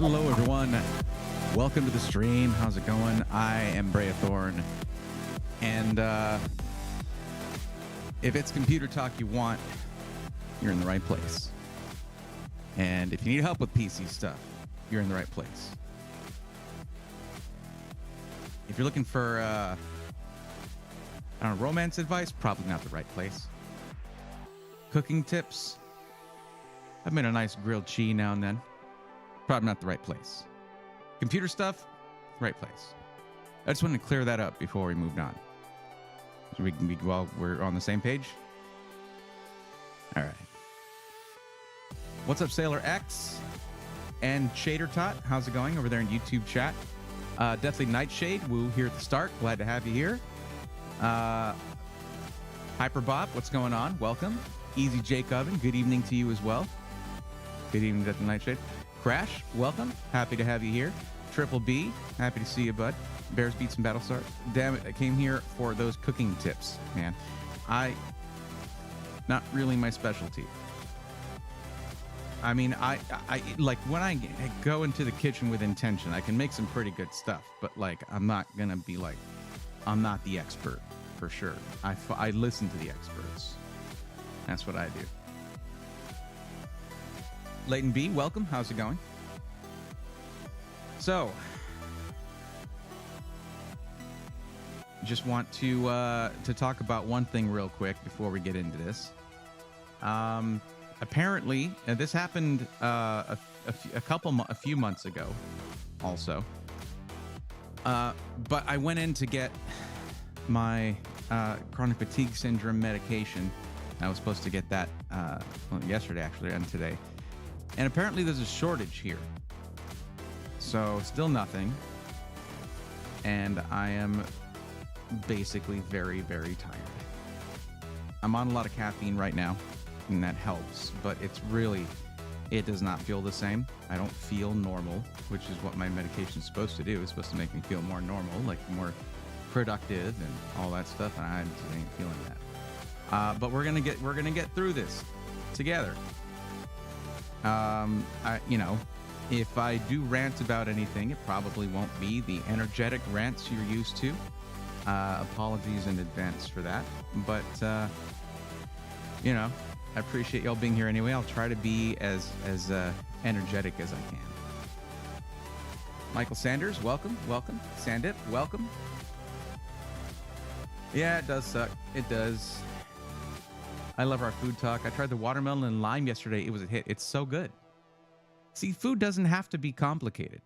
Hello, everyone. Welcome to the stream. How's it going? I am Brea Thorn. And if it's computer talk you want, you're in the right place. And if you need help with PC stuff, you're in the right place. If you're looking for I don't know, romance advice, probably not the right place. Cooking tips, I've made a nice grilled cheese now and then. Probably not the right place. Computer stuff, right place. I just wanted to clear that up before we moved on. So we can be, well, we're on the same page. All right. What's up, Sailor X and Shader Tot? How's it going over there in YouTube chat? Deathly Nightshade, woo, here at the start. Glad to have you here. Hyperbop, what's going on? Welcome. Easy Jake Oven, good evening to you as well. Good evening, Deathly Nightshade. Crash, welcome. Happy to have you here. Triple B, happy to see you, bud. Bears Beats and Battlestar. Damn it, I came here for those cooking tips, man. Not really my specialty. I mean, I like when I go into the kitchen with intention, I can make some pretty good stuff, but like, I'm not gonna be like, I'm not the expert for sure. I listen to the experts. That's what I do. Leighton B, welcome. How's it going? So, just want to talk about one thing real quick before we get into this. Apparently, this happened a few months ago, also. But I went in to get my chronic fatigue syndrome medication. I was supposed to get that yesterday, actually, and today. And apparently there's a shortage here. So still nothing. And I am basically very, very tired. I'm on a lot of caffeine right now, and that helps. But it's really, it does not feel the same. I don't feel normal, which is what my medication is supposed to do. It's supposed to make me feel more normal, like more productive and all that stuff. And I just ain't feeling that. But we're gonna get through this together. If I do rant about anything, it probably won't be the energetic rants you're used to. Apologies in advance for that. But, I appreciate y'all being here anyway. I'll try to be as energetic as I can. Michael Sanders, welcome. Sandip, welcome. Yeah, it does suck. It does. I love our food talk. I tried the watermelon and lime yesterday. It was a hit. It's so good. See, food doesn't have to be complicated.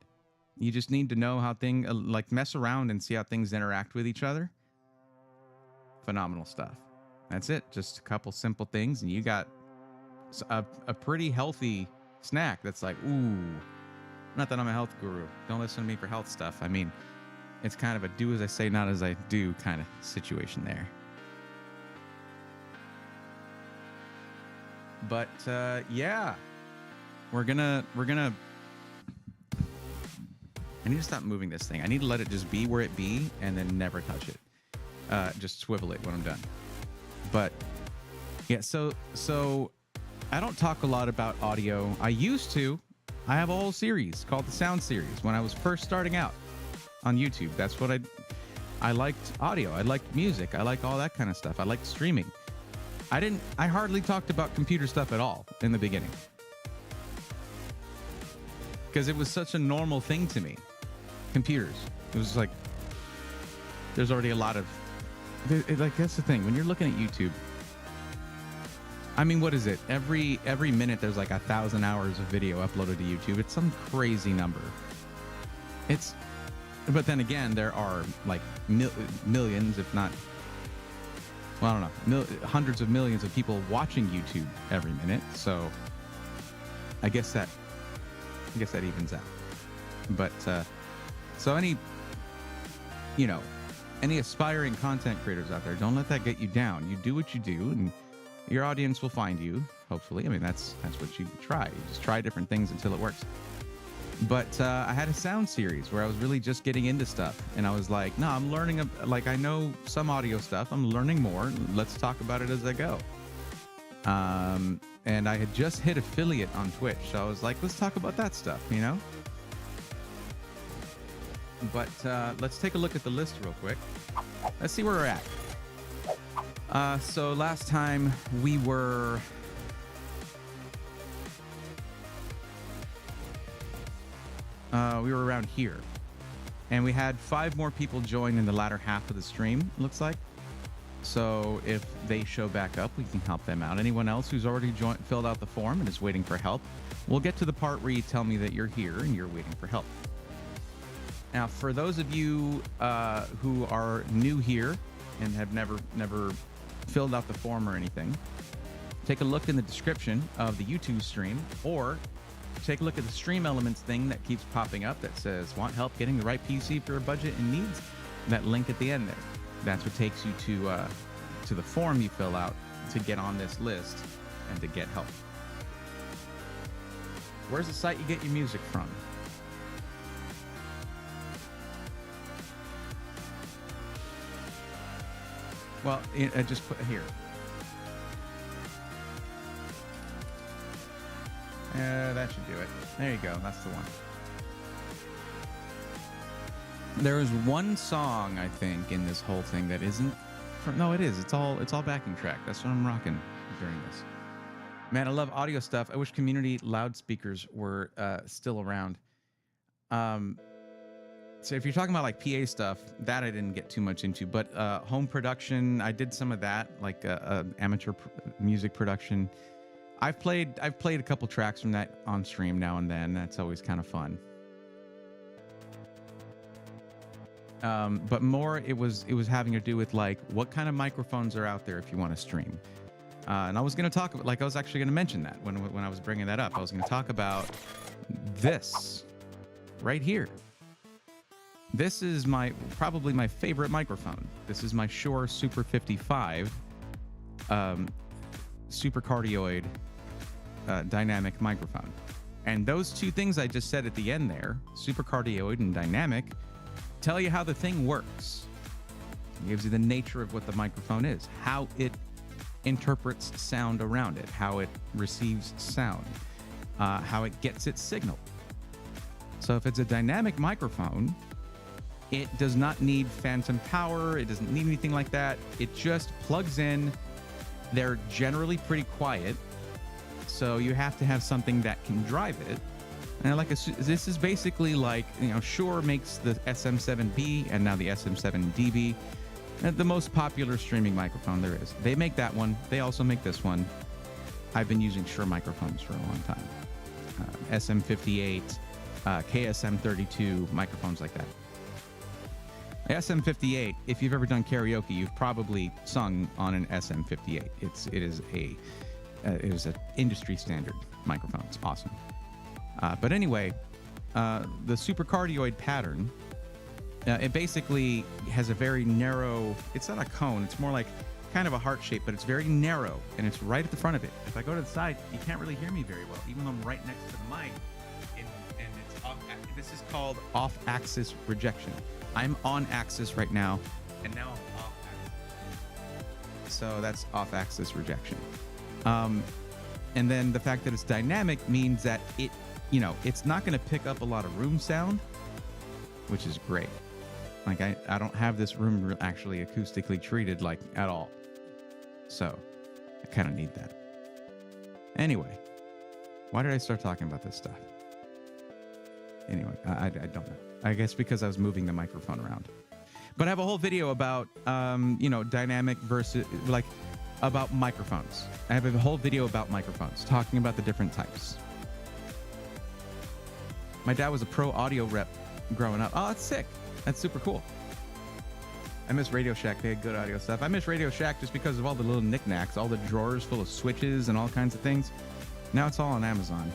You just need to know how things, mess around and see how things interact with each other. Phenomenal stuff. That's it. Just a couple simple things, and you got a pretty healthy snack that's like, ooh. Not that I'm a health guru. Don't listen to me for health stuff. I mean, it's kind of a do as I say, not as I do kind of situation there. But yeah, we're gonna I need to stop moving this thing. I need to let it just be where it be and then never touch it. Just swivel it when I'm done. But yeah, so I don't talk a lot about audio. I used to. I have a whole series called the Sound Series when I was first starting out on YouTube. That's what I liked audio. I liked music. I liked all that kind of stuff. I liked streaming. I hardly talked about computer stuff at all in the beginning. Because it was such a normal thing to me. Computers. It was like, there's already a lot of, that's the thing. When you're looking at YouTube, I mean, what is it? Every minute there's like 1,000 hours of video uploaded to YouTube. It's some crazy number. But then again, there are like millions, if not, well, I don't know, hundreds of millions of people watching YouTube every minute. So I guess that evens out. But so any aspiring content creators out there, don't let that get you down. You do what you do, and your audience will find you. Hopefully, I mean that's what you try. You just try different things until it works. But I had a sound series where I was really just getting into stuff, and I was like, no, I'm learning. I know some audio stuff. I'm learning more. Let's talk about it as I go. And I had just hit affiliate on Twitch, so I was like, let's talk about that stuff, But let's take a look at the list real quick. Let's see where we're at. So last time we were... we were around here. And we had 5 more people join in the latter half of the stream, it looks like. So if they show back up, we can help them out. Anyone else who's already filled out the form and is waiting for help, we'll get to the part where you tell me that you're here and you're waiting for help. Now, for those of you who are new here and have never filled out the form or anything, take a look in the description of the YouTube stream, or take a look at the Stream Elements thing that keeps popping up that says, want help getting the right PC for your budget and needs? That link at the end there. That's what takes you to the form you fill out to get on this list and to get help. Where's the site you get your music from? Well, I just put here. That should do it. There you go. That's the one. There is one song, I think, in this whole thing that isn't... No, it is. It's all backing track. That's what I'm rocking during this. Man, I love audio stuff. I wish community loudspeakers were still around. So if you're talking about like PA stuff, that I didn't get too much into. But home production, I did some of that, like amateur music production. I've played a couple tracks from that on stream now and then. That's always kind of fun. But more, it was having to do with like what kind of microphones are out there if you want to stream. And I was going to talk about, like, I was actually going to mention that when I was bringing that up. I was going to talk about this right here. This is probably my favorite microphone. This is my Shure Super 55 super cardioid dynamic microphone. And those two things I just said at the end there, super cardioid and dynamic, tell you how the thing works. It gives you the nature of what the microphone is, how it interprets sound around it, how it receives sound, how it gets its signal. So if it's a dynamic microphone, it does not need phantom power. It doesn't need anything like that. It just plugs in. They're generally pretty quiet, so you have to have something that can drive it. And this is basically like, Shure makes the SM7B and now the SM7DB, the most popular streaming microphone there is. They make that one. They also make this one. I've been using Shure microphones for a long time. SM58, KSM32, microphones like that. SM58, if you've ever done karaoke, you've probably sung on an SM58. It is an industry standard microphone. It's awesome. But anyway, the super cardioid pattern, it basically has a very narrow, it's not a cone, it's more like kind of a heart shape, but it's very narrow, and it's right at the front of it. If I go to the side, you can't really hear me very well, even though I'm right next to the mic, and it's off. This is called off-axis rejection. I'm on axis right now, and now I'm off axis. So that's off-axis rejection. And then the fact that it's dynamic means that it's not going to pick up a lot of room sound, which is great. Like I don't have this room actually acoustically treated like at all. So I kind of need that. Anyway, why did I start talking about this stuff? Anyway, I don't know. I guess because I was moving the microphone around. But I have a whole video about, dynamic versus, about microphones. I have a whole video about microphones, talking about the different types. My dad was a pro audio rep growing up. Oh, that's sick. That's super cool. I miss Radio Shack. They had good audio stuff. I miss Radio Shack just because of all the little knickknacks, all the drawers full of switches and all kinds of things. Now it's all on Amazon.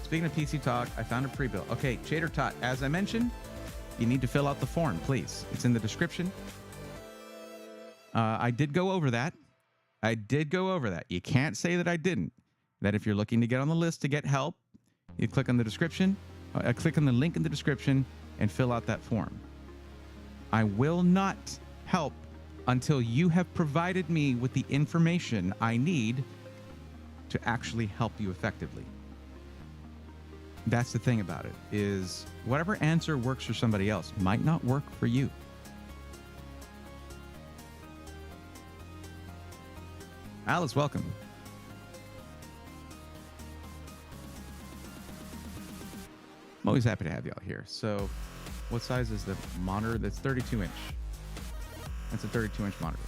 Speaking of PC Talk, I found a pre-built. Okay, Chater Tot, as I mentioned, you need to fill out the form, please. It's in the description. I did go over that. You can't say that I didn't. That if you're looking to get on the list to get help, you click on the description, click on the link in the description, and fill out that form. I will not help until you have provided me with the information I need to actually help you effectively. That's the thing about it, is whatever answer works for somebody else might not work for you. Alice, welcome. I'm always happy to have y'all here. So what size is the monitor? That's 32 inch. That's a 32 inch monitor.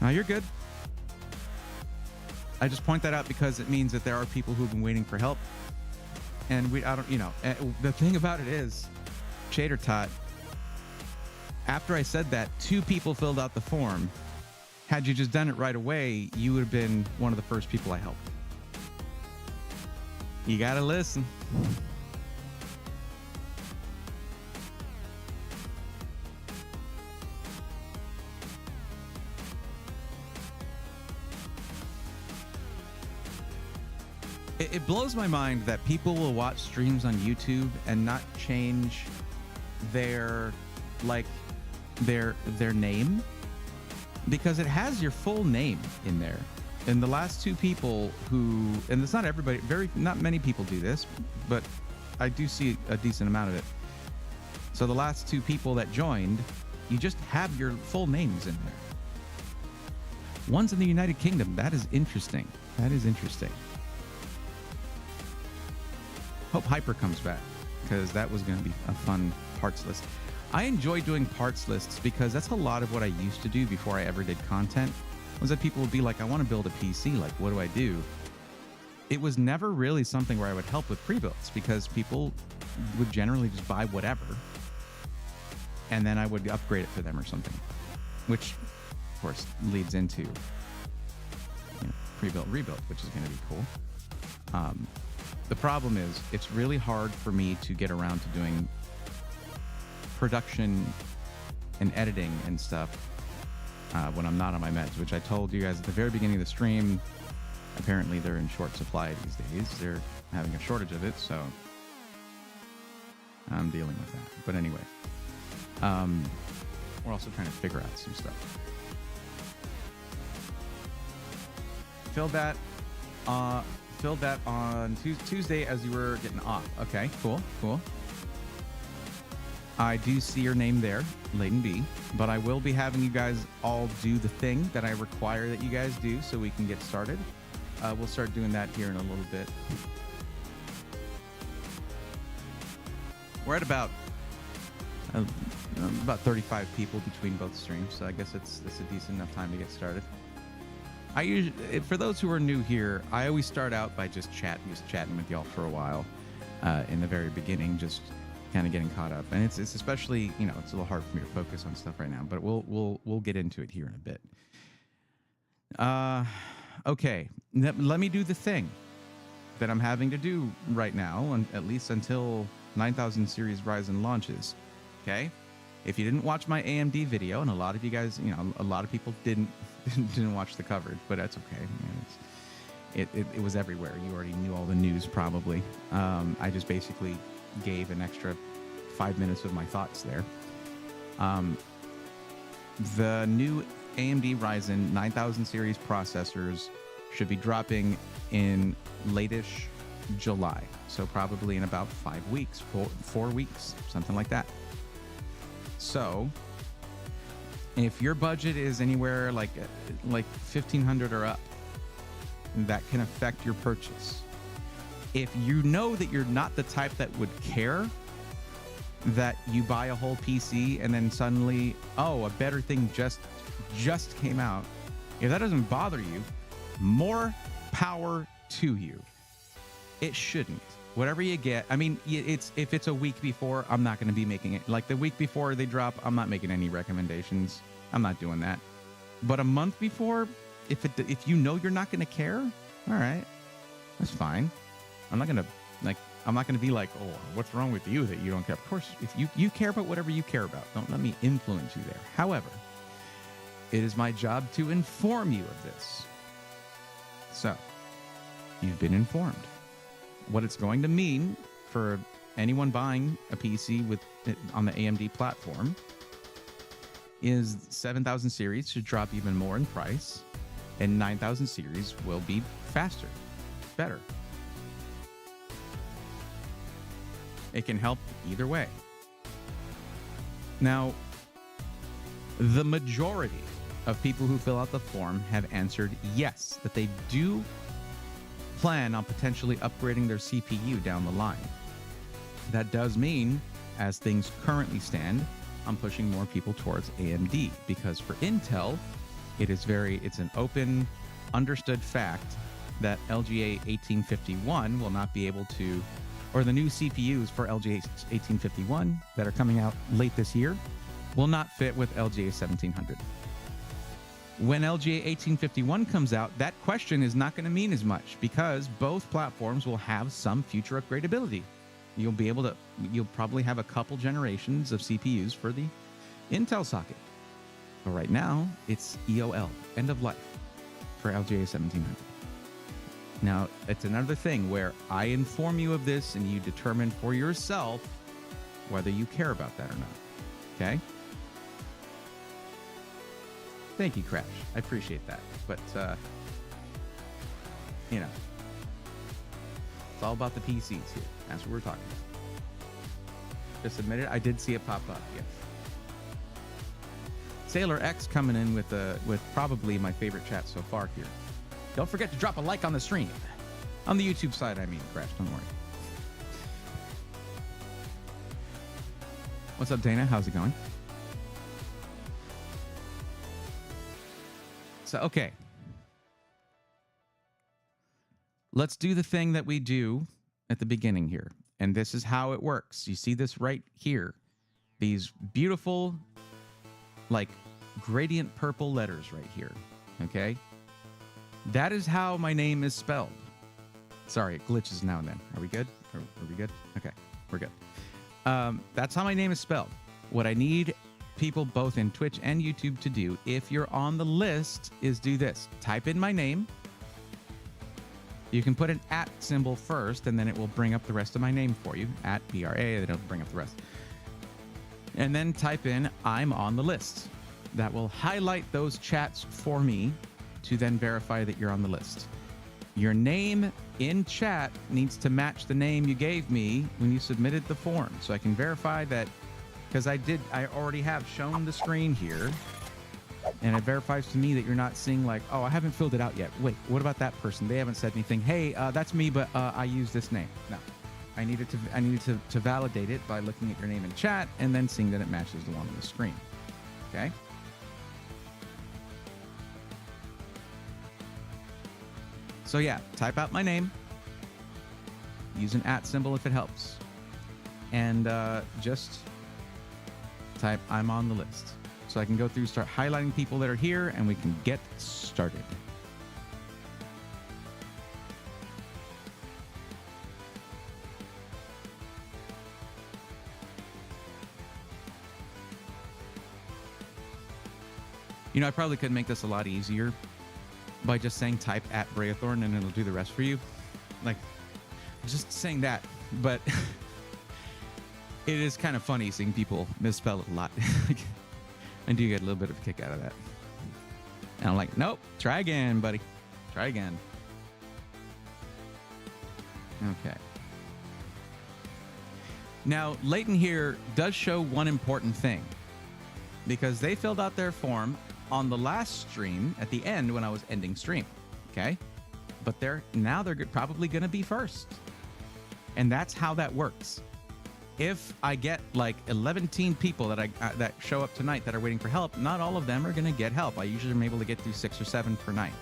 Now you're good. I just point that out because it means that there are people who've been waiting for help. And the thing about it is, Chater Tot, after I said that, 2 people filled out the form. Had you just done it right away, you would have been one of the first people I helped. You gotta listen. It blows my mind that people will watch streams on YouTube and not change their name, because it has your full name in there. And the last 2 people who, and it's not everybody, not many people do this, but I do see a decent amount of it. So the last 2 people that joined, you just have your full names in there. One's in the United Kingdom. That is interesting. That is interesting. Hope Hyper comes back, because that was going to be a fun parts list. I enjoy doing parts lists because that's a lot of what I used to do before I ever did content, was that people would be like, I want to build a PC. Like, what do I do? It was never really something where I would help with pre-builds, because people would generally just buy whatever, and then I would upgrade it for them or something, which, of course, leads into pre-build, rebuild, which is going to be cool. The problem is, it's really hard for me to get around to doing production and editing and stuff when I'm not on my meds, which I told you guys at the very beginning of the stream. Apparently, they're in short supply these days. They're having a shortage of it, so I'm dealing with that. But anyway, we're also trying to figure out some stuff. Filled that on Tuesday as you were getting off. Okay, cool. I do see your name there, Layden B, but I will be having you guys all do the thing that I require that you guys do so we can get started. We'll start doing that here in a little bit. We're at about 35 people between both streams, so I guess it's a decent enough time to get started. I usually, for those who are new here, I always start out by just chatting with y'all for a while in the very beginning, just kind of getting caught up. And it's especially, it's a little hard for me to focus on stuff right now, but we'll get into it here in a bit. Okay, let me do the thing that I'm having to do right now, and at least until 9000 series Ryzen launches. Okay, if you didn't watch my AMD video, and a lot of you guys, a lot of people didn't watch the coverage, but that's okay. It was everywhere. You already knew all the news probably. I just basically gave an extra 5 minutes of my thoughts there. The new AMD Ryzen 9000 series processors should be dropping in late-ish July. So probably in about 5 weeks, 4 weeks, something like that. So if your budget is anywhere like 1500 or up, that can affect your purchase. If you know that you're not the type that would care that you buy a whole PC and then suddenly, a better thing just came out. If that doesn't bother you, more power to you. It shouldn't. Whatever you get, I mean, if it's a week before, I'm not going to be making it. Like the week before they drop, I'm not making any recommendations. I'm not doing that. But a month before, if you know you're not going to care, all right, that's fine. I'm not going to be like, oh, what's wrong with you that you don't care? Of course, if you care about whatever you care about, don't let me influence you there. However, it is my job to inform you of this. So, you've been informed. What it's going to mean for anyone buying a PC on the AMD platform is 7000 series should drop even more in price, and 9000 series will be faster, better. It can help either way. Now, the majority of people who fill out the form have answered yes, that they do plan on potentially upgrading their CPU down the line. That does mean, as things currently stand, I'm pushing more people towards AMD, because for Intel, it's an open, understood fact that LGA 1851 will not be able to, or the new CPUs for LGA 1851 that are coming out late this year will not fit with LGA 1700. When LGA 1851 comes out, that question is not going to mean as much, because both platforms will have some future upgradability. You'll probably have a couple generations of CPUs for the Intel socket. But right now, it's EOL, end of life, for LGA 1700. Now, it's another thing where I inform you of this and you determine for yourself whether you care about that or not. Okay? Thank you, Crash. I appreciate that. But, it's all about the PCs here. That's what we're talking about. Just admit it, I did see it pop up, yes. Sailor X coming in with probably my favorite chat so far here. Don't forget to drop a like on the stream. On the YouTube side, I mean, Crash, don't worry. What's up, Dana? How's it going? So, okay. Let's do the thing that we do at the beginning here. And this is how it works. You see this right here. These beautiful, like, gradient purple letters right here. Okay? That is how my name is spelled. Sorry, it glitches now and then. Are we good? Are we good? Okay, we're good. That's how my name is spelled. What I need people both in Twitch and YouTube to do, if you're on the list, is do this. Type in my name. You can put an @ symbol first, and then it will bring up the rest of my name for you. @BRA, then it'll bring up the rest. And then type in, I'm on the list. That will highlight those chats for me to then verify that you're on the list. Your name in chat needs to match the name you gave me when you submitted the form. So I can verify that, because I already have shown the screen here, and it verifies to me that you're not seeing like, oh, I haven't filled it out yet. Wait, what about that person? They haven't said anything. Hey, that's me, but I use this name. No, I needed to validate it by looking at your name in chat and then seeing that it matches the one on the screen. Okay. So yeah, type out my name. Use an @ symbol if it helps. And just type I'm on the list. So I can go through, start highlighting people that are here, and we can get started. You know, I probably could make this a lot easier by just saying type @Brayathorn and it'll do the rest for you. Like, just saying that. But it is kind of funny seeing people misspell it a lot. I do get a little bit of a kick out of that. And I'm like, nope, try again, buddy. Try again. Okay. Now, Leighton here does show one important thing, because they filled out their form on the last stream at the end when I was ending stream. Okay? But they're probably going to be first. And that's how that works. If I get like 11 people that show up tonight that are waiting for help, not all of them are going to get help. I usually am able to get through 6 or 7 per night.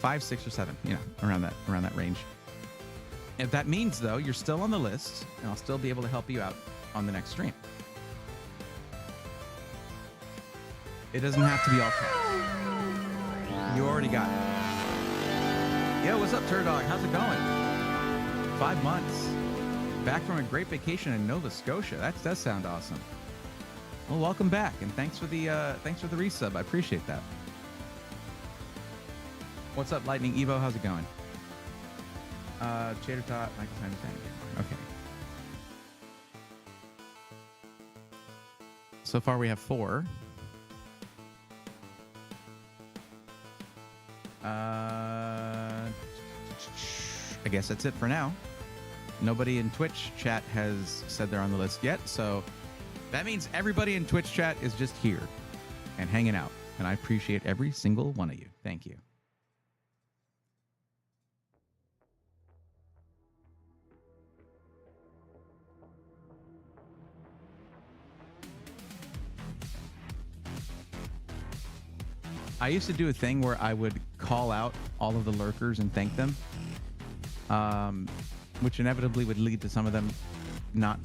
5, 6, or 7, around that range. If that means, though, you're still on the list, and I'll still be able to help you out on the next stream. It doesn't have to be all cash. You already got it. Yo, what's up, Turdog? How's it going? 5 months. Back from a great vacation in Nova Scotia. That does sound awesome. Well, welcome back, and thanks for the resub. I appreciate that. What's up, Lightning Evo? How's it going? Chater Tot, Michael Simon. Okay. So far we have 4. I guess that's it for now. Nobody in Twitch chat has said they're on the list yet, so that means everybody in Twitch chat is just here and hanging out, and I appreciate every single one of you. Thank you. I used to do a thing where I would call out all of the lurkers and thank them, which inevitably would lead to some of them not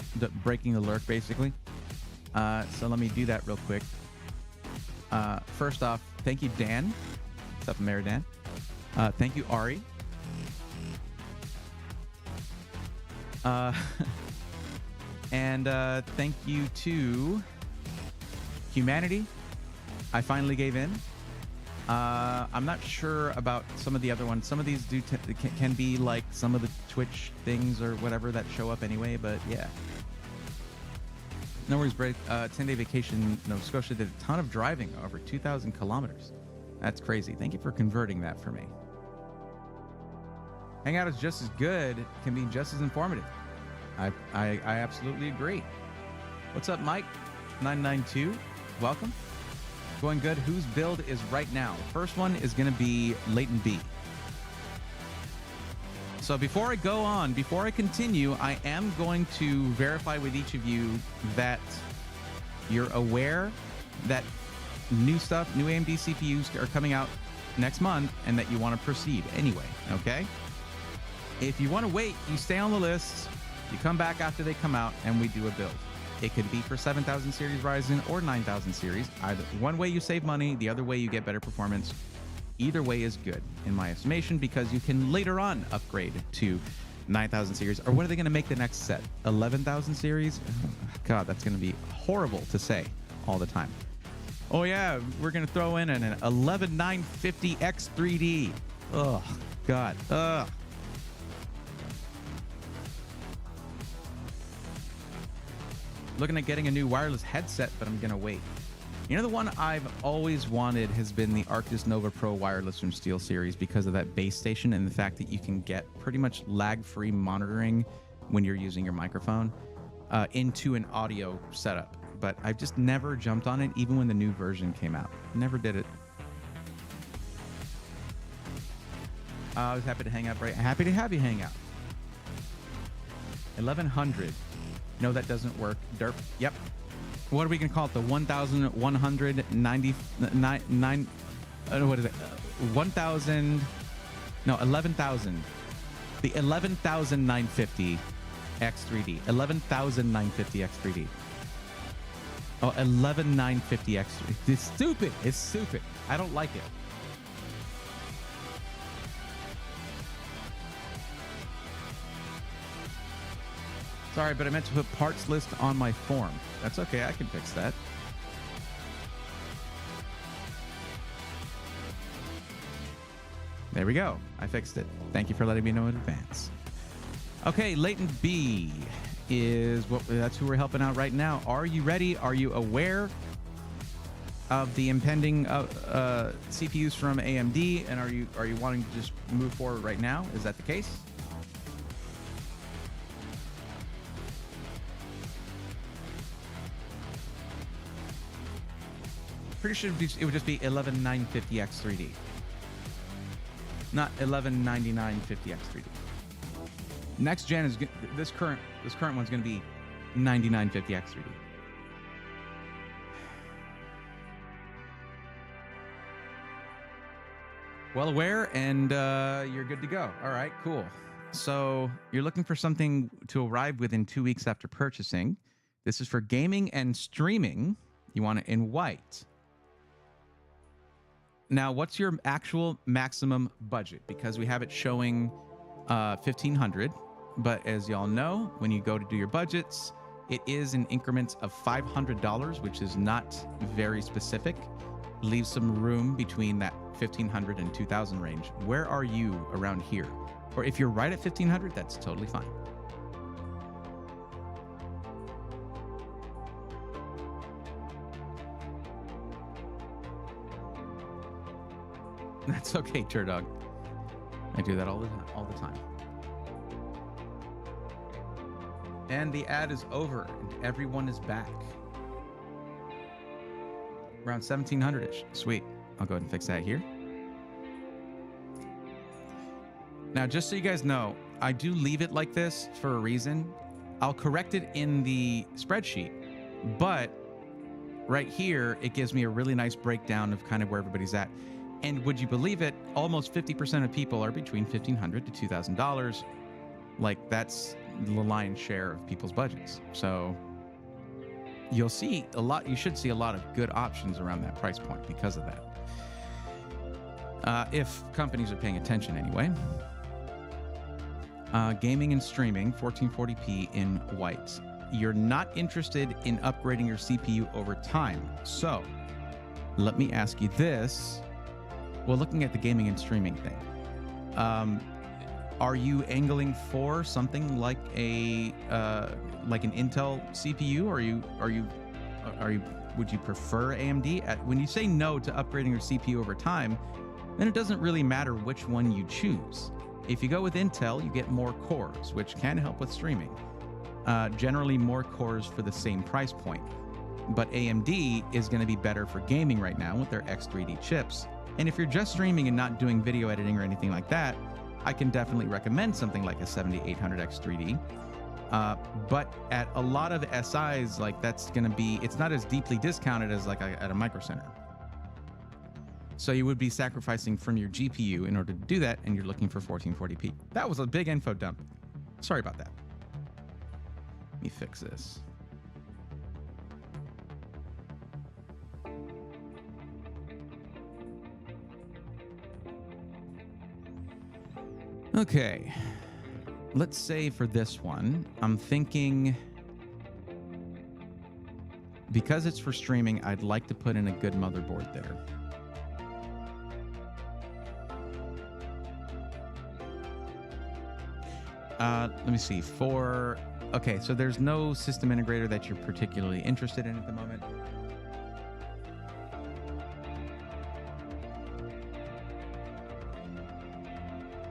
breaking the lurk, basically. So let me do that real quick. First off, thank you, Dan. What's up, Mayor Dan? Thank you, Ari. And thank you to Humanity. I finally gave in. I'm not sure about some of the other ones. Some of these can be like some of the Twitch things or whatever that show up anyway, but yeah. No worries, break. 10-day vacation, Nova Scotia. Did a ton of driving, over 2,000 kilometers. That's crazy. Thank you for converting that for me. Hangout is just as good, can be just as informative. I absolutely agree. What's up, Mike? 992. Welcome. Going good. Whose build is right now? The first one is going to be Latent B. So before I go on, before I continue, I am going to verify with each of you that you're aware that new stuff, new AMD CPUs are coming out next month and that you want to proceed anyway, okay? If you want to wait, you stay on the list, you come back after they come out, and we do a build. It could be for 7000 series Ryzen or 9000 series. Either one way you save money, the other way you get better performance. Either way is good, in my estimation, because you can later on upgrade to 9000 series. Or what are they going to make the next set? 11,000 series? Oh, God, that's going to be horrible to say all the time. Oh, yeah, we're going to throw in an 11950X3D. Oh, God. Ugh. Looking at getting a new wireless headset, but I'm going to wait. You know, the one I've always wanted has been the Arctis Nova Pro wireless from SteelSeries because of that base station and the fact that you can get pretty much lag-free monitoring when you're using your microphone into an audio setup. But I've just never jumped on it, even when the new version came out. Never did it. I was happy to hang out, right? Happy to have you hang out. 1100. No, that doesn't work. Derp. Yep. What are we going to call it? The 1199. What is it? 1,000. No, 11,000. The 11,950 X3D. 11,950 X3D. Oh, 11,950 X3D. It's stupid. It's stupid. I don't like it. Sorry, but I meant to put parts list on my form. That's okay, I can fix that. There we go. I fixed it. Thank you for letting me know in advance. Okay, Latent B is that's who we're helping out right now. Are you ready? Are you aware of the impending CPUs from AMD? And are you wanting to just move forward right now? Is that the case? Pretty sure it would just be 11,950 X3D, not 11,9950 X3D. Next gen is this current one's going to be 9950 X3D. Well aware, and you're good to go. All right, cool. So you're looking for something to arrive within 2 weeks after purchasing. This is for gaming and streaming. You want it in white. Now, what's your actual maximum budget? Because we have it showing 1,500, but as y'all know, when you go to do your budgets, it is in increments of $500, which is not very specific. Leave some room between that 1,500 and 2,000 range. Where are you around here? Or if you're right at 1,500, that's totally fine. That's okay, Turdog. I do that all the time. And the ad is over, and everyone is back. Around 1700-ish. Sweet. I'll go ahead and fix that here. Now, just so you guys know, I do leave it like this for a reason. I'll correct it in the spreadsheet, but right here, it gives me a really nice breakdown of kind of where everybody's at. And would you believe it, almost 50% of people are between $1,500 to $2,000. Like, that's the lion's share of people's budgets. So you'll see a lot, you should see a lot of good options around that price point because of that. If companies are paying attention anyway. Gaming and streaming, 1440p in white. You're not interested in upgrading your CPU over time. So let me ask you this. Well, looking at the gaming and streaming thing, are you angling for something like a like an Intel CPU? Would you prefer AMD? When you say no to upgrading your CPU over time, then it doesn't really matter which one you choose. If you go with Intel, you get more cores, which can help with streaming. Generally more cores for the same price point. But AMD is going to be better for gaming right now with their X3D chips. And if you're just streaming and not doing video editing or anything like that, I can definitely recommend something like a 7800X3D. But at a lot of SIs, like that's going to be, it's not as deeply discounted as like at a Micro Center. So you would be sacrificing from your GPU in order to do that, and you're looking for 1440p. That was a big info dump. Sorry about that. Let me fix this. Okay. Let's say for this one, I'm thinking, because it's for streaming, I'd like to put in a good motherboard there. Let me see. Okay, so there's no system integrator that you're particularly interested in at the moment.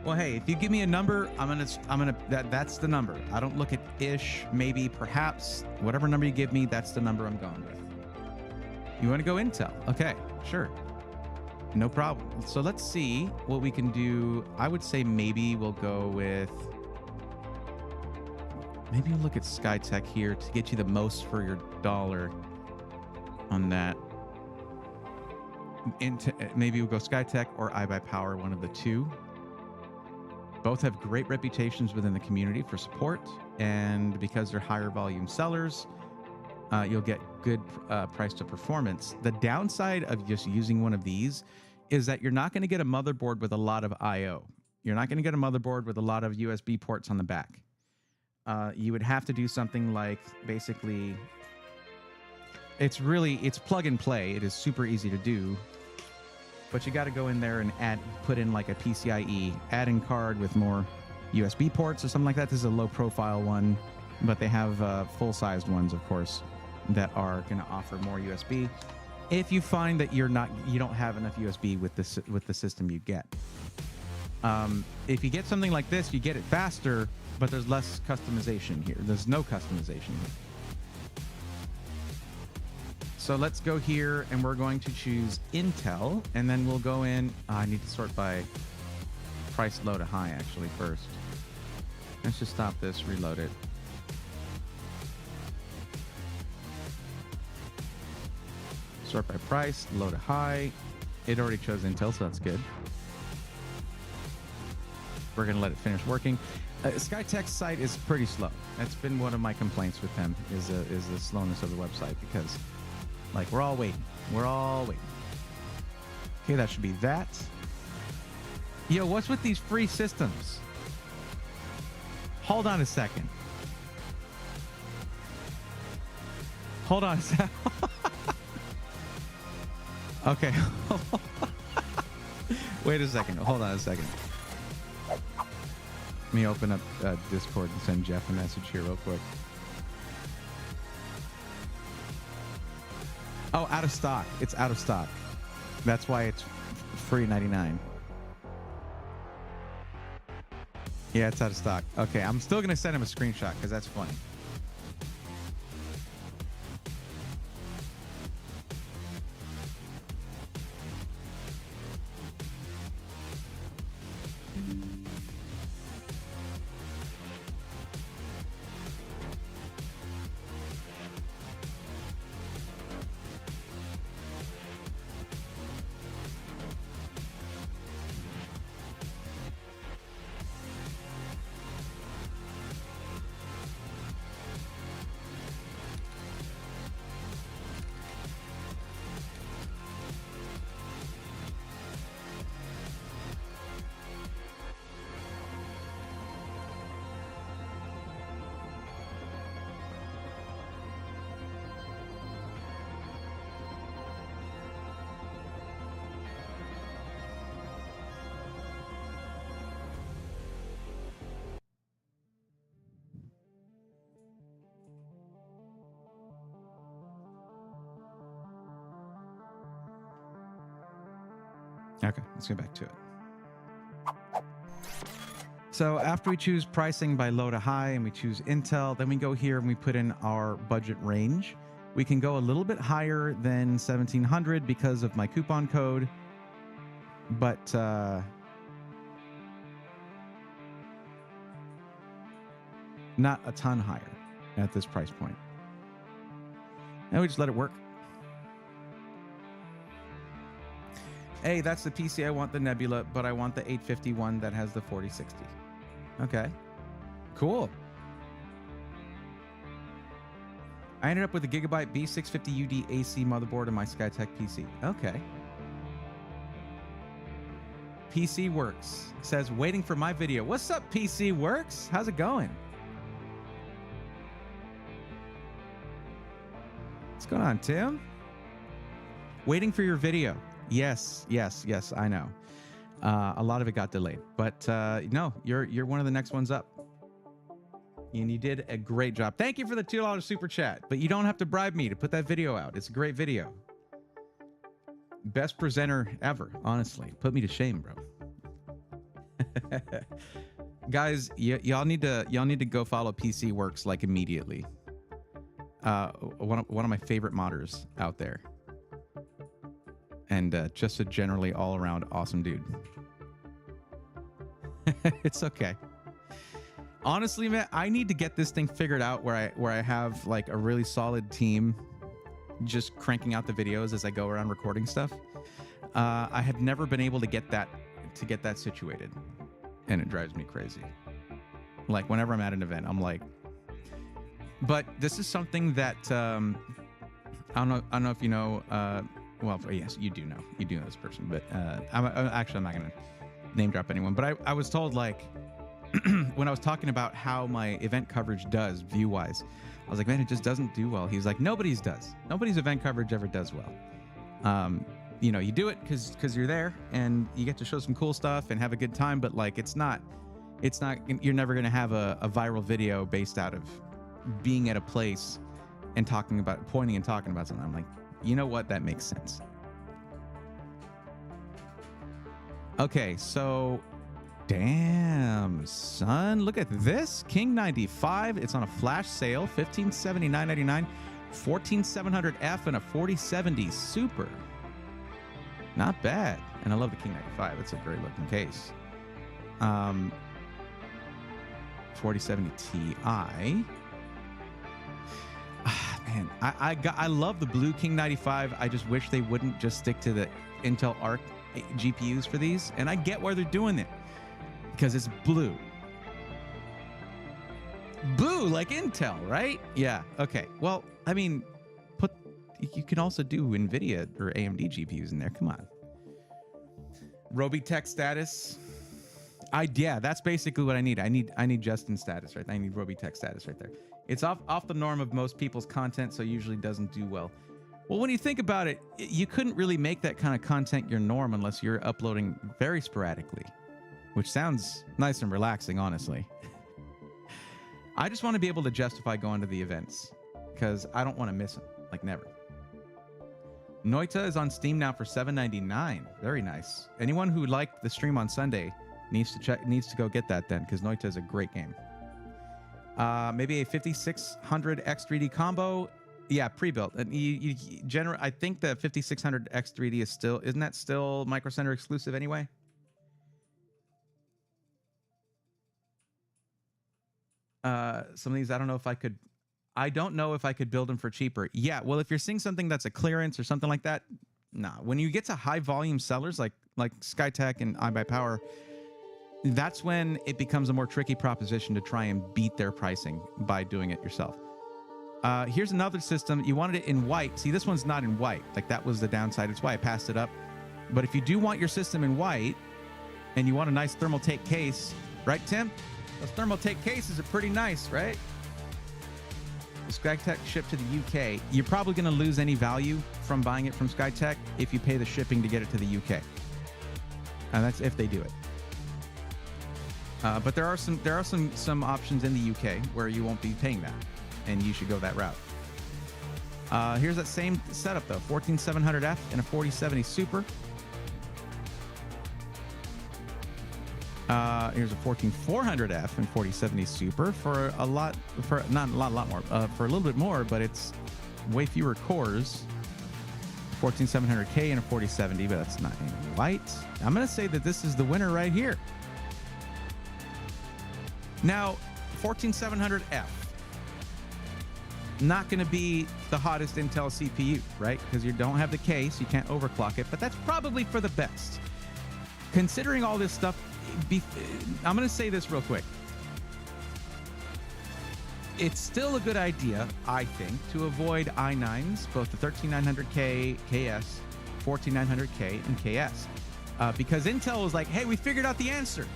Well, hey, if you give me a number, that's the number. I don't look at ish, maybe, perhaps, whatever number you give me, that's the number I'm going with. You want to go Intel? Okay, sure. No problem. So let's see what we can do. I would say maybe we'll go with, maybe we'll look at SkyTech here to get you the most for your dollar on that. Maybe we'll go SkyTech or iBuyPower, one of the two. Both have great reputations within the community for support, and because they're higher volume sellers, you'll get good price to performance. The downside of just using one of these is that you're not going to get a motherboard with a lot of I/O. You're not going to get a motherboard with a lot of USB ports on the back. You would have to do something like, basically, it's plug and play. It is super easy to do. But you got to go in there and put in like a PCIe add-in card with more USB ports or something like that. This is a low-profile one, but they have full-sized ones, of course, that are going to offer more USB. If you find that you don't have enough USB with the system you get, if you get something like this, you get it faster, but there's less customization here. There's no customization here. So let's go here, and we're going to choose Intel, and then we'll go in. I need to sort by price low to high, actually, first. Let's just stop this, reload it. Sort by price, low to high. It already chose Intel, so that's good. We're going to let it finish working. SkyTech's site is pretty slow. That's been one of my complaints with them, is the slowness of the website, because like, we're all waiting. Okay, that should be that. Yo, what's with these free systems? Hold on a second. Hold on a second. Okay. Wait a second. Hold on a second. Let me open up Discord and send Jeff a message here real quick. Oh, out of stock. It's out of stock. That's why it's $399. Yeah, it's out of stock. Okay, I'm still gonna send him a screenshot because that's funny. Okay, let's get back to it. So after we choose pricing by low to high and we choose Intel, then we go here and we put in our budget range. We can go a little bit higher than 1700 because of my coupon code, but not a ton higher at this price point. And we just let it work. Hey, that's the PC. I want the Nebula, but I want the 851 that has the 4060. Okay, cool. I ended up with a Gigabyte B650UD AC motherboard in my Skytech PC. Okay. PC Works says, waiting for my video. What's up, PC Works? How's it going? What's going on, Tim? Waiting for your video. Yes, I know. A lot of it got delayed, but no, you're one of the next ones up. And you did a great job. Thank you for the $2 super chat, but you don't have to bribe me to put that video out. It's a great video. Best presenter ever, honestly. Put me to shame, bro. Guys, y'all need to go follow PC Works like immediately. One of my favorite modders out there. And just a generally all-around awesome dude. It's okay. Honestly, man, I need to get this thing figured out where I have like a really solid team just cranking out the videos as I go around recording stuff. I have never been able to get that situated, and it drives me crazy. Like whenever I'm at an event, I'm like, but this is something that I don't know if you know. Well, yes, you do know this person, but I'm not going to name drop anyone. But I was told, like, when I was talking about how my event coverage does view-wise, I was like, man, it just doesn't do well. He's like, nobody's does. Nobody's event coverage ever does well. You know, you do it because you're there and you get to show some cool stuff and have a good time, but like, it's not, you're never going to have a viral video based out of being at a place and pointing and talking about something. I'm like, you know what? That makes sense. Okay, so damn, son, look at this King 95. It's on a flash sale, $1579.99, 14700F and a 4070 Super. Not bad. And I love the King 95. It's a great looking case. 4070 Ti. Man, I love the blue King 95. I just wish they wouldn't just stick to the Intel Arc GPUs for these. And I get why they're doing it, because it's blue. Blue, like Intel, right? Yeah, okay. Well, I mean, you can also do NVIDIA or AMD GPUs in there. Come on. Robitech status. Yeah, that's basically what I need. I need Justin status, right? I need Robitech status right there. It's off the norm of most people's content, so usually doesn't do well. Well, when you think about it, you couldn't really make that kind of content your norm unless you're uploading very sporadically, which sounds nice and relaxing, honestly. I just want to be able to justify going to the events because I don't want to miss them, like never. Noita is on Steam now for $7.99. Very nice. Anyone who liked the stream on Sunday needs to go get that then, because Noita is a great game. Maybe a 5600 X3D combo. Yeah, pre-built. And I think the 5600 X3D isn't that still Micro Center exclusive anyway? Some of these I don't know if I could build them for cheaper. Yeah, well, if you're seeing something that's a clearance or something like that, nah. When you get to high volume sellers like Skytech and iBuyPower, that's when it becomes a more tricky proposition to try and beat their pricing by doing it yourself. Here's another system. You wanted it in white. See, this one's not in white. Like, that was the downside. It's why I passed it up. But if you do want your system in white and you want a nice thermal take case, right, Tim? Those thermal take cases are pretty nice, right? The Skytech shipped to the UK. You're probably going to lose any value from buying it from Skytech if you pay the shipping to get it to the UK. And that's if they do it. But there are some options in the UK where you won't be paying that, and you should go that route. Here's that same setup though: 14700F and a 4070 Super. Here's a 14400F and 4070 Super for not a lot more, for a little bit more, but it's way fewer cores. 14700K and a 4070, but that's not in white. I'm gonna say that this is the winner right here. Now, 14700F, not going to be the hottest Intel CPU, right? Because you don't have the case, you can't overclock it, but that's probably for the best. Considering all this stuff, I'm going to say this real quick. It's still a good idea, I think, to avoid i9s, both the 13900K, KS, 14900K, and KS. Because Intel was like, hey, we figured out the answer.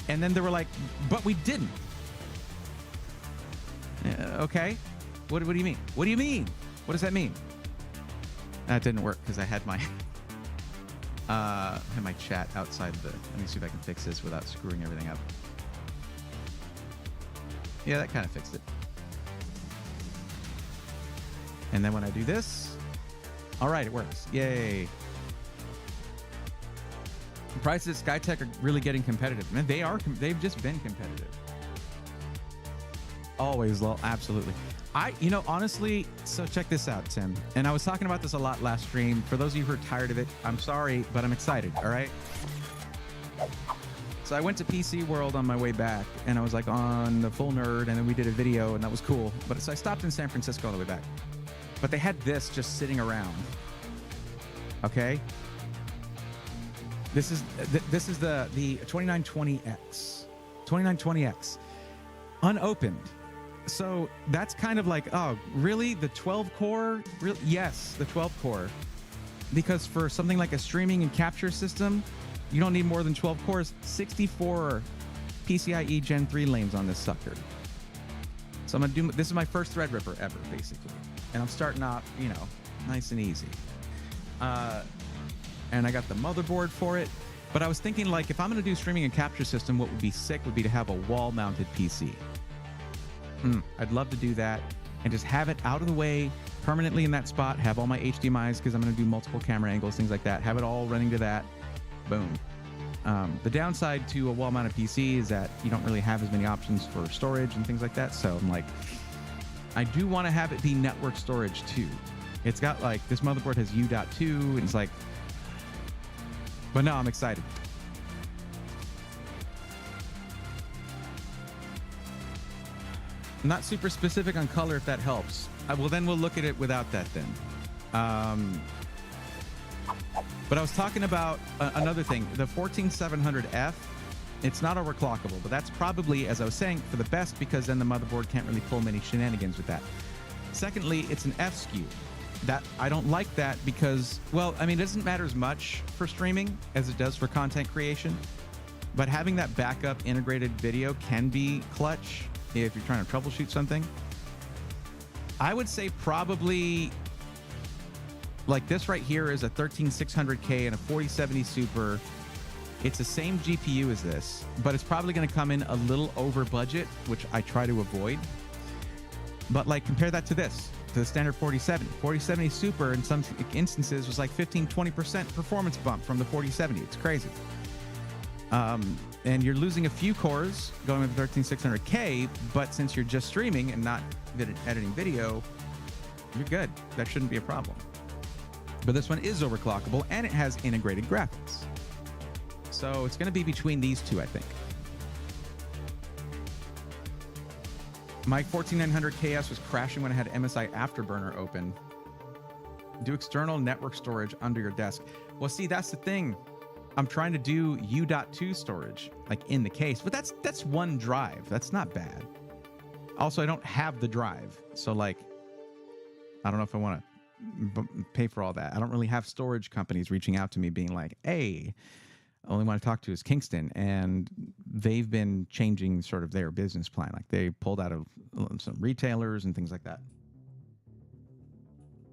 And then they were like, but we didn't. Okay. What do you mean? What do you mean? What does that mean? That didn't work because I had my chat outside the... Let me see if I can fix this without screwing everything up. Yeah, that kind of fixed it. And then when I do this... All right, it works. Yay. The prices at Skytech are really getting competitive. Man, they've just been competitive. Always low, absolutely. Honestly, so check this out, Tim. And I was talking about this a lot last stream. For those of you who are tired of it, I'm sorry, but I'm excited, all right? So I went to PC World on my way back, and I was like on the Full Nerd, and then we did a video, and that was cool. But so I stopped in San Francisco on the way back. But they had this just sitting around, okay? This is the 2920X. 2920X. Unopened. So that's kind of like, oh, really? The 12 core? Yes, the 12 core. Because for something like a streaming and capture system, you don't need more than 12 cores. 64 PCIe Gen 3 lanes on this sucker. So I'm gonna this is my first Threadripper ever, basically. And I'm starting off, nice and easy. And I got the motherboard for it. But I was thinking, like, if I'm going to do streaming and capture system, what would be sick would be to have a wall-mounted PC. I'd love to do that and just have it out of the way permanently in that spot, have all my HDMIs, because I'm going to do multiple camera angles, things like that, have it all running to that. Boom. The downside to a wall-mounted PC is that you don't really have as many options for storage and things like that. So I'm like, I do want to have it be network storage too. It's got, like, this motherboard has U.2, and it's like, but no, I'm excited. I'm not super specific on color, if that helps. Well, then we'll look at it without that then. But I was talking about another thing. The 14700F, it's not overclockable, but that's probably, as I was saying, for the best, because then the motherboard can't really pull many shenanigans with that. Secondly, it's an F SKU. That I don't like that because, well, I mean, it doesn't matter as much for streaming as it does for content creation, but having that backup integrated video can be clutch if you're trying to troubleshoot something. I would say probably like this right here is a 13600K and a 4070 Super. It's the same GPU as this, but it's probably going to come in a little over budget, which I try to avoid. But like, compare that to this. to the standard 4070. 4070 Super in some instances was like 15-20% performance bump from the 4070. It's crazy. And you're losing a few cores going with the 13600K, but since you're just streaming and not editing video, you're good. That shouldn't be a problem. But this one is overclockable, and it has integrated graphics. So it's going to be between these two, I think. My 14900KS was crashing when I had MSI Afterburner open. Do external network storage under your desk. Well, see, that's the thing. I'm trying to do U.2 storage, like in the case, but that's one drive. That's not bad. Also, I don't have the drive, so like, I don't know if I want to pay for all that. I don't really have storage companies reaching out to me being like, hey, I only want to talk to is Kingston, and they've been changing sort of their business plan. Like they pulled out of some retailers and things like that.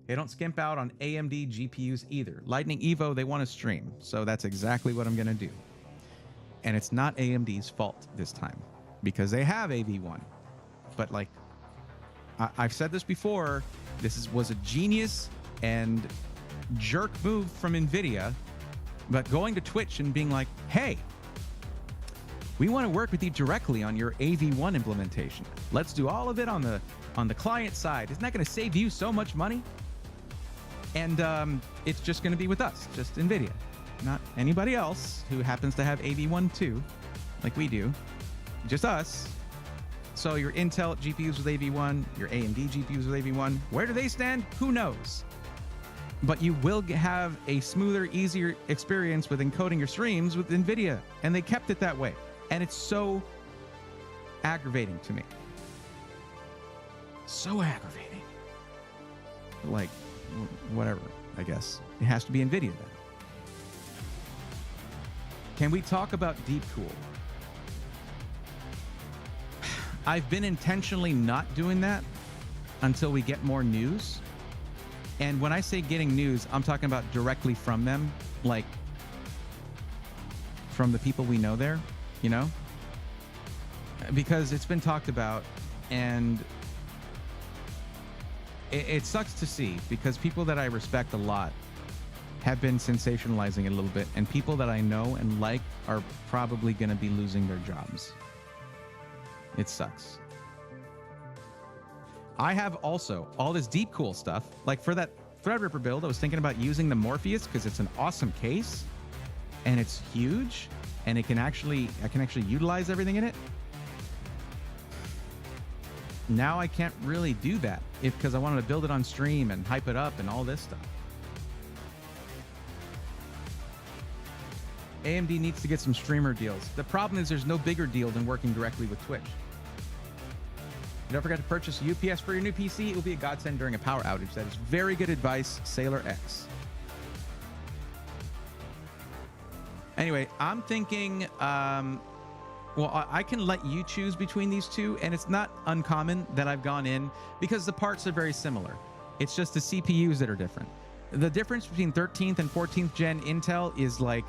They don't skimp out on AMD GPUs either. Lightning Evo, they want to stream. So that's exactly what I'm going to do. And it's not AMD's fault this time because they have AV1. But like, I've said this before, was a genius and jerk move from NVIDIA, but going to Twitch and being like, hey, we want to work with you directly on your AV1 implementation. Let's do all of it on the client side. Isn't that going to save you so much money? And it's just going to be with us, just NVIDIA, not anybody else who happens to have AV1 too, like we do, just us. So your Intel GPUs with AV1, your AMD GPUs with AV1, where do they stand? Who knows? But you will have a smoother, easier experience with encoding your streams with NVIDIA, and they kept it that way. And it's so aggravating to me. So aggravating. Like, whatever, I guess. It has to be NVIDIA then. Can we talk about Deep Cool? I've been intentionally not doing that until we get more news. And when I say getting news, I'm talking about directly from them, like from the people we know there, you know? Because it's been talked about, and it sucks to see because people that I respect a lot have been sensationalizing it a little bit, and people that I know and like are probably going to be losing their jobs. It sucks. I have also all this Deep Cool stuff. Like for that Threadripper build, I was thinking about using the Morpheus because it's an awesome case and it's huge and I can actually utilize everything in it. Now I can't really do that because I wanted to build it on stream and hype it up and all this stuff. AMD needs to get some streamer deals. The problem is there's no bigger deal than working directly with Twitch. Don't forget to purchase a UPS for your new PC. It will be a godsend during a power outage. That is very good advice, Sailor X. Anyway, I'm thinking, well, I can let you choose between these two, and it's not uncommon that I've gone in because the parts are very similar. It's just the CPUs that are different. The difference between 13th and 14th gen Intel is like,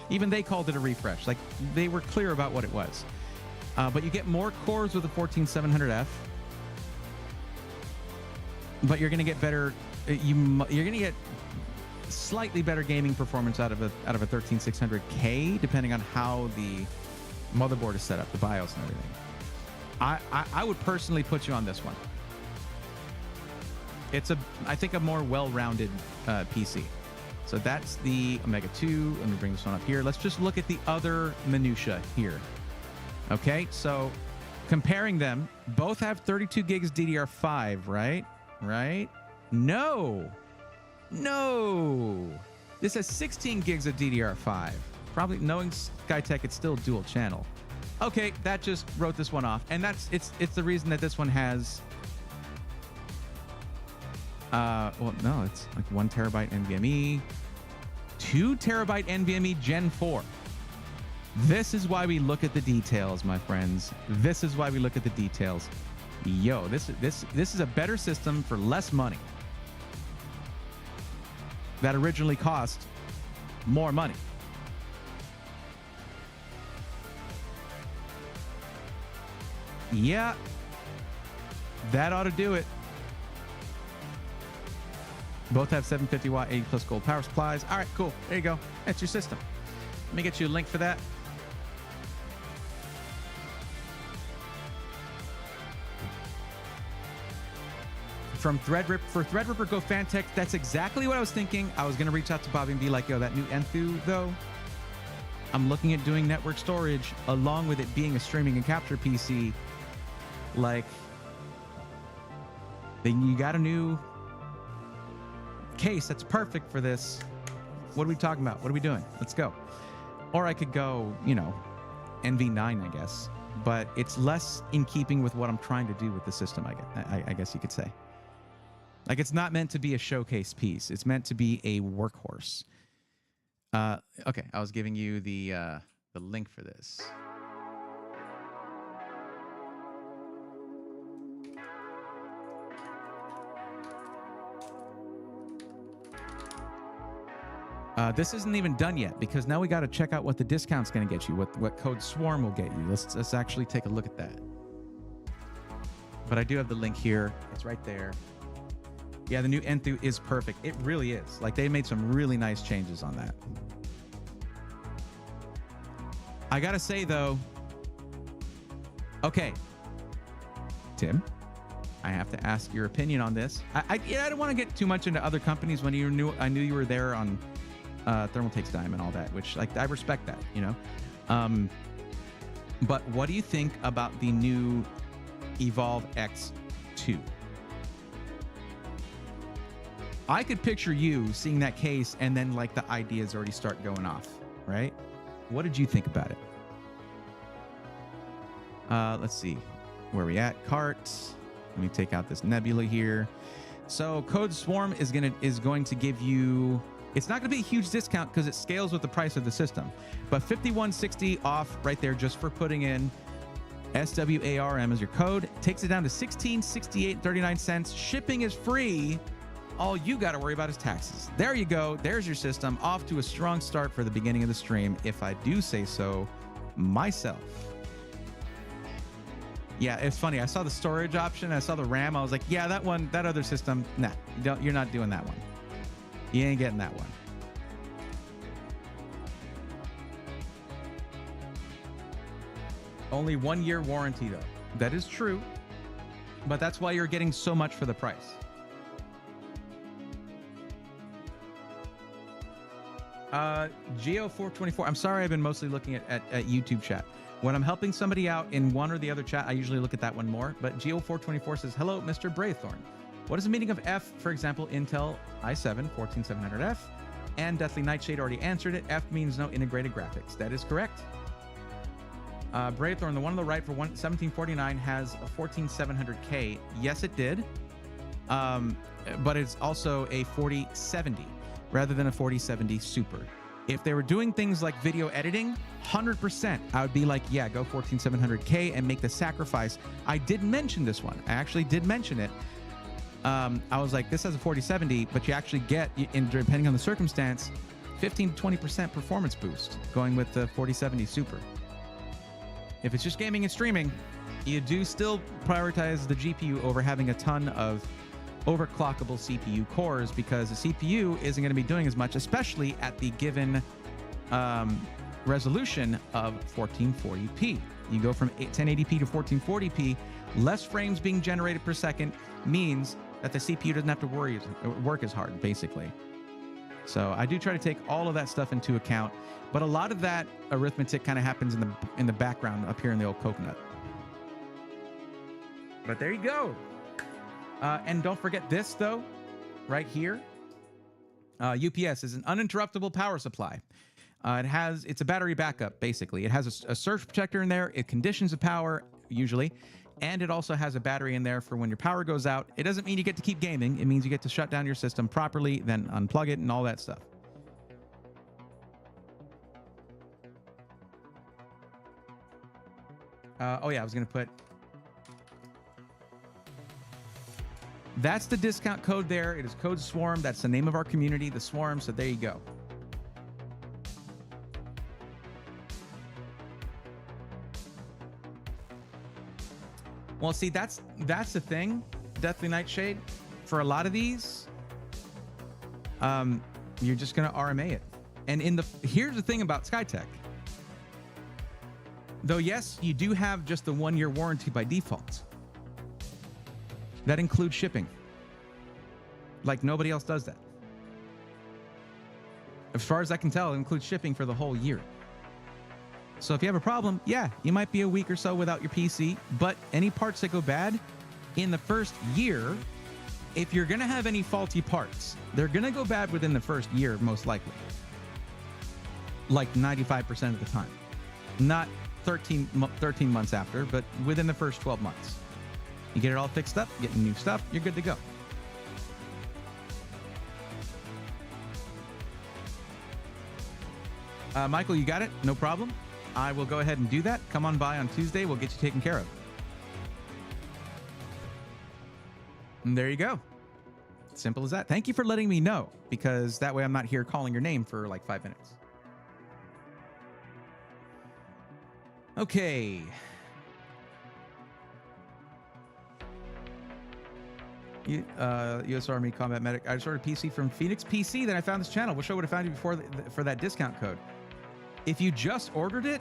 even they called it a refresh. Like they were clear about what it was. But you get more cores with the 14700F. But you're going to get better. You're going to get slightly better gaming performance out of a 13600K, depending on how the motherboard is set up, the BIOS and everything. I would personally put you on this one. It's I think a more well-rounded PC. So that's the Omega 2. Let me bring this one up here. Let's just look at the other minutia here. Okay, so comparing them, both have 32 gigs DDR5, right? Right? No. This has 16 gigs of DDR5. Probably knowing Skytech, it's still dual channel. Okay, that just wrote this one off, and it's the reason that this one has. Well, no, it's like 1 terabyte NVMe, 2 terabyte NVMe Gen 4. This is why we look at the details, my friends. This is why we look at the details. Yo, this is a better system for less money. That originally cost more money. Yeah, that ought to do it. Both have 750 watt 80 plus gold power supplies. All right, cool. There you go. That's your system. Let me get you a link for that. From Threadripper, for Threadripper Go Fantech, that's exactly what I was thinking. I was going to reach out to Bobby and be like, yo, that new Enthu, though, I'm looking at doing network storage along with it being a streaming and capture PC. Like, then you got a new case that's perfect for this. What are we talking about? What are we doing? Let's go. Or I could go, you know, NV9, I guess. But it's less in keeping with what I'm trying to do with the system, I guess you could say. Like, it's not meant to be a showcase piece. It's meant to be a workhorse. Okay, I was giving you the link for this. This isn't even done yet because now we got to check out what the discount's going to get you, what code Swarm will get you. Let's actually take a look at that. But I do have the link here. It's right there. Yeah, the new Enthu is perfect. It really is. Like, they made some really nice changes on that. I gotta say though, okay, Tim, I have to ask your opinion on this. I don't want to get too much into other companies when I knew you were there on Thermal Takes Time and all that, which, like, I respect that, you know. But what do you think about the new Evolve X2? I could picture you seeing that case and then, like, the ideas already start going off, right? What did you think about it? Let's see. Where are we at? Cart. Let me take out this nebula here. So Code Swarm is going to give you... It's not going to be a huge discount because it scales with the price of the system. But $51.60 off right there just for putting in SWARM as your code. Takes it down to $16.68.39. Shipping is free. All you got to worry about is taxes. There you go. There's your system. Off to a strong start for the beginning of the stream, if I do say so myself. Yeah, it's funny. I saw the storage option. I saw the RAM. I was like, yeah, that one, that other system, nah, you're not doing that one. You ain't getting that one. Only 1 year warranty, though. That is true. But that's why you're getting so much for the price. Geo424. I'm sorry, I've been mostly looking at YouTube chat. When I'm helping somebody out in one or the other chat, I usually look at that one more. But Geo424 says, hello, Mr. Braythorn. What is the meaning of F? For example, Intel i7 14700F and Deathly Nightshade already answered it. F means no integrated graphics. That is correct. Braythorn, the one on the right for 1749 has a 14700K. Yes, it did. But it's also a 4070 rather than a 4070 Super. If they were doing things like video editing, 100%, I would be like, yeah, go 14700K and make the sacrifice. I did mention this one. I actually did mention it. I was like, this has a 4070, but you actually get, depending on the circumstance, 15 to 20% performance boost going with the 4070 Super. If it's just gaming and streaming, you do still prioritize the GPU over having a ton of overclockable CPU cores because the CPU isn't going to be doing as much, especially at the given resolution of 1440p. You go from 1080p to 1440p, less frames being generated per second means that the CPU doesn't have to work as hard, basically. So I do try to take all of that stuff into account, but a lot of that arithmetic kind of happens in the background up here in the old coconut. But there you go. And don't forget this, though, right here. UPS is an uninterruptible power supply. It's a battery backup, basically. It has a surge protector in there. It conditions the power, usually. And it also has a battery in there for when your power goes out. It doesn't mean you get to keep gaming. It means you get to shut down your system properly, then unplug it and all that stuff. Oh, yeah, I was going to put... That's the discount code there. It is code SWARM. That's the name of our community, the Swarm. So there you go. Well, see, that's the thing, Deathly Nightshade. For a lot of these, you're just going to RMA it. And here's the thing about Skytech. Though, yes, you do have just the 1-year warranty by default. That includes shipping. Like nobody else does that. As far as I can tell, it includes shipping for the whole year. So if you have a problem, yeah, you might be a week or so without your PC, but any parts that go bad in the first year, if you're going to have any faulty parts, they're going to go bad within the first year, most likely. Like 95% of the time. Not 13 months after, but within the first 12 months. You get it all fixed up, get new stuff, you're good to go. Michael, you got it? No problem. I will go ahead and do that. Come on by on Tuesday. We'll get you taken care of. And there you go. Simple as that. Thank you for letting me know, because that way I'm not here calling your name for like 5 minutes. Okay. U.S. Army Combat Medic. I just ordered a PC from Phoenix PC. Then I found this channel. Wish I would have found you before for that discount code. If you just ordered it,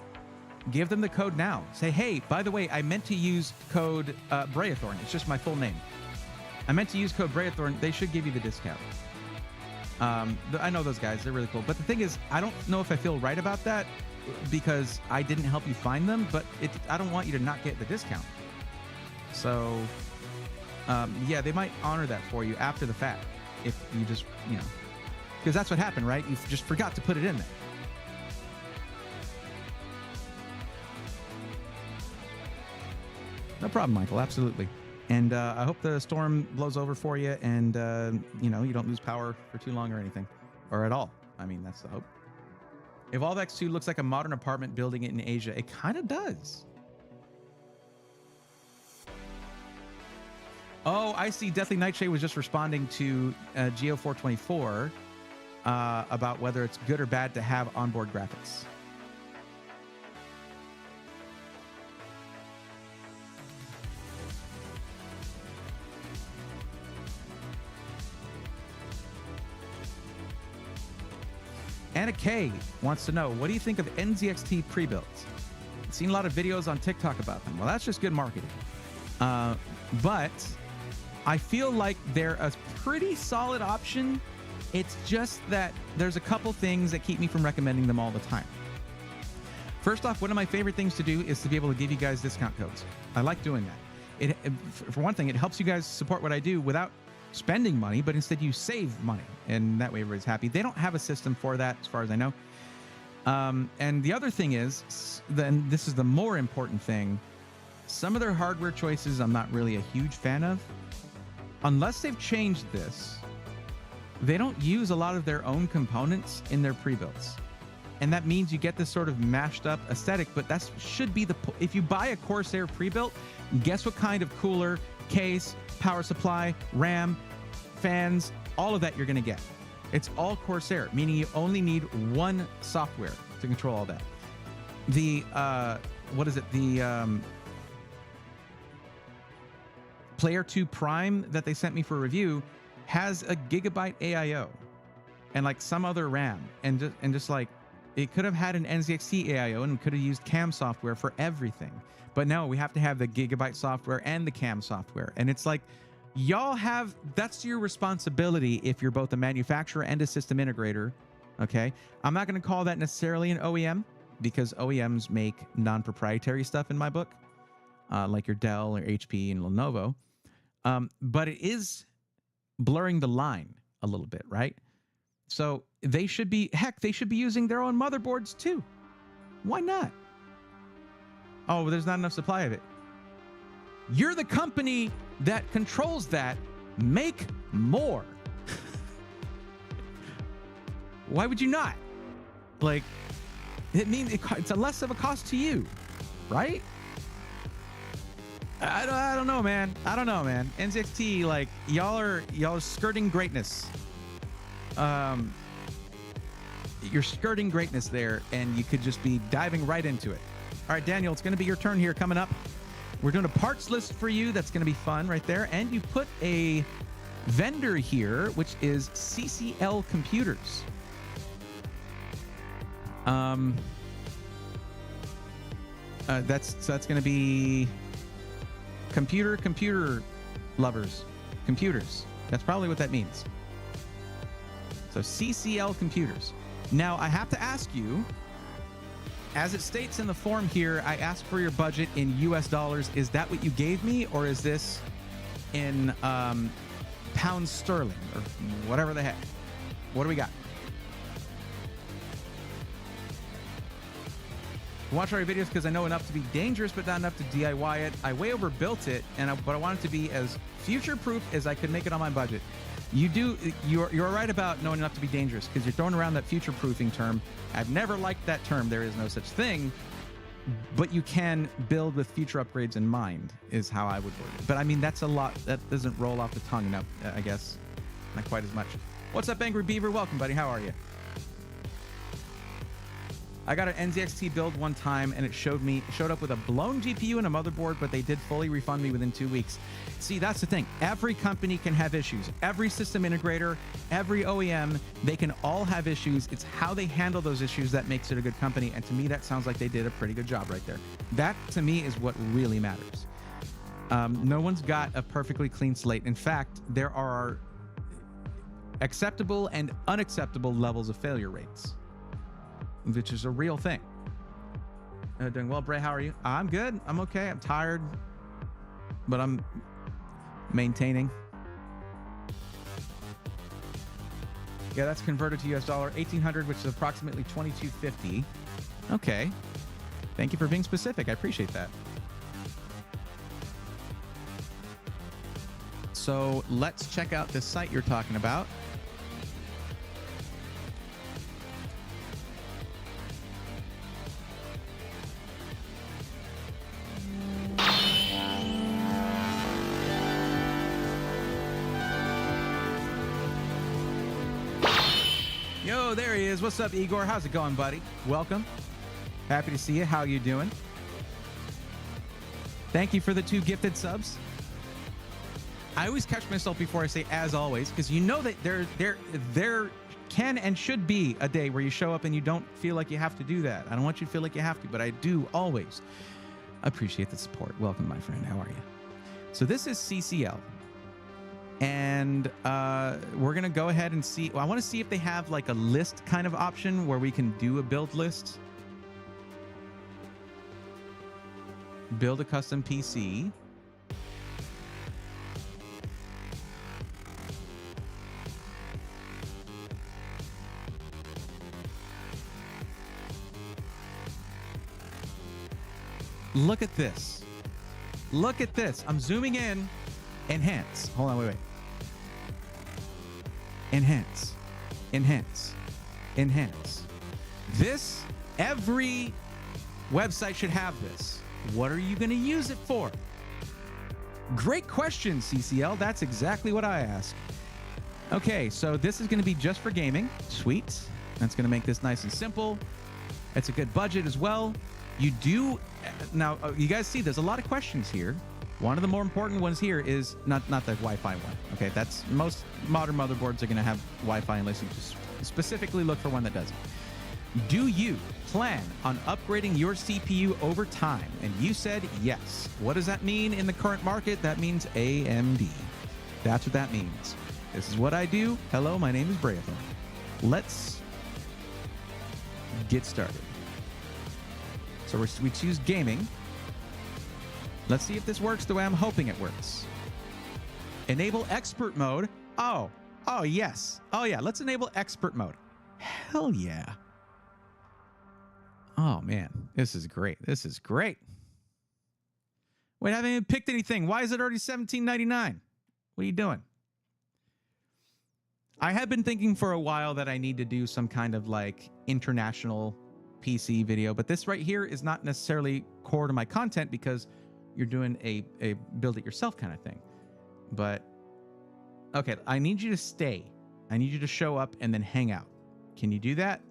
give them the code now. Say, hey, by the way, I meant to use code Breathorn. It's just my full name. I meant to use code Breathorn. They should give you the discount. I know those guys. They're really cool. But the thing is, I don't know if I feel right about that, because I didn't help you find them, but I don't want you to not get the discount. So, yeah, they might honor that for you after the fact if you just, because that's what happened, right? You just forgot to put it in there. No problem, Michael. Absolutely. And I hope the storm blows over for you, and, you don't lose power for too long or anything, or at all. I mean, that's the hope. Evolve X2 looks like a modern apartment building in Asia. It kind of does. Oh, I see. Deathly Nightshade was just responding to Geo424 about whether it's good or bad to have onboard graphics. Anna K wants to know, what do you think of NZXT pre-builds? I've seen a lot of videos on TikTok about them. Well, that's just good marketing. But I feel like they're a pretty solid option. It's just that there's a couple things that keep me from recommending them all the time. First off, one of my favorite things to do is to be able to give you guys discount codes. I like doing that. For one thing, it helps you guys support what I do without spending money, but instead you save money, and that way everybody's happy. They don't have a system for that, as far as I know. And the other thing is, then this is the more important thing, some of their hardware choices I'm not really a huge fan of. Unless they've changed this, they don't use a lot of their own components in their pre-builds. And that means you get this sort of mashed up aesthetic, but that should be if you buy a Corsair pre-built, guess what kind of cooler, case, power supply, RAM, fans, all of that you're going to get. It's all Corsair, meaning you only need one software to control all that. The, what is it? The Player 2 Prime that they sent me for review has a gigabyte AIO and like some other RAM, and just like, it could have had an NZXT AIO and could have used CAM software for everything. But no, we have to have the gigabyte software and the CAM software. And it's like, that's your responsibility if you're both a manufacturer and a system integrator. Okay. I'm not going to call that necessarily an OEM, because OEMs make non-proprietary stuff in my book, like your Dell or HP and Lenovo. But it is blurring the line a little bit, right? So they should be using their own motherboards too. Why not? Oh, there's not enough supply of it. You're the company that controls that. Make more. Why would you not? Like, it means it's a less of a cost to you, right? I don't know, man. I don't know, man. NZXT, like, y'all are skirting greatness. You're skirting greatness there, and you could just be diving right into it. All right, Daniel, it's going to be your turn here coming up. We're doing a parts list for you. That's going to be fun right there. And you put a vendor here, which is CCL Computers. That's going to be computer lovers, computers. That's probably what that means. So CCL Computers. Now I have to ask you, as it states in the form here, I asked for your budget in US dollars. Is that what you gave me, or is this in pounds sterling or whatever the heck? What do we got? Watch our videos because I know enough to be dangerous, but not enough to DIY it. I way overbuilt it, but I want it to be as future-proof as I could make it on my budget. You're right about knowing enough to be dangerous, because you're throwing around that future-proofing term. I've never liked that term. There is no such thing, but you can build with future upgrades in mind, is how I would word it. But I mean, that's a lot. That doesn't roll off the tongue enough, I guess. Not quite as much. What's up, Angry Beaver? Welcome, buddy. How are you? I got an NZXT build one time, and it showed up with a blown GPU and a motherboard, but they did fully refund me within 2 weeks. See, that's the thing. Every company can have issues. Every system integrator, every OEM, they can all have issues. It's how they handle those issues that makes it a good company. And to me, that sounds like they did a pretty good job right there. That, to me, is what really matters. No one's got a perfectly clean slate. In fact, there are acceptable and unacceptable levels of failure rates, which is a real thing. Doing well, Bray. How are you? I'm good. I'm okay. I'm tired, but I'm maintaining. Yeah, that's converted to US dollar, 1,800, which is approximately 2250. Okay. Thank you for being specific. I appreciate that. So let's check out this site you're talking about. Yo, there he is. What's up, Igor? How's it going, buddy? Welcome. Happy to see you. How you doing? Thank you for the 2 gifted subs. I always catch myself before I say "as always," because you know that there can and should be a day where you show up and you don't feel like you have to do that. I don't want you to feel like you have to, but I do always appreciate the support. Welcome, my friend. How are you? So this is CCL. And we're going to go ahead and see. Well, I want to see if they have like a list kind of option where we can do a build list. Build a custom PC. Look at this. Look at this. I'm zooming in. Enhance. Hold on, wait. Enhance. Enhance. Enhance. This, every website should have this. What are you going to use it for? Great question, CCL. That's exactly what I asked. Okay, so this is going to be just for gaming. Sweet. That's going to make this nice and simple. It's a good budget as well. You do... Now, you guys see there's a lot of questions here. One of the more important ones here is not the Wi-Fi one. Okay, that's most modern motherboards are going to have Wi-Fi unless you just specifically look for one that doesn't. Do you plan on upgrading your CPU over time? And you said yes. What does that mean in the current market? That means AMD. That's what that means. This is what I do. Hello, my name is Braithon. Let's get started. So we choose gaming. Let's see if this works the way I'm hoping it works. Enable expert mode. Oh, yes. Oh, yeah. Let's enable expert mode. Hell yeah. Oh, man. This is great. This is great. Wait, I haven't even picked anything. Why is it already $17.99? What are you doing? I have been thinking for a while that I need to do some kind of like international PC video, but this right here is not necessarily core to my content because you're doing a build it yourself kind of thing. But okay, I need you to stay. I need you to show up and then hang out. Can you do that?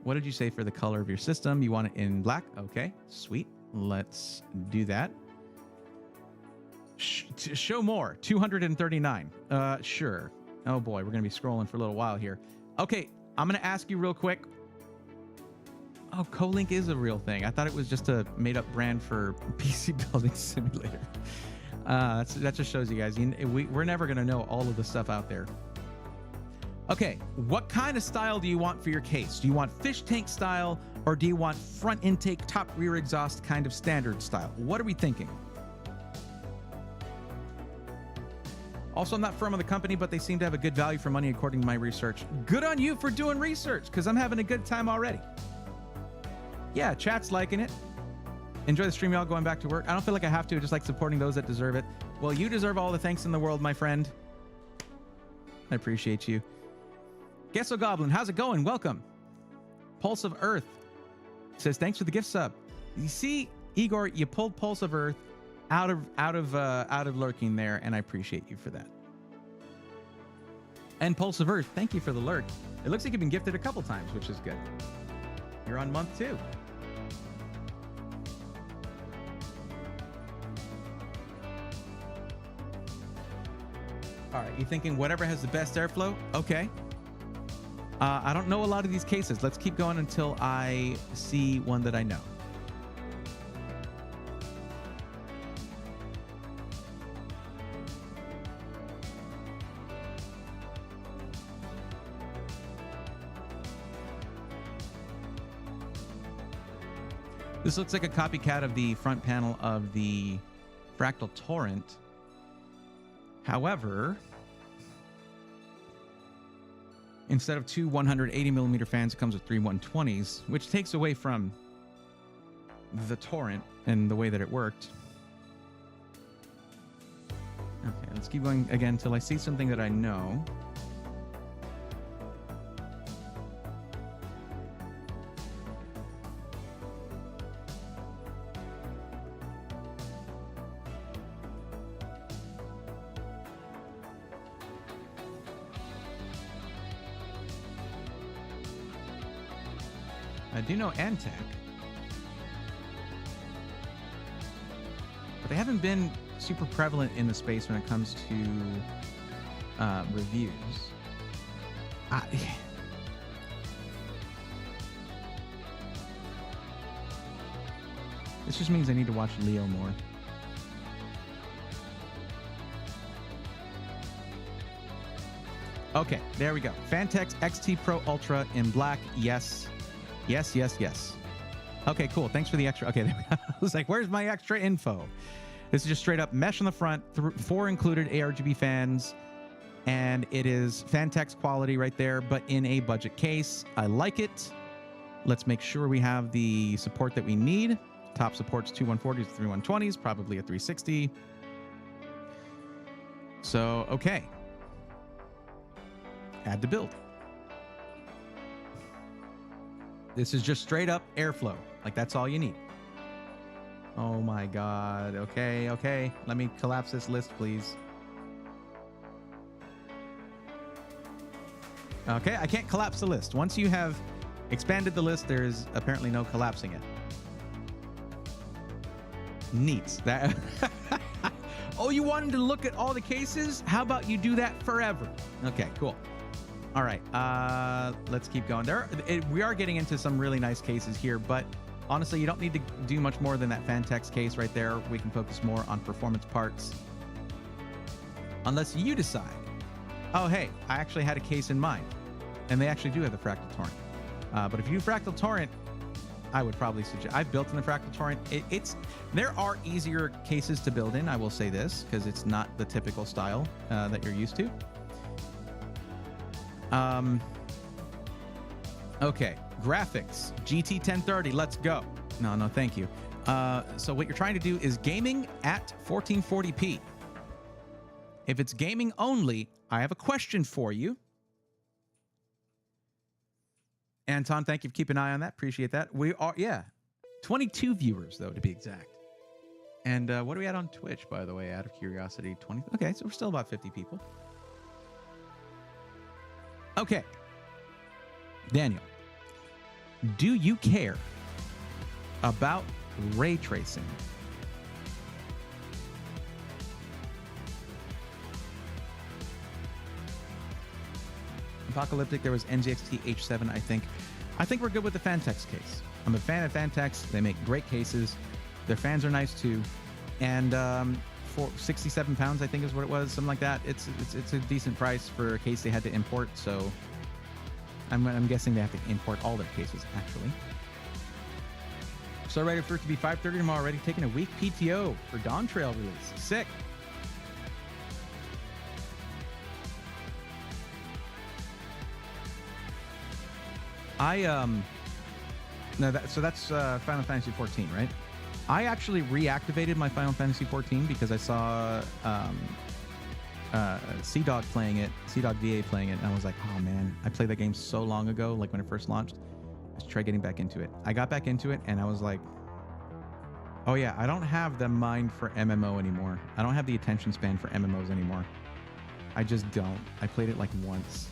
What did you say for the color of your system? You want it in black? Okay, sweet. Let's do that. Show more. 239. Sure. Oh boy, we're gonna be scrolling for a little while here. Okay, I'm gonna ask you real quick. Oh, Colink is a real thing. I thought it was just a made-up brand for PC building simulator. That just shows you guys. We're never gonna know all of the stuff out there. Okay, what kind of style do you want for your case? Do you want fish tank style, or do you want front intake, top rear exhaust kind of standard style? What are we thinking? Also, I'm not firm on the company, but they seem to have a good value for money according to my research. Good on you for doing research, because I'm having a good time already. Yeah, chat's liking it. Enjoy the stream, y'all. Going back to work. I don't feel like I have to. I just like supporting those that deserve it. Well, you deserve all the thanks in the world, my friend. I appreciate you. Gesso Goblin, how's it going? Welcome. Pulse of Earth says thanks for the gift sub. You see, Igor, you pulled Pulse of Earth out of lurking there, and I appreciate you for that. And Pulse of Earth, thank you for the lurk. It looks like you've been gifted a couple times, which is good. You're on month 2. All right, you thinking whatever has the best airflow? Okay. I don't know a lot of these cases. Let's keep going until I see one that I know. This looks like a copycat of the front panel of the Fractal Torrent. However, instead of 2 180mm fans, it comes with 3 120s, which takes away from the Torrent and the way that it worked. Okay, let's keep going again until I see something that I know. I do know Antec, but they haven't been super prevalent in the space when it comes to reviews. This just means I need to watch Leo more. Okay, there we go. Fantex XT Pro Ultra in black. Yes. Yes, yes, yes. Okay, cool. Thanks for the extra. Okay, there we go. I was like, where's my extra info? This is just straight up mesh on the front, 4 included ARGB fans, and it is Fantex quality right there, but in a budget case. I like it. Let's make sure we have the support that we need. Top supports 2 140s, 3 120s, probably a 360. So, okay. Add to build. This is just straight up airflow. Like, that's all you need. Oh my God. Okay, okay. Let me collapse this list, please. Okay, I can't collapse the list. Once you have expanded the list, there's apparently no collapsing it. Neat. That. Oh, you wanted to look at all the cases? How about you do that forever? Okay, cool. All right, let's keep going. We are getting into some really nice cases here, but honestly, you don't need to do much more than that Fantex case right there. We can focus more on performance parts. Unless you decide, oh, hey, I actually had a case in mind. And they actually do have the Fractal Torrent. But if you do Fractal Torrent, I would probably suggest... I've built in the Fractal Torrent. There are easier cases to build in, I will say this, because it's not the typical style that you're used to. Okay, graphics, GT 1030, let's go. No, thank you. So what you're trying to do is gaming at 1440p. If it's gaming only, I have a question for you. Anton, thank you for keeping an eye on that. Appreciate that. We are, 22 viewers, though, to be exact. And what are we at on Twitch, by the way, out of curiosity? 20. Okay, so we're still about 50 people. Okay. Daniel, do you care about ray tracing? Apocalyptic, there was NZXT H7, I think. I think we're good with the Fantex case. I'm a fan of Fantex. They make great cases. Their fans are nice too. And for 67 pounds, I think is what it was, something like that. It's a decent price for a case they had to import. So I'm guessing they have to import all their cases, actually. So ready for it to be 5:30 tomorrow. Already taking a week PTO for Dawn Trail release. Sick. That's Final Fantasy 14, right? I actually reactivated my Final Fantasy 14 because I saw C-Dog playing it, C-Dog VA playing it, and I was like, oh man, I played that game so long ago, like when it first launched. Let's try getting back into it. I got back into it, and I was like, oh yeah, I don't have the mind for MMO anymore. I don't have the attention span for MMOs anymore. I just don't. I played it like once.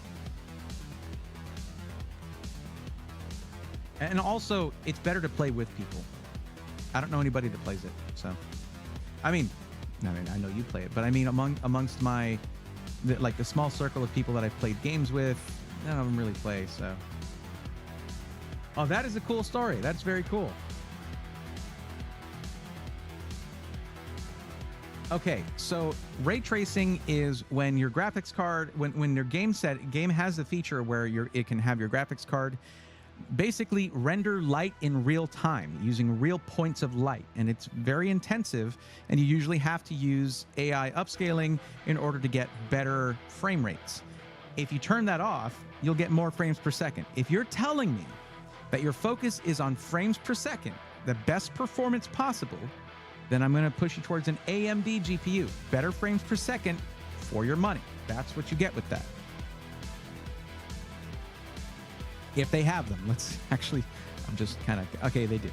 And also, it's better to play with people. I don't know anybody that plays it, so. I mean, I know you play it, but I mean, amongst my, the small circle of people that I've played games with, none of them really play, so. Oh, that is a cool story. That's very cool. Okay, so ray tracing is when your graphics card, when your game has the feature where it can have your graphics card basically render light in real time using real points of light, and it's very intensive, and you usually have to use AI upscaling in order to get better frame rates. If you turn that off, you'll get more frames per second. If you're telling me that your focus is on frames per second, the best performance possible, then I'm going to push you towards an AMD GPU. Better frames per second for your money. That's what you get with that. If they have them. Let's actually, I'm just kind of, okay, they do.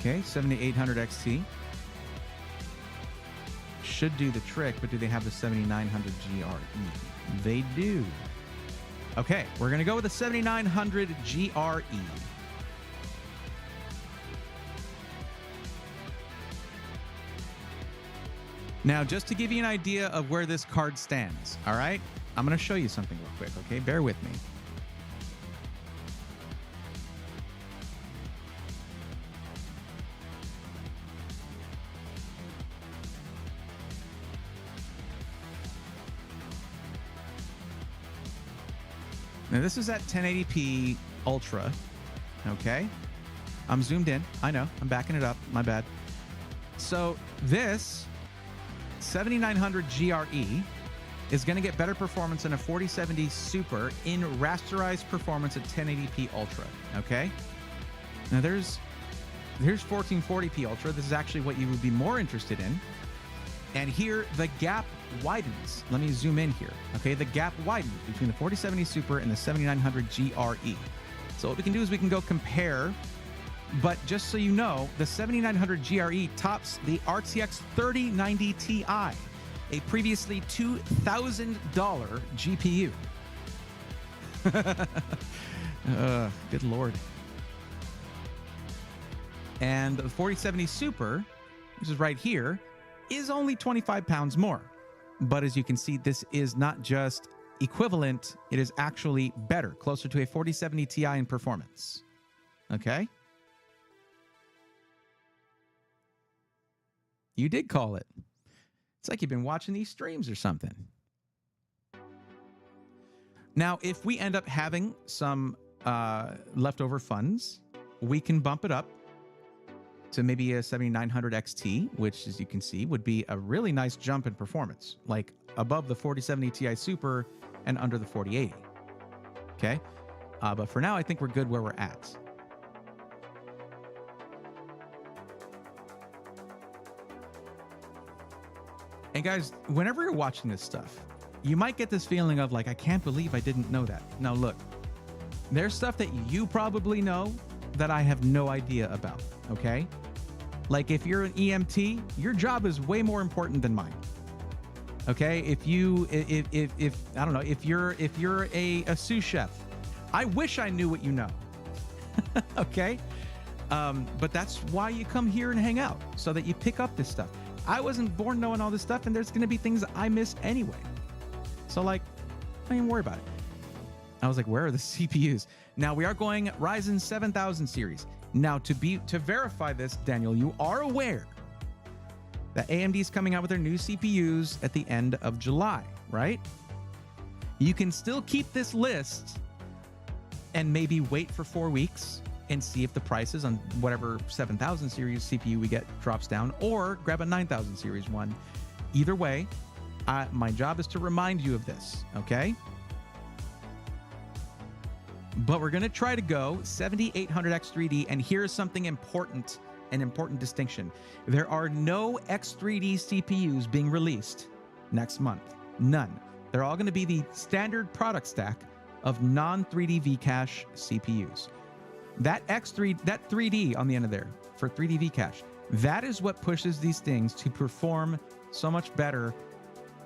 Okay, 7800 XT. Should do the trick, but do they have the 7900 GRE? They do. Okay, we're going to go with the 7900 GRE. Now, just to give you an idea of where this card stands, all right? I'm going to show you something real quick, okay? Bear with me. Now, this is at 1080p Ultra, okay? I'm zoomed in. I know. I'm backing it up. My bad. So this 7900 GRE is going to get better performance than a 4070 Super in rasterized performance at 1080p Ultra, okay? Now, there's 1440p Ultra. This is actually what you would be more interested in. And here, the gap widens. Let me zoom in here. Okay, the gap widens between the 4070 Super and the 7900 GRE. So what we can do is we can go compare. But just so you know, the 7900 GRE tops the RTX 3090 Ti, a previously $2,000 GPU. Good Lord. And the 4070 Super, which is right here, is only 25 pounds more. But as you can see, this is not just equivalent, it is actually better, closer to a 4070 Ti in performance. Okay? You did call it. It's like you've been watching these streams or something. Now, if we end up having some leftover funds, we can bump it up to maybe a 7900 XT, which, as you can see, would be a really nice jump in performance, like above the 4070 Ti Super and under the 4080. Okay? But for now, I think we're good where we're at. And guys, whenever you're watching this stuff, you might get this feeling of like, I can't believe I didn't know that. Now look, there's stuff that you probably know that I have no idea about, okay? Like if you're an EMT, your job is way more important than mine. Okay? If I don't know, if you're a sous chef, I wish I knew what you know. Okay? But that's why you come here and hang out, so that you pick up this stuff. I wasn't born knowing all this stuff, and there's going to be things I miss anyway. So, like, don't even worry about it. I was like, where are the CPUs? Now, we are going Ryzen 7000 series. Now, to verify this, Daniel, you are aware that AMD is coming out with their new CPUs at the end of July, right? You can still keep this list and maybe wait for 4 weeks and see if the prices on whatever 7000 series CPU we get drops down, or grab a 9000 series one. Either way, my job is to remind you of this, okay? But we're going to try to go 7800X3D, and here's something important, an important distinction. There are no X3D CPUs being released next month. None. They're all going to be the standard product stack of non-3D V-Cache CPUs. That 3D on the end of there for 3D V-Cache, that is what pushes these things to perform so much better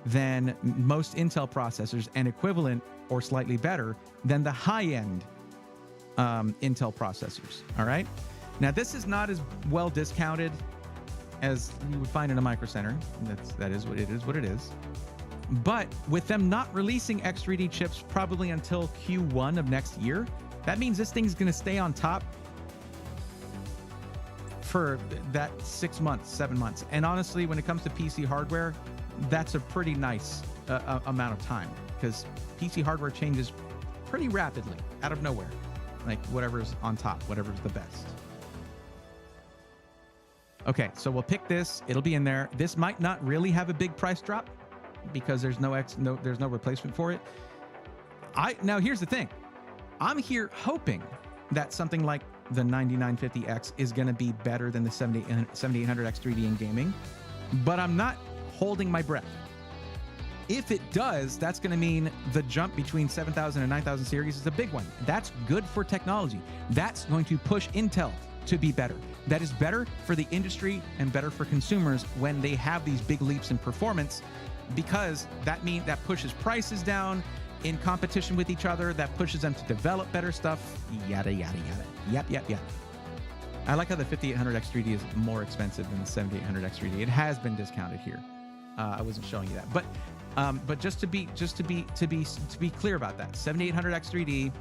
than most Intel processors, and equivalent or slightly better than the high-end Intel processors. All right. Now, this is not as well discounted as you would find in a Micro Center. That is what it is. But with them not releasing X3D chips probably until Q1 of next year, that means this thing's going to stay on top for that 6 months, 7 months. And honestly, when it comes to PC hardware, that's a pretty nice amount of time, because PC hardware changes pretty rapidly out of nowhere. Like whatever's on top, whatever's the best. Okay, so we'll pick this. It'll be in there. This might not really have a big price drop because there's no replacement for it. Now here's the thing. I'm here hoping that something like the 9950X is going to be better than the 7800X3D in gaming, but I'm not holding my breath. If it does, that's going to mean the jump between 7000 and 9000 series is a big one. That's good for technology. That's going to push Intel to be better. That is better for the industry and better for consumers when they have these big leaps in performance, because that pushes prices down in competition with each other. That pushes them to develop better stuff. Yada, yada, yada. Yep. I like how the 5800X3D is more expensive than the 7800X3D. It has been discounted here. I wasn't showing you that, but just to be clear about that, 7800X3D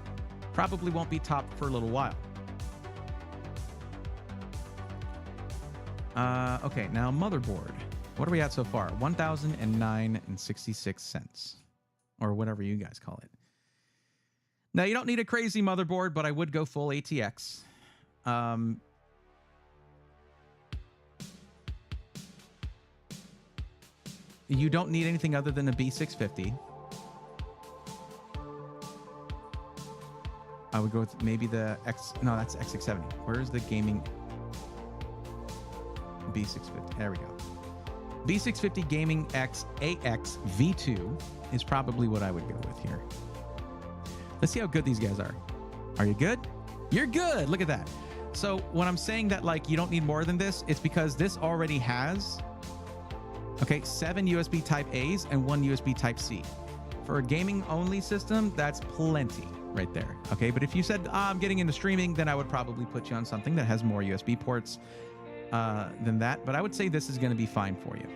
probably won't be top for a little while. Okay, now motherboard. What are we at so far? $1,009.66, or whatever you guys call it. Now, you don't need a crazy motherboard, but I would go full ATX. You don't need anything other than a B650. I would go with maybe the that's X670. Where's the gaming? B650. There we go. B650 Gaming X AX V2 is probably what I would go with here. Let's see how good these guys are. Are you good? You're good. Look at that. So when I'm saying that, like, you don't need more than this, it's because this already has 7 USB Type A's and 1 USB Type C. For a gaming only system, that's plenty right there. Okay, but if you said, I'm getting into streaming, then I would probably put you on something that has more USB ports than that. But I would say this is going to be fine for you.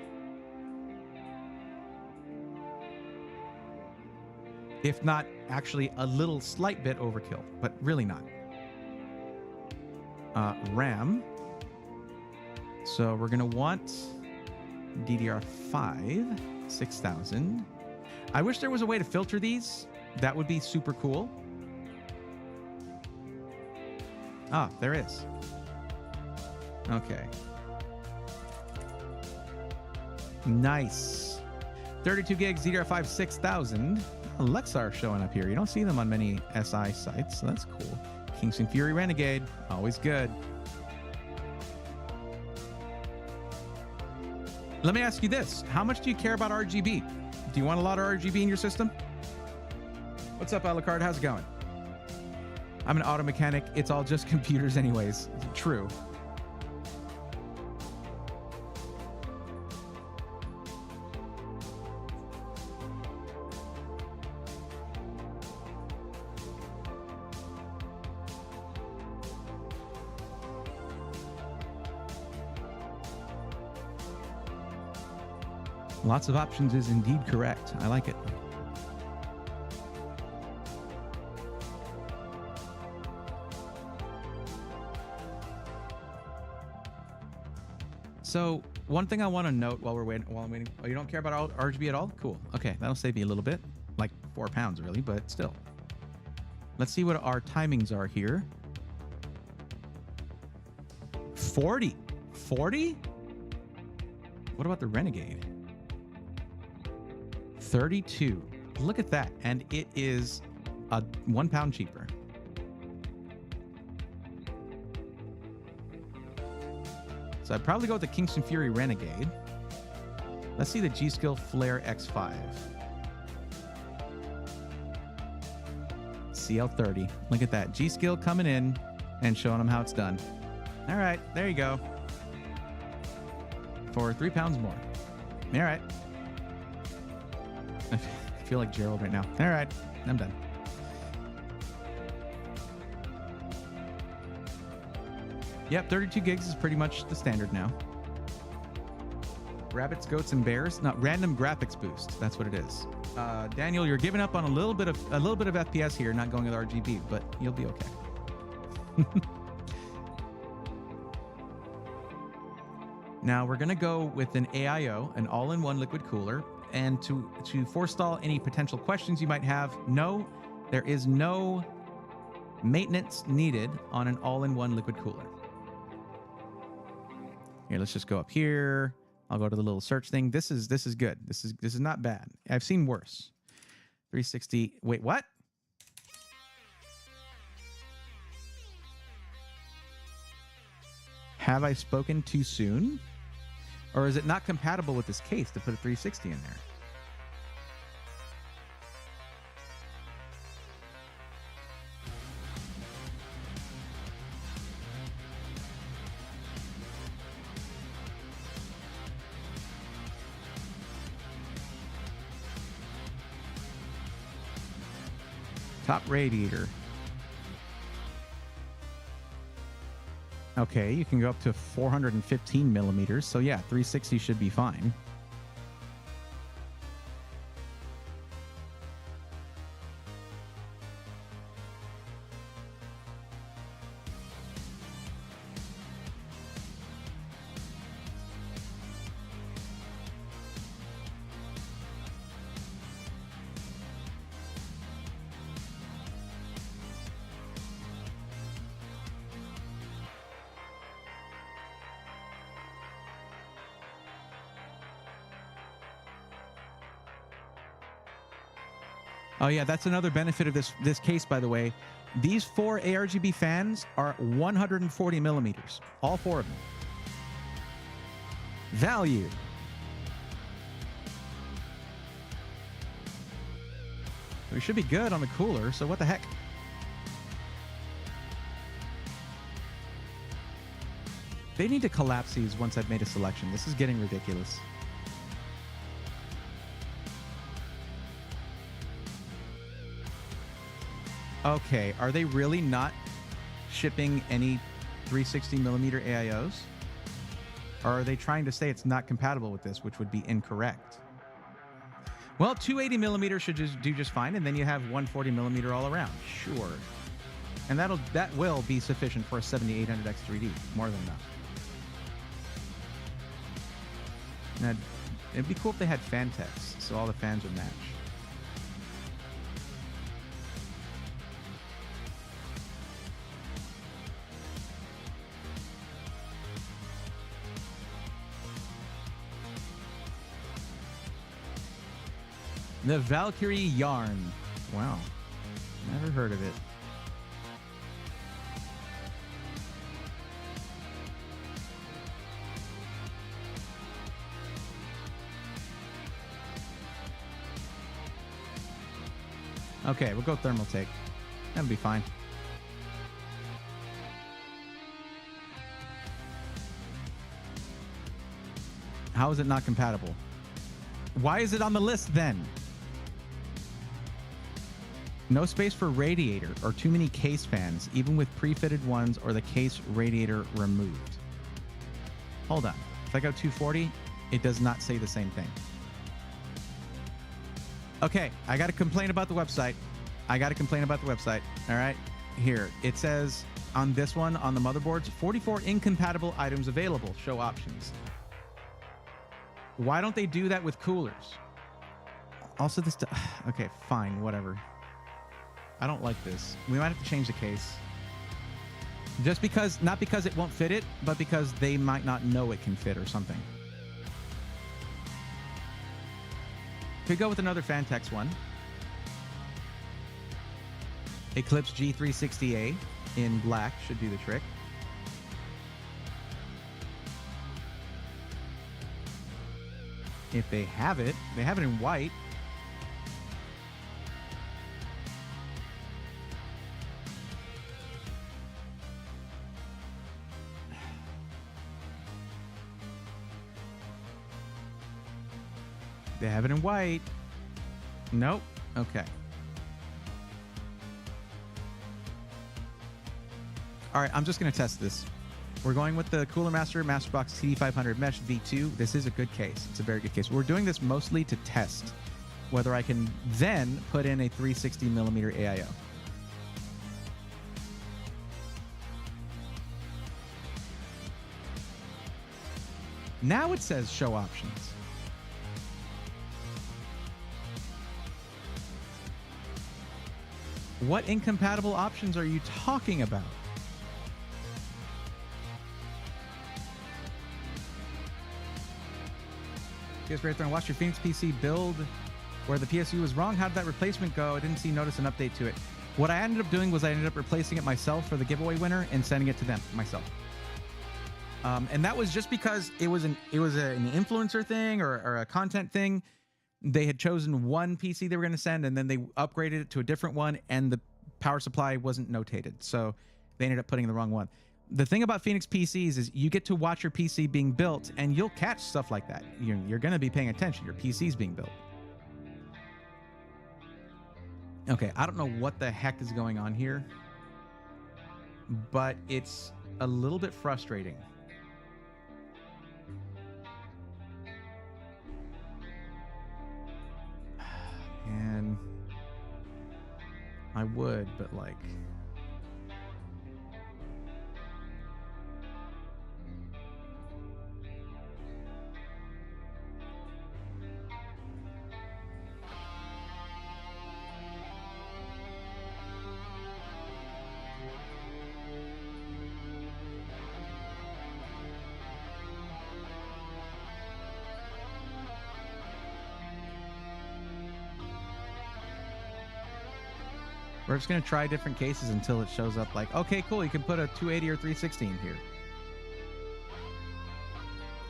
If not actually a little slight bit overkill, but really not. RAM. So we're going to want DDR5 6000. I wish there was a way to filter these. That would be super cool. Ah, there is. Okay. Nice. 32 gigs, DDR5 6000. Lexar showing up here. You don't see them on many SI sites, so that's cool. Kingston Fury Renegade, always good. Let me ask you this. How much do you care about RGB? Do you want a lot of RGB in your system? What's up, Alucard? How's it going? I'm an auto mechanic. It's all just computers anyways. True. Lots of options is indeed correct. I like it. So one thing I want to note while I'm waiting. Oh, you don't care about RGB at all? Cool. Okay, that'll save you a little bit, like 4 pounds really, but still. Let's see what our timings are here. 40. 40? What about the Renegade? 32. Look at that. And it is a 1 pound cheaper. So I'd probably go with the Kingston Fury Renegade. Let's see the G-Skill Flare X5. CL30. Look at that. G-Skill coming in and showing them how it's done. All right, there you go. For 3 pounds more. All right. I feel like Gerald right now. All right, I'm done. Yep, 32 gigs is pretty much the standard now. Rabbits, goats, and bears. Not random graphics boost. That's what it is. Daniel, you're giving up on a little bit of FPS here, not going with RGB, but you'll be okay. Now we're gonna go with an AIO, an all-in-one liquid cooler, and to forestall any potential questions you might have, no, there is no maintenance needed on an all-in-one liquid cooler. Here, let's just go up here. I'll go to the little search thing. This is good. This is not bad. I've seen worse. 360. Wait, what? Have I spoken too soon? Or is it not compatible with this case to put a 360 in there? Top radiator. Okay, you can go up to 415 millimeters. So yeah, 360 should be fine. Oh yeah, that's another benefit of this case, by the way. These 4 ARGB fans are 140 millimeters, all 4 of them. Value. We should be good on the cooler, so what the heck? They need to collapse these once I've made a selection. This is getting ridiculous. Okay, are they really not shipping any 360 millimeter AIOs? Or are they trying to say it's not compatible with this, which would be incorrect? Well, 280 millimeter should do just fine, and then you have 140 millimeter all around. Sure. And that will be sufficient for a 7800X 3D, more than enough. Now, it'd be cool if they had fan text, so all the fans would match. The Valkyrie Yarn. Wow. Never heard of it. Okay, we'll go thermal take. That'll be fine. How is it not compatible? Why is it on the list then? No space for radiator or too many case fans, even with pre-fitted ones or the case radiator removed. Hold on. If I go 240, it does not say the same thing. Okay, I got to complain about the website. All right, here it says on this one on the motherboards, 44 incompatible items available. Show options. Why don't they do that with coolers? Also, this. Okay, fine, whatever. I don't like this. We might have to change the case. Just because, not because it won't fit it, but because they might not know it can fit or something. Could go with another Fantex one. Eclipse G360A in black should do the trick. If they have it in white. They have it in white. Nope. Okay. All right, I'm just going to test this. We're going with the Cooler Master Masterbox TD500 Mesh V2. This is a good case. It's a very good case. We're doing this mostly to test whether I can then put in a 360 millimeter AIO. Now it says show options. What incompatible options are you talking about? PS right there and watch your Phoenix PC build where the PSU was wrong. How did that replacement go? I didn't notice an update to it. What I ended up doing was I ended up replacing it myself for the giveaway winner and sending it to them myself. And that was just because it was an influencer thing or a content thing. They had chosen one PC they were going to send, and then they upgraded it to a different one, and the power supply wasn't notated. So they ended up putting the wrong one. The thing about Phoenix PCs is you get to watch your PC being built, and you'll catch stuff like that. You're going to be paying attention. Your PC's being built. Okay, I don't know what the heck is going on here, but it's a little bit frustrating. And I would, but like... We're just going to try different cases until it shows up like, okay, cool, you can put a 280 or 360 in here.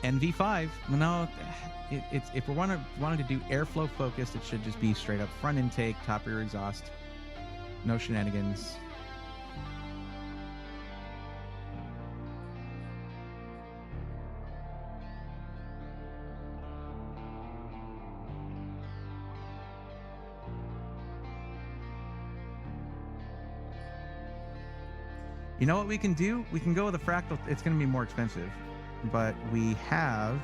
And V5, no, it's if we're wanting to do airflow focused, it should just be straight up front intake, top rear exhaust, no shenanigans. You know what we can do? We can go with a fractal. It's going to be more expensive, but we have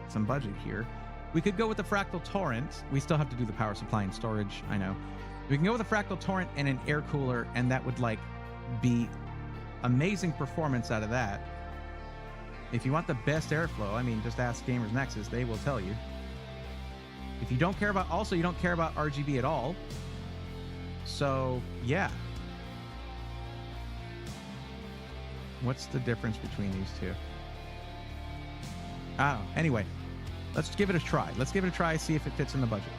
some budget here. We could go with the fractal torrent. We still have to do the power supply and storage, I know. We can go with a fractal torrent and an air cooler, and that would like be amazing performance out of that. If you want the best airflow, I mean, just ask Gamers Nexus. They will tell you. If you don't care about, also you don't care about RGB at all. So yeah. What's the difference between these two? I don't know. Anyway, let's give it a try. Let's give it a try, see if it fits in the budget.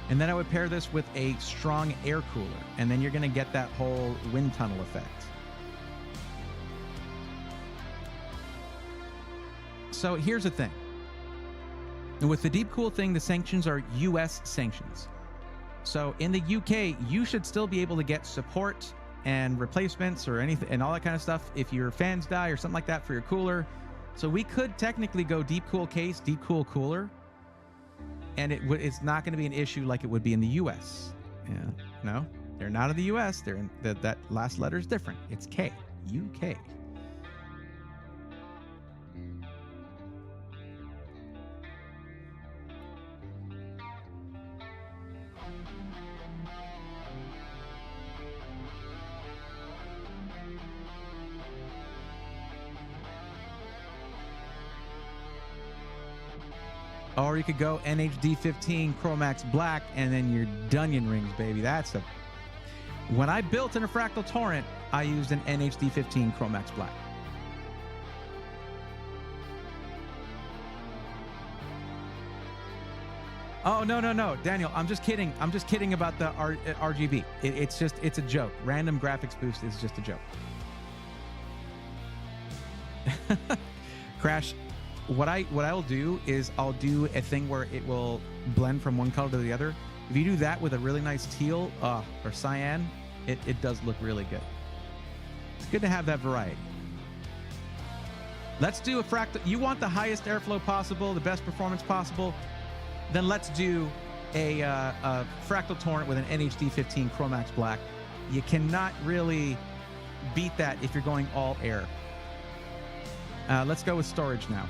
And then I would pair this with a strong air cooler, and then you're going to get that whole wind tunnel effect. So here's the thing. With the deep cool thing, the sanctions are US sanctions. So in the UK, you should still be able to get support and replacements or anything and all that kind of stuff if your fans die or something like that for your cooler. So we could technically go deep cool case, deep cool cooler, and it's not going to be an issue like it would be in the US. Yeah, no, they're not in the US. They're in that last letter is different. It's K, UK. Or you could go NHD15 Chromax Black, and then your Dunyan rings, baby. When I built in a fractal torrent, I used an NHD15 Chromax Black. Oh, no, Daniel, I'm just kidding. I'm just kidding about the RGB. It's a joke. Random graphics boost is just a joke. Crash, what I will do is I'll do a thing where it will blend from one color to the other. If you do that with a really nice teal or cyan, it does look really good. It's good to have that variety. Let's do a fractal. You want the highest airflow possible, the best performance possible, then let's do a fractal torrent with an NHD15 Chromax Black. You cannot really beat that if you're going all air. Let's go with storage now.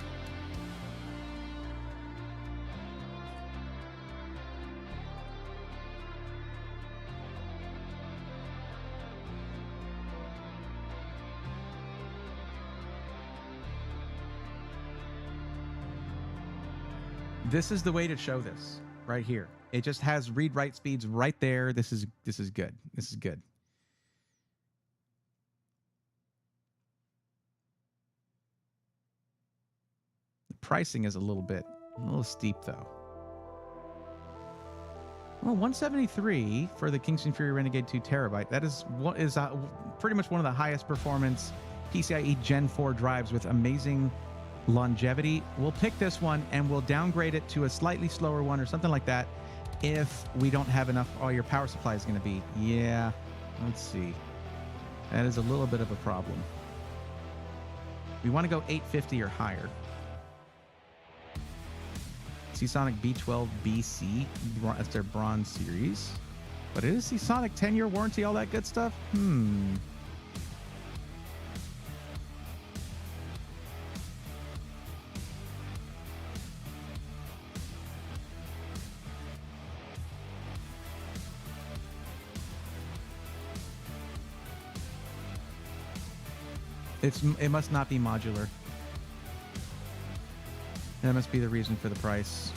This is the way to show this right here. It just has read-write speeds right there. This is good. This is good. The pricing is a little steep though. Well, 173 for the Kingston Fury Renegade 2 terabyte. That is what is pretty much one of the highest performance PCIe Gen 4 drives with amazing longevity. We'll pick this one and we'll downgrade it to a slightly slower one or something like that if we don't have enough. Oh, your power supply is going to be, yeah, let's see. That is a little bit of a problem. We want to go 850 or higher. Seasonic B12 BC, that's their bronze series. But it is Seasonic 10-year warranty, all that good stuff? It must not be modular. That must be the reason for the price.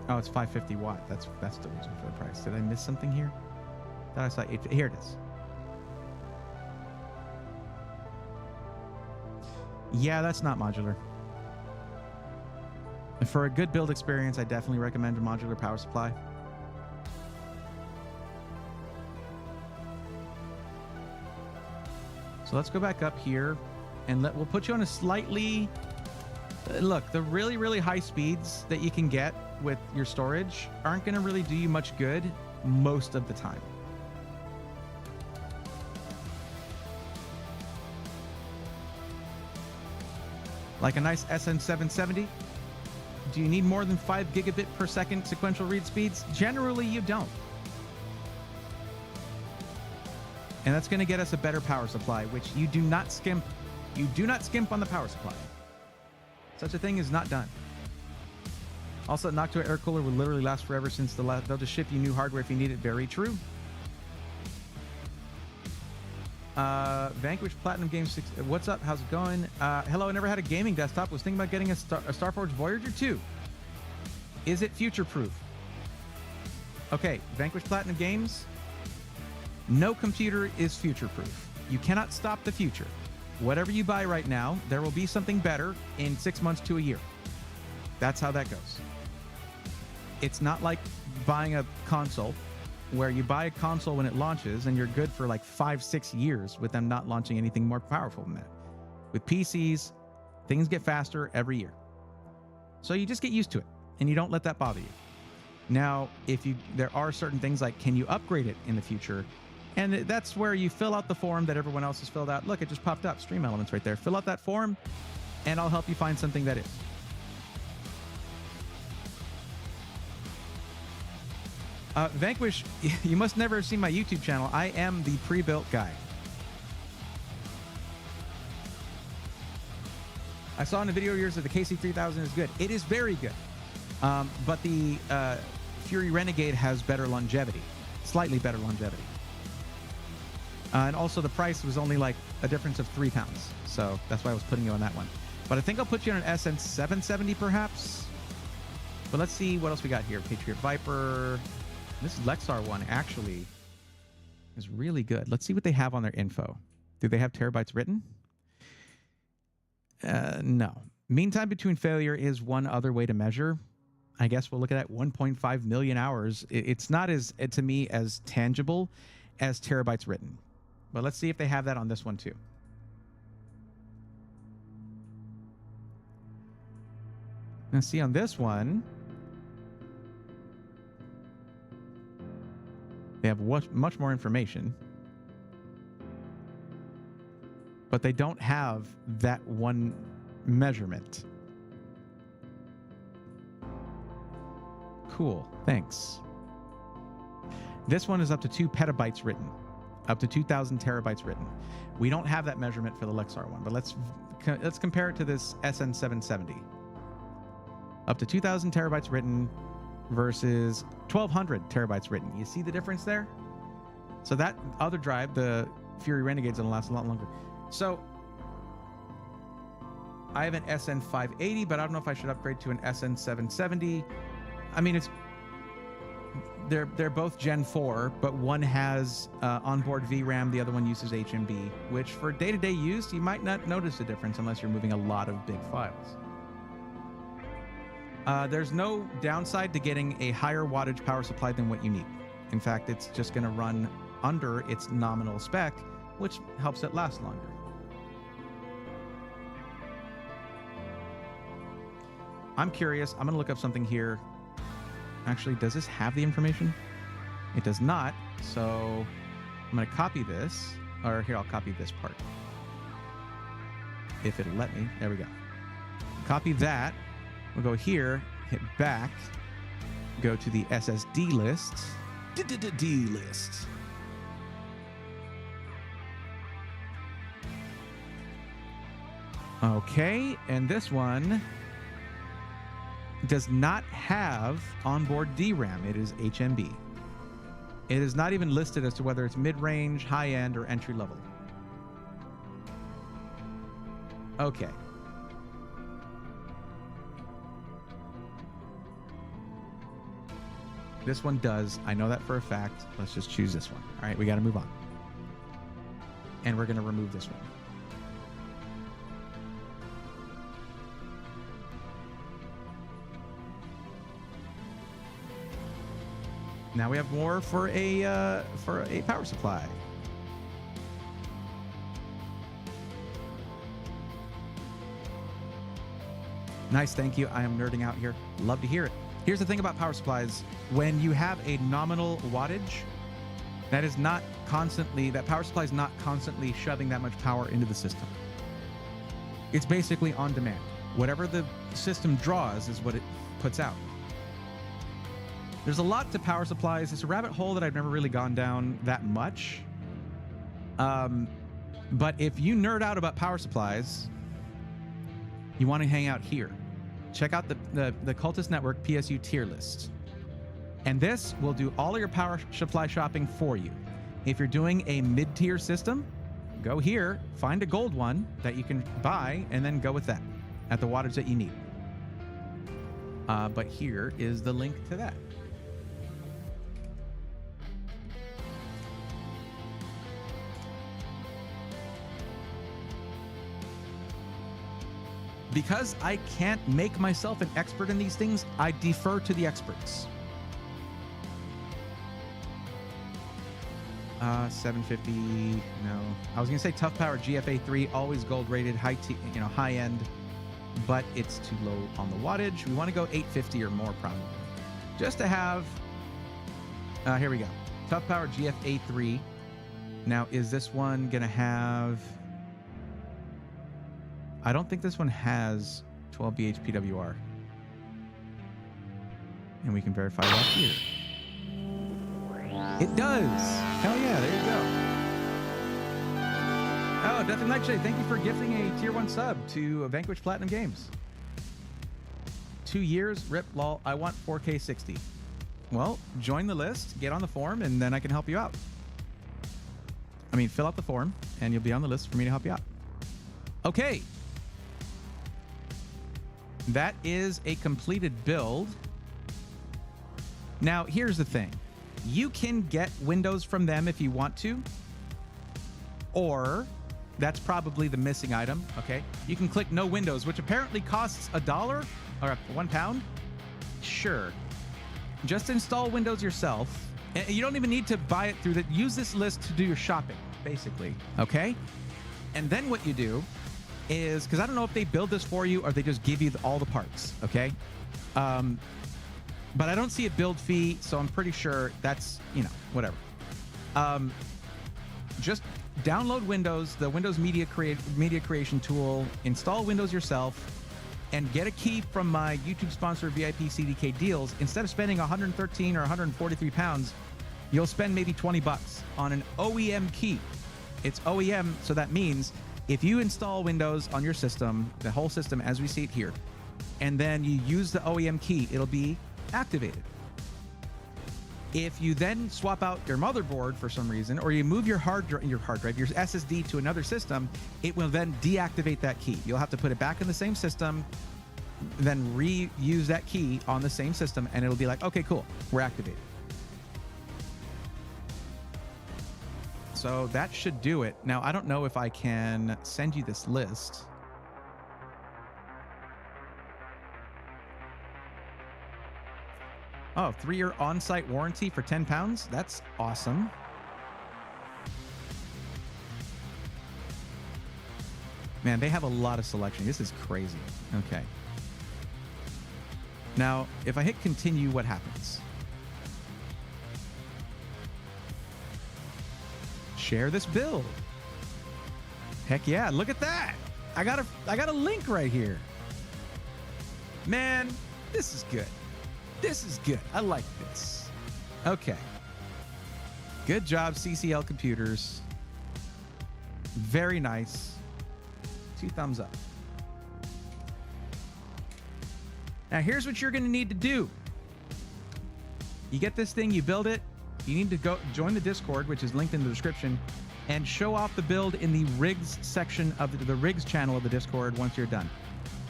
Oh, it's 550 watt. That's the reason for the price. Did I miss something here? Thought I saw it. Here it is. Yeah, that's not modular. For a good build experience, I definitely recommend a modular power supply. So let's go back up here and we'll put you on a slightly... Look, the really, really high speeds that you can get with your storage aren't going to really do you much good most of the time. Like a nice SM770. Do you need more than 5 gigabit per second sequential read speeds? Generally, you don't. And that's going to get us a better power supply, which you do not skimp. You do not skimp on the power supply. Such a thing is not done. Also, Noctua air cooler will literally last forever since they'll just ship you new hardware if you need it. Very true. Vanquish Platinum Game 6. What's up? How's it going? Hello, I never had a gaming desktop. Was thinking about getting a Starforge Voyager 2. Is it future-proof? Okay, Vanquish Platinum Games. No computer is future-proof. You cannot stop the future. Whatever you buy right now, there will be something better in 6 months to a year. That's how that goes. It's not like buying a console, where you buy a console when it launches and you're good for like 5-6 years with them not launching anything more powerful than that. With PCs, things get faster every year. So you just get used to it and you don't let that bother you. Now, there are certain things like, can you upgrade it in the future? And that's where you fill out the form that everyone else has filled out. Look, it just popped up, Stream Elements right there. Fill out that form and I'll help you find something that is. Vanquish, you must never have seen my YouTube channel. I am the pre-built guy. I saw in a video of yours that the KC3000 is good. It is very good. But the Fury Renegade has better longevity. Slightly better longevity. And also the price was only like a difference of £3. So that's why I was putting you on that one. But I think I'll put you on an SN770 perhaps. But let's see what else we got here. Patriot Viper. This Lexar one actually is really good. Let's see what they have on their info. Do they have terabytes written? No. Mean time between failure is one other way to measure. I guess we'll look at that 1.5 million hours. It's not as, to me, as tangible as terabytes written. But let's see if they have that on this one too. Now see on this one, they have much more information, but they don't have that one measurement. Cool, thanks. This one is up to 2 petabytes written, up to 2,000 terabytes written. We don't have that measurement for the Lexar one, but let's compare it to this SN770. Up to 2,000 terabytes written versus 1,200 terabytes written. You see the difference there? So that other drive, the Fury Renegade's gonna last a lot longer. So I have an SN580, but I don't know if I should upgrade to an SN770. I mean, they're both Gen 4, but one has onboard VRAM, the other one uses HMB, which for day-to-day use, you might not notice a difference unless you're moving a lot of big files. There's no downside to getting a higher wattage power supply than what you need. In fact, it's just going to run under its nominal spec, which helps it last longer. I'm curious. I'm going to look up something here. Actually, does this have the information? It does not. So I'm going to copy this. Or here, I'll copy this part. If it'll let me. There we go. Copy that. We'll go here, hit back, go to the SSD list. D list. Okay, and this one does not have onboard DRAM. It is HMB. It is not even listed as to whether it's mid-range, high-end, or entry-level. Okay. This one does. I know that for a fact. Let's just choose this one. All right, we got to move on. And we're going to remove this one. Now we have more for a power supply. Nice, thank you. I am nerding out here. Love to hear it. Here's the thing about power supplies. When you have a nominal wattage, that power supply is not constantly shoving that much power into the system. It's basically on demand. Whatever the system draws is what it puts out. There's a lot to power supplies. It's a rabbit hole that I've never really gone down that much. But if you nerd out about power supplies, you want to hang out here. Check out the Cultist Network PSU tier list. And this will do all of your power supply shopping for you. If you're doing a mid-tier system, go here, find a gold one that you can buy, and then go with that at the wattage that you need. But here is the link to that. Because I can't make myself an expert in these things, I defer to the experts. 750, no. I was gonna say Tough Power GFA3, always gold rated, high end, but it's too low on the wattage. We want to go 850 or more probably, just to have. Here we go. Tough Power GFA3. Now, is this one gonna have? I don't think this one has 12 BH PWR. And we can verify that here. It does. Hell yeah, there you go. Oh, Death and Nightshade, thank you for gifting a tier 1 sub to Vanquish Platinum Games. 2 years, rip, lol, I want 4K 60. Well, join the list, get on the forum, and then I can help you out. fill out the form, and you'll be on the list for me to help you out. Okay. That is a completed build. Now, here's the thing. You can get Windows from them if you want to, or that's probably the missing item, okay? You can click no Windows, which apparently costs $1 or £1. Sure. Just install Windows yourself. And you don't even need to buy it through the... Use this list to do your shopping, basically, okay? And then what you do is... Because I don't know if they build this for you or they just give you all the parts, okay? But I don't see a build fee, so I'm pretty sure that's, whatever. Just download Windows, the Windows media creation tool, install Windows yourself, and get a key from my YouTube sponsor VIP CDK deals. Instead of spending 113 or 143 pounds, you'll spend maybe 20 bucks on an OEM key. It's OEM, so that means if you install Windows on your system, the whole system as we see it here, and then you use the OEM key, it'll be activated. If you then swap out your motherboard for some reason, or you move your hard drive, your SSD to another system, it will then deactivate that key. You'll have to put it back in the same system, then reuse that key on the same system, and it'll be like, okay, cool, we're activated. So that should do it. Now, I don't know if I can send you this list. Oh, 3-year on-site warranty for £10? That's awesome. Man, they have a lot of selection. This is crazy. Okay. Now, if I hit continue, what happens? Share this build. Heck yeah, look at that. I got a link right here. Man, this is good. This is good. I like this. Okay. Good job, CCL Computers. Very nice. 2 thumbs up. Now, here's what you're going to need to do. You get this thing, you build it. You need to go join the Discord, which is linked in the description, and show off the build in the rigs section of the rigs channel of the Discord once you're done.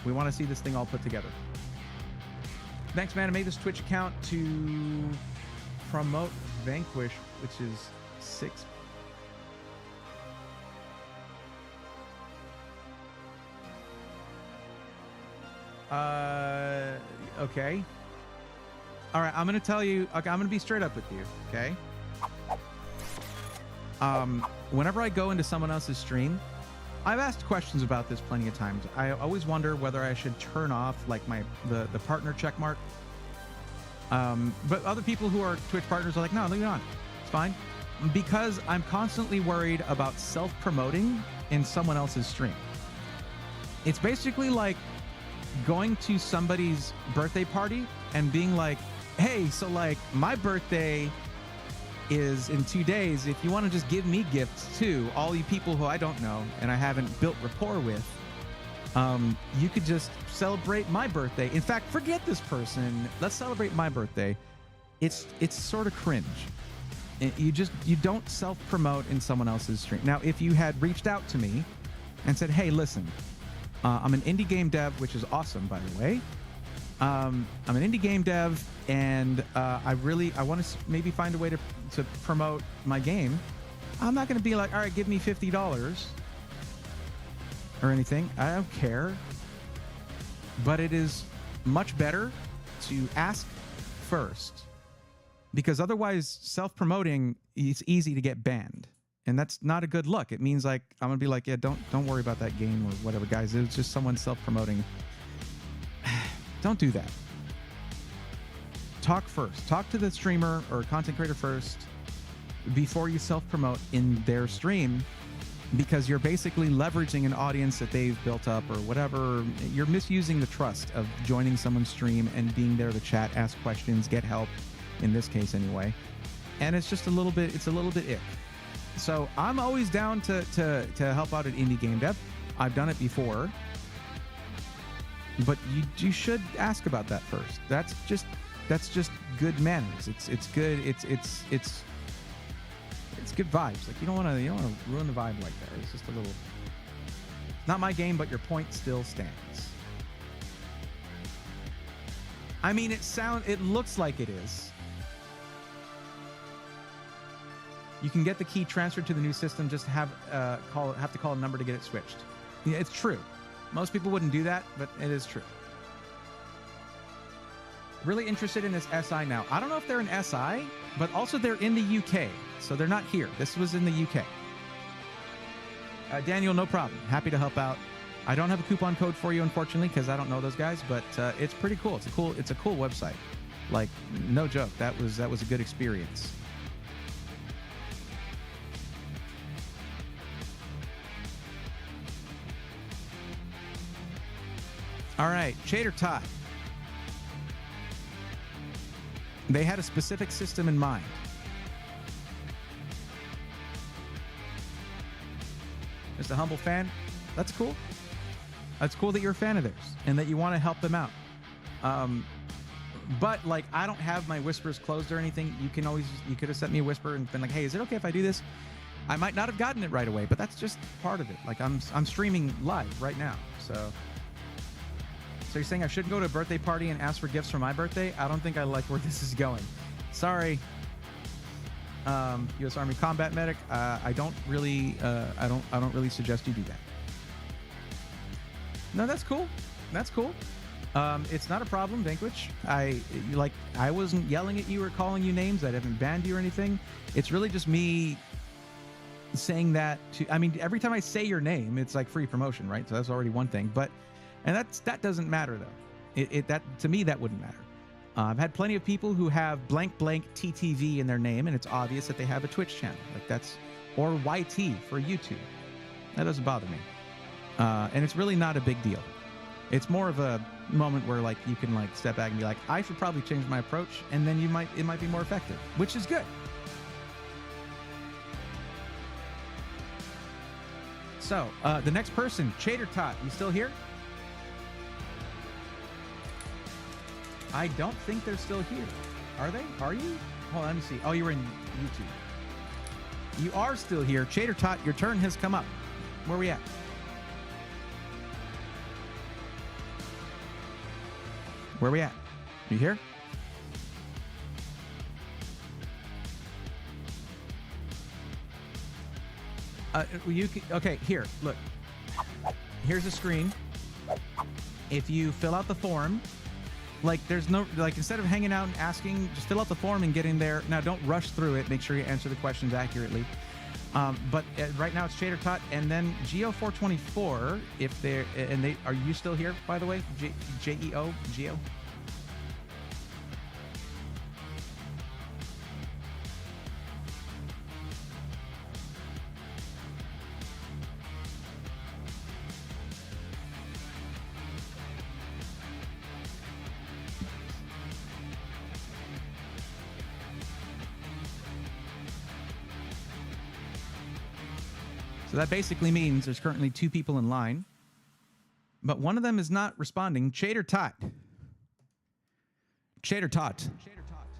We want to see this thing all put together. Thanks, man. I made this Twitch account to promote Vanquish, which is 6. Okay. All right, I'm going to tell you, okay, I'm going to be straight up with you, okay? Whenever I go into someone else's stream, I've asked questions about this plenty of times. I always wonder whether I should turn off like the partner check mark. But other people who are Twitch partners are like, no, leave it on. It's fine. Because I'm constantly worried about self-promoting in someone else's stream. It's basically like going to somebody's birthday party and being like, hey, so like my birthday is in 2 days. If you want to just give me gifts too, all you people who I don't know and I haven't built rapport with, you could just celebrate my birthday. In fact, forget this person. Let's celebrate my birthday. It's sort of cringe. You don't self-promote in someone else's stream. Now, if you had reached out to me and said, hey, listen, I'm an indie game dev, which is awesome, by the way. I'm an indie game dev, and I want to maybe find a way to promote my game. I'm not going to be like, all right, give me $50 or anything. I don't care. But it is much better to ask first, because otherwise self-promoting, it's easy to get banned. And that's not a good look. It means like, I'm going to be like, yeah, don't worry about that game or whatever, guys. It's just someone self-promoting. Don't do that. Talk first. Talk to the streamer or content creator first before you self-promote in their stream, because you're basically leveraging an audience that they've built up or whatever. You're misusing the trust of joining someone's stream and being there to chat, ask questions, get help, in this case anyway. And it's just a little bit ick. So I'm always down to help out an indie game dev. I've done it before. But you should ask about that first. That's just good manners. It's good. It's it's good vibes. Like you don't want to ruin the vibe like that. It's just a little. Not my game, but your point still stands. I mean, it looks like it is. You can get the key transferred to the new system. Just have to call a number to get it switched. Yeah, it's true. Most people wouldn't do that, but it is true. Really interested in this SI now. I don't know if they're an SI, but also they're in the UK, so they're not here. This was in the UK. Daniel, no problem. Happy to help out. I don't have a coupon code for you, unfortunately, because I don't know those guys, but it's pretty cool. It's a cool website. Like, no joke. That was a good experience. All right, Chater Tot. They had a specific system in mind. Just a humble fan. That's cool. That's cool that you're a fan of theirs and that you want to help them out. But like, I don't have my whispers closed or anything. You could have sent me a whisper and been like, hey, is it okay if I do this? I might not have gotten it right away, but that's just part of it. Like I'm streaming live right now. So you're saying I shouldn't go to a birthday party and ask for gifts for my birthday? I don't think I like where this is going. Sorry. U.S. Army Combat Medic. I don't really suggest you do that. No, that's cool. That's cool. It's not a problem, Vanquish. I wasn't yelling at you or calling you names. I haven't banned you or anything. It's really just me saying that every time I say your name, it's like free promotion, right? So that's already one thing. And that doesn't matter though. That to me, that wouldn't matter. I've had plenty of people who have blank TTV in their name, and it's obvious that they have a Twitch channel. Or YT for YouTube. That doesn't bother me. And it's really not a big deal. It's more of a moment where like you can like step back and be like, I should probably change my approach, and then it might be more effective, which is good. So the next person, Chater Tot, you still here? I don't think they're still here. Are they? Are you? Hold on, let me see. Oh, you were in YouTube. You are still here. Chater Tot, your turn has come up. Where are we at? Where are we at? You here? Okay, here, look. Here's a screen. If you fill out the form, like there's no, like instead of hanging out and asking, just fill out the form and get in there. Now don't rush through it. Make sure you answer the questions accurately. But right now it's Chater Tot and then Geo424. If they're, are you still here, by the way? Geo? So that basically means there's currently 2 people in line, but one of them is not responding. Chater Tot. Chater Tot.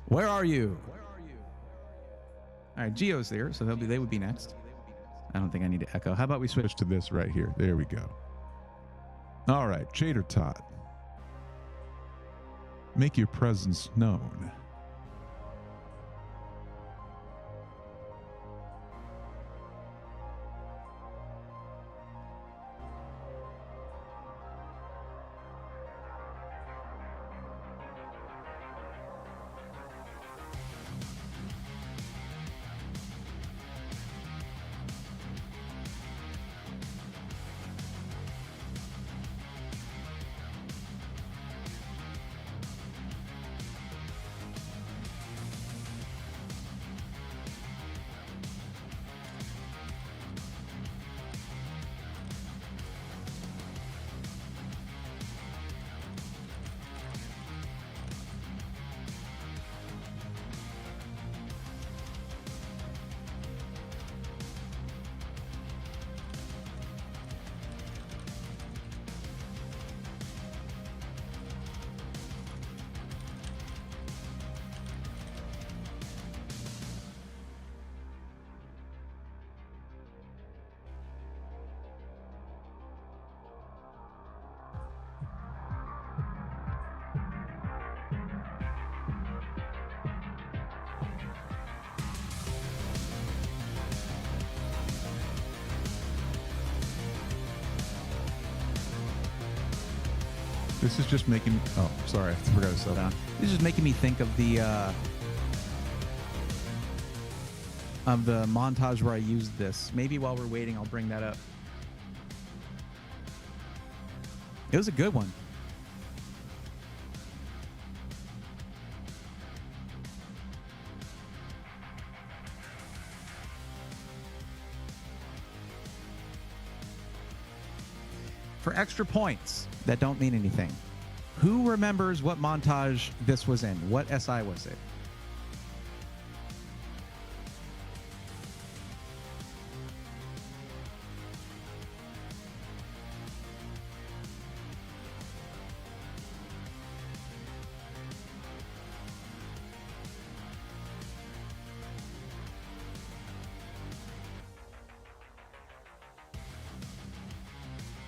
Where are you? All right, Geo's there, so they would be next. I don't think I need to echo. How about we switch to this right here? There we go. All right, Chater Tot. Make your presence known. This is just making. Oh, sorry, I forgot to slow down. This is just making me think of the montage where I used this. Maybe while we're waiting, I'll bring that up. It was a good one. For extra points that don't mean anything, who remembers what montage this was in? What SI was it?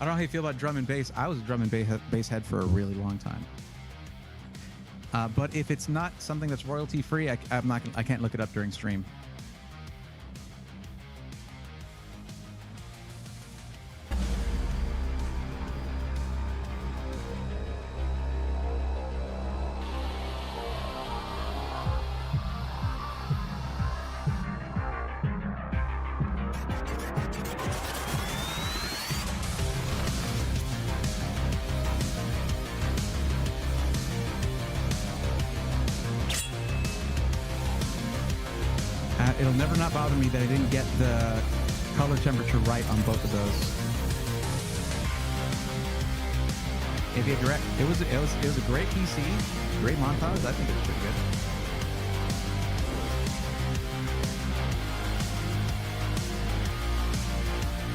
I don't know how you feel about drum and bass. I was a drum and bass head for a really long time. But if it's not something that's royalty free, I can't look it up during stream. It'll never not bother me that I didn't get the color temperature right on both of those. If you direct, it was a great PC, great montage. I think it was pretty good.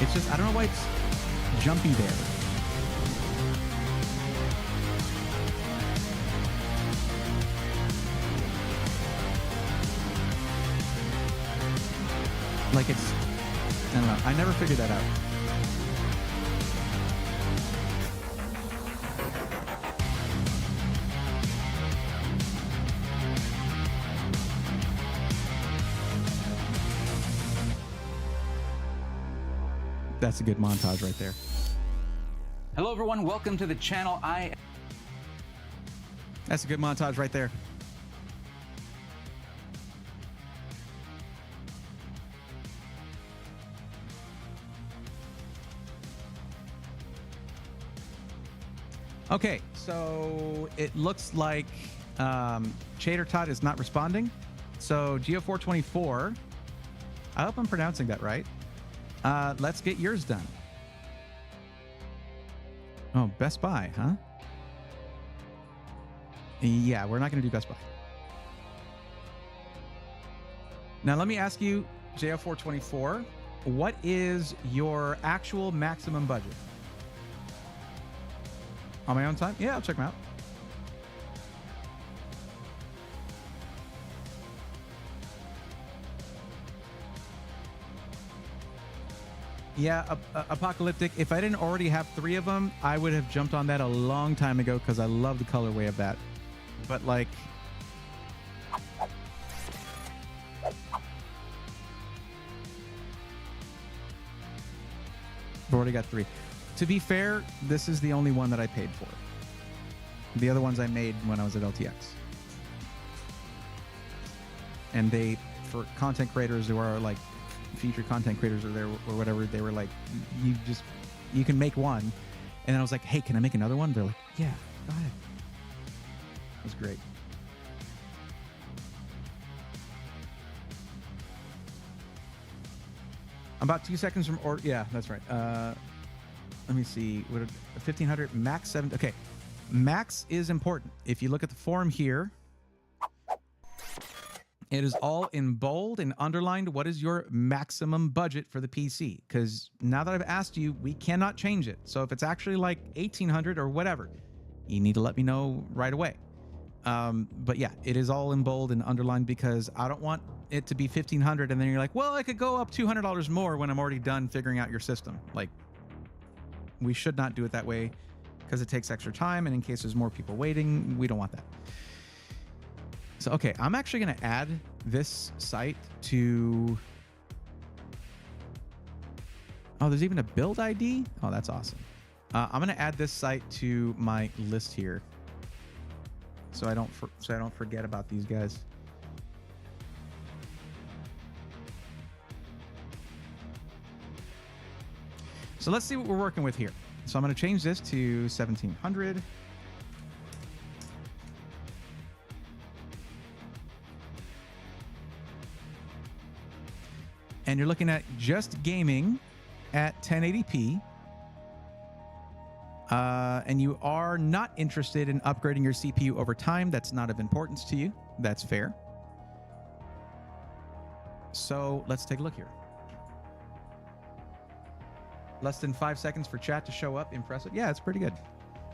It's just I don't know why it's jumpy there. Like it's, I don't know. I never figured that out. That's a good montage right there. Hello everyone, welcome to the channel. That's a good montage right there. Okay, so it looks like Chater Tot is not responding. So Geo424, I hope I'm pronouncing that right. Let's get yours done. Oh, Best Buy, huh? Yeah, we're not going to do Best Buy. Now, let me ask you, Geo424, what is your actual maximum budget? On my own time? Yeah, I'll check them out. Yeah, Apocalyptic. If I didn't already have 3 of them, I would have jumped on that a long time ago because I love the colorway of that. But like... I've already got 3. To be fair, this is the only one that I paid for. The other ones I made when I was at LTX. And they, for content creators who are like featured content creators or whatever, they were like, you can make one. And then I was like, hey, can I make another one? They're like, yeah, go ahead. It was great. I'm about 2 seconds from, or yeah, that's right. Let me see. What 1500 max 7. Okay, max is important. If you look at the form here, it is all in bold and underlined. What is your maximum budget for the PC? Because now that I've asked you, we cannot change it. So if it's actually like 1800 or whatever, you need to let me know right away. But yeah, it is all in bold and underlined because I don't want it to be 1500 and then you're like, well, I could go up $200 more when I'm already done figuring out your system. Like, we should not do it that way because it takes extra time, and in case there's more people waiting, we don't want that. So, okay, I'm actually going to add this site to... Oh, there's even a build ID? Oh, that's awesome. I'm going to add this site to my list here, so I don't forget about these guys. So let's see what we're working with here. So I'm going to change this to 1700. And you're looking at just gaming at 1080p. And you are not interested in upgrading your CPU over time. That's not of importance to you. That's fair. So let's take a look here. Less than 5 seconds for chat to show up. Impressive. Yeah, it's pretty good.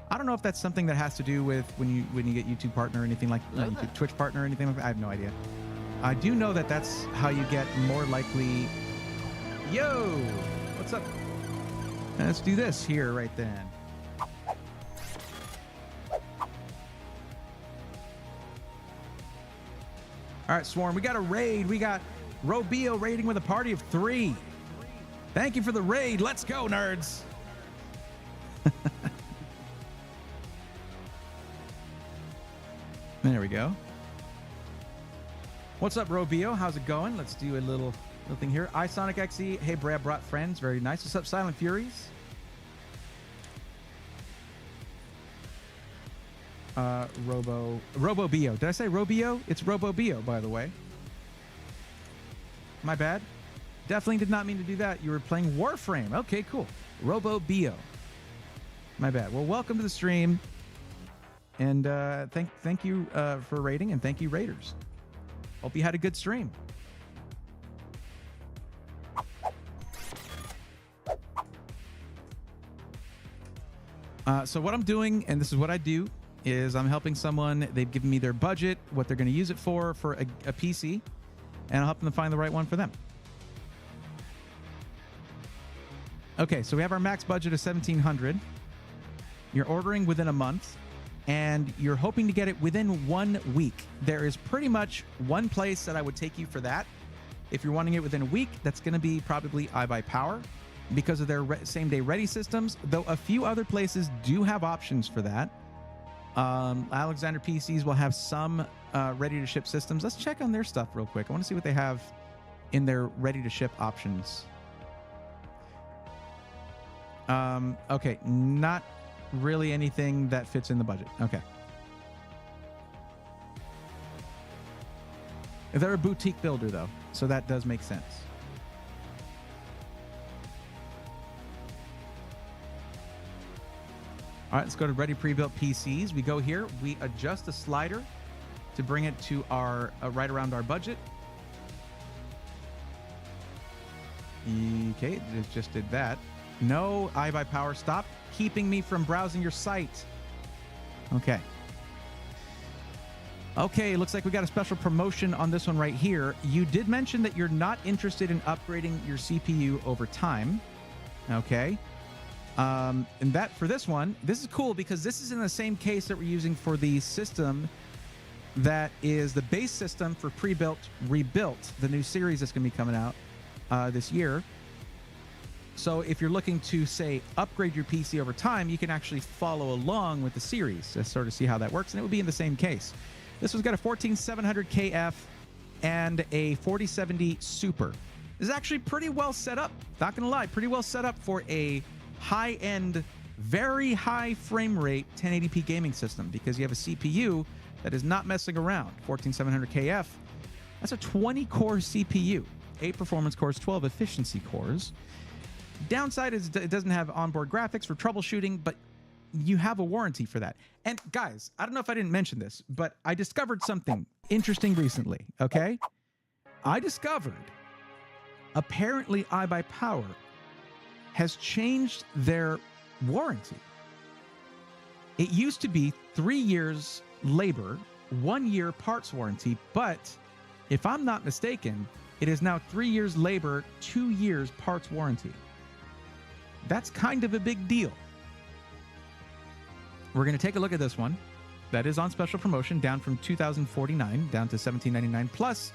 I don't know if that's something that has to do with when you get YouTube partner or anything like YouTube, Twitch partner or anything like that. I have no idea. I do know that that's how you get more likely. Yo, what's up? Let's do this here right then. All right, Swarm, we got a raid. We got Robio raiding with a party of 3. Thank you for the raid. Let's go, nerds. There we go. What's up, Robio? How's it going? Let's do a little thing here. iSonic XE. Hey, Brad brought friends. Very nice. What's up, Silent Furies? RoboBio. Did I say Robio? It's RoboBio, by the way. My bad. Definitely did not mean to do that. You were playing Warframe. Okay, cool. RoboBio. My bad. Well, welcome to the stream. And thank you for raiding, and thank you, raiders. Hope you had a good stream. So what I'm doing, and this is what I do, is I'm helping someone. They've given me their budget, what they're going to use it for a PC, and I'll help them find the right one for them. Okay, so we have our max budget of $1,700. You're ordering within a month, and you're hoping to get it within 1 week. There is pretty much one place that I would take you for that. If you're wanting it within a week, that's going to be probably iBuyPower because of their same-day ready systems, though a few other places do have options for that. Alexander PCs will have some ready-to-ship systems. Let's check on their stuff real quick. I want to see what they have in their ready-to-ship options. Okay, not really anything that fits in the budget. Okay. They're a boutique builder, though, so that does make sense. All right, let's go to Ready Pre-Built PCs. We go here. We adjust the slider to bring it to our right around our budget. Okay, it just did that. No, iBuyPower, stop keeping me from browsing your site. Okay. Okay, looks like we got a special promotion on this one right here. You did mention that you're not interested in upgrading your CPU over time. Okay. And that for this one, this is cool because this is in the same case that we're using for the system that is the base system for Pre-Built Rebuilt, the new series that's going to be coming out this year. So if you're looking to, say, upgrade your PC over time, you can actually follow along with the series to sort of see how that works, and it would be in the same case. This one's got a 14700KF and a 4070 Super. This is actually pretty well set up. Not going to lie, pretty well set up for a high-end, very high frame rate 1080p gaming system because you have a CPU that is not messing around. 14700KF. That's a 20-core CPU, 8 performance cores, 12 efficiency cores. Downside is it doesn't have onboard graphics for troubleshooting, but you have a warranty for that. And guys, I don't know if I didn't mention this, but I discovered something interesting recently, okay? I discovered apparently iBuyPower has changed their warranty. It used to be 3 years labor, 1 year parts warranty, but if I'm not mistaken, it is now 3 years labor, 2 years parts warranty. That's kind of a big deal. We're going to take a look at this one. That is on special promotion, down from $2,049 down to $1,799 plus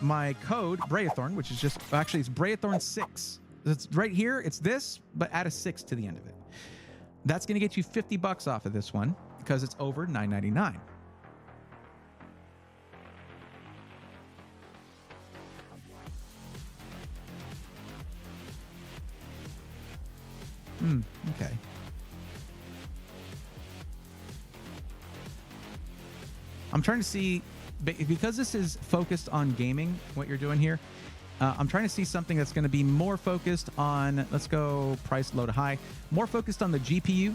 my code Brayathorn, which is just actually it's Brayathorn 6. It's right here. It's this, but add a 6 to the end of it. That's going to get you $50 off of this one because it's over $9.99. Okay. I'm trying to see, because this is focused on gaming, what you're doing here, I'm trying to see something that's going to be more focused on, let's go price low to high, more focused on the GPU.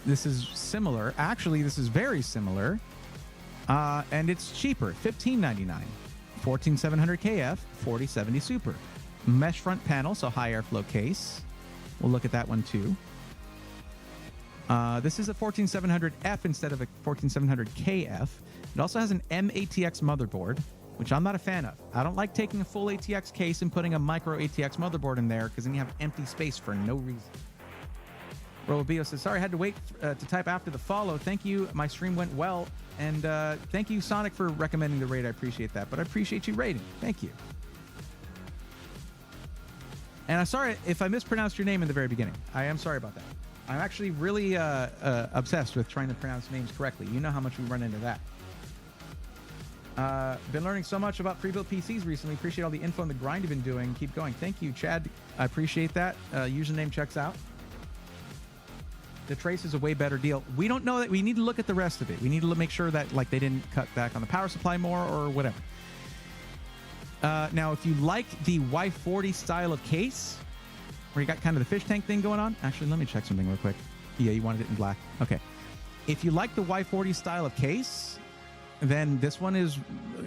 This is similar. Actually, this is very similar. And it's cheaper, $15.99. 14700 KF, 4070 Super. Mesh front panel, so high airflow case. We'll look at that one too. This is a 14700F instead of a 14700 KF. It also has an M-ATX motherboard, which I'm not a fan of. I don't like taking a full ATX case and putting a micro ATX motherboard in there because then you have empty space for no reason. Robobio says, sorry, I had to wait to type after the follow. Thank you. My stream went well. And thank you, Sonic, for recommending the raid. I appreciate that. But I appreciate you raiding. Thank you. And I'm sorry if I mispronounced your name in the very beginning. I am sorry about that. I'm actually really obsessed with trying to pronounce names correctly. You know how much we run into that. Been learning so much about pre-built PCs recently. Appreciate all the info and the grind you've been doing. Keep going. Thank you, Chad. I appreciate that. Username checks out. The Trace is a way better deal. We don't know that. We need to look at the rest of it. We need to make sure that like they didn't cut back on the power supply more or whatever. Now, if you like the Y40 style of case, where you got kind of the fish tank thing going on. Actually, let me check something real quick. Yeah, you wanted it in black. Okay. If you like the Y40 style of case, then this one is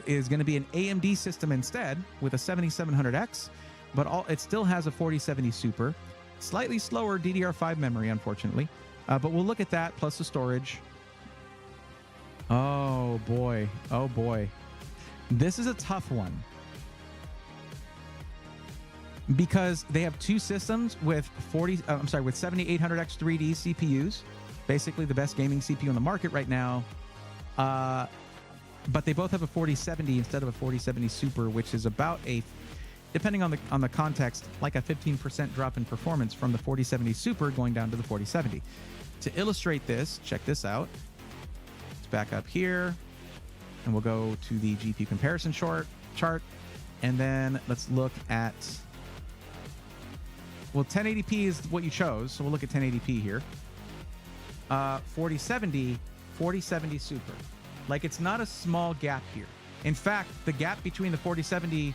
going to be an AMD system instead with a 7700X, but it still has a 4070 Super. Slightly slower DDR5 memory, unfortunately. But we'll look at that plus the storage. Oh boy. Oh boy. This is a tough one. Because they have two systems with 7800X 3D CPUs. Basically the best gaming CPU on the market right now. But they both have a 4070 instead of a 4070 Super, which is about depending on the context, like a 15% drop in performance from the 4070 Super going down to the 4070. To illustrate this, check this out. Let's back up here, and we'll go to the GPU comparison chart, and then let's look at, well, 1080p is what you chose, so we'll look at 1080p here. 4070 Super. Like, it's not a small gap here. In fact, the gap between the 4070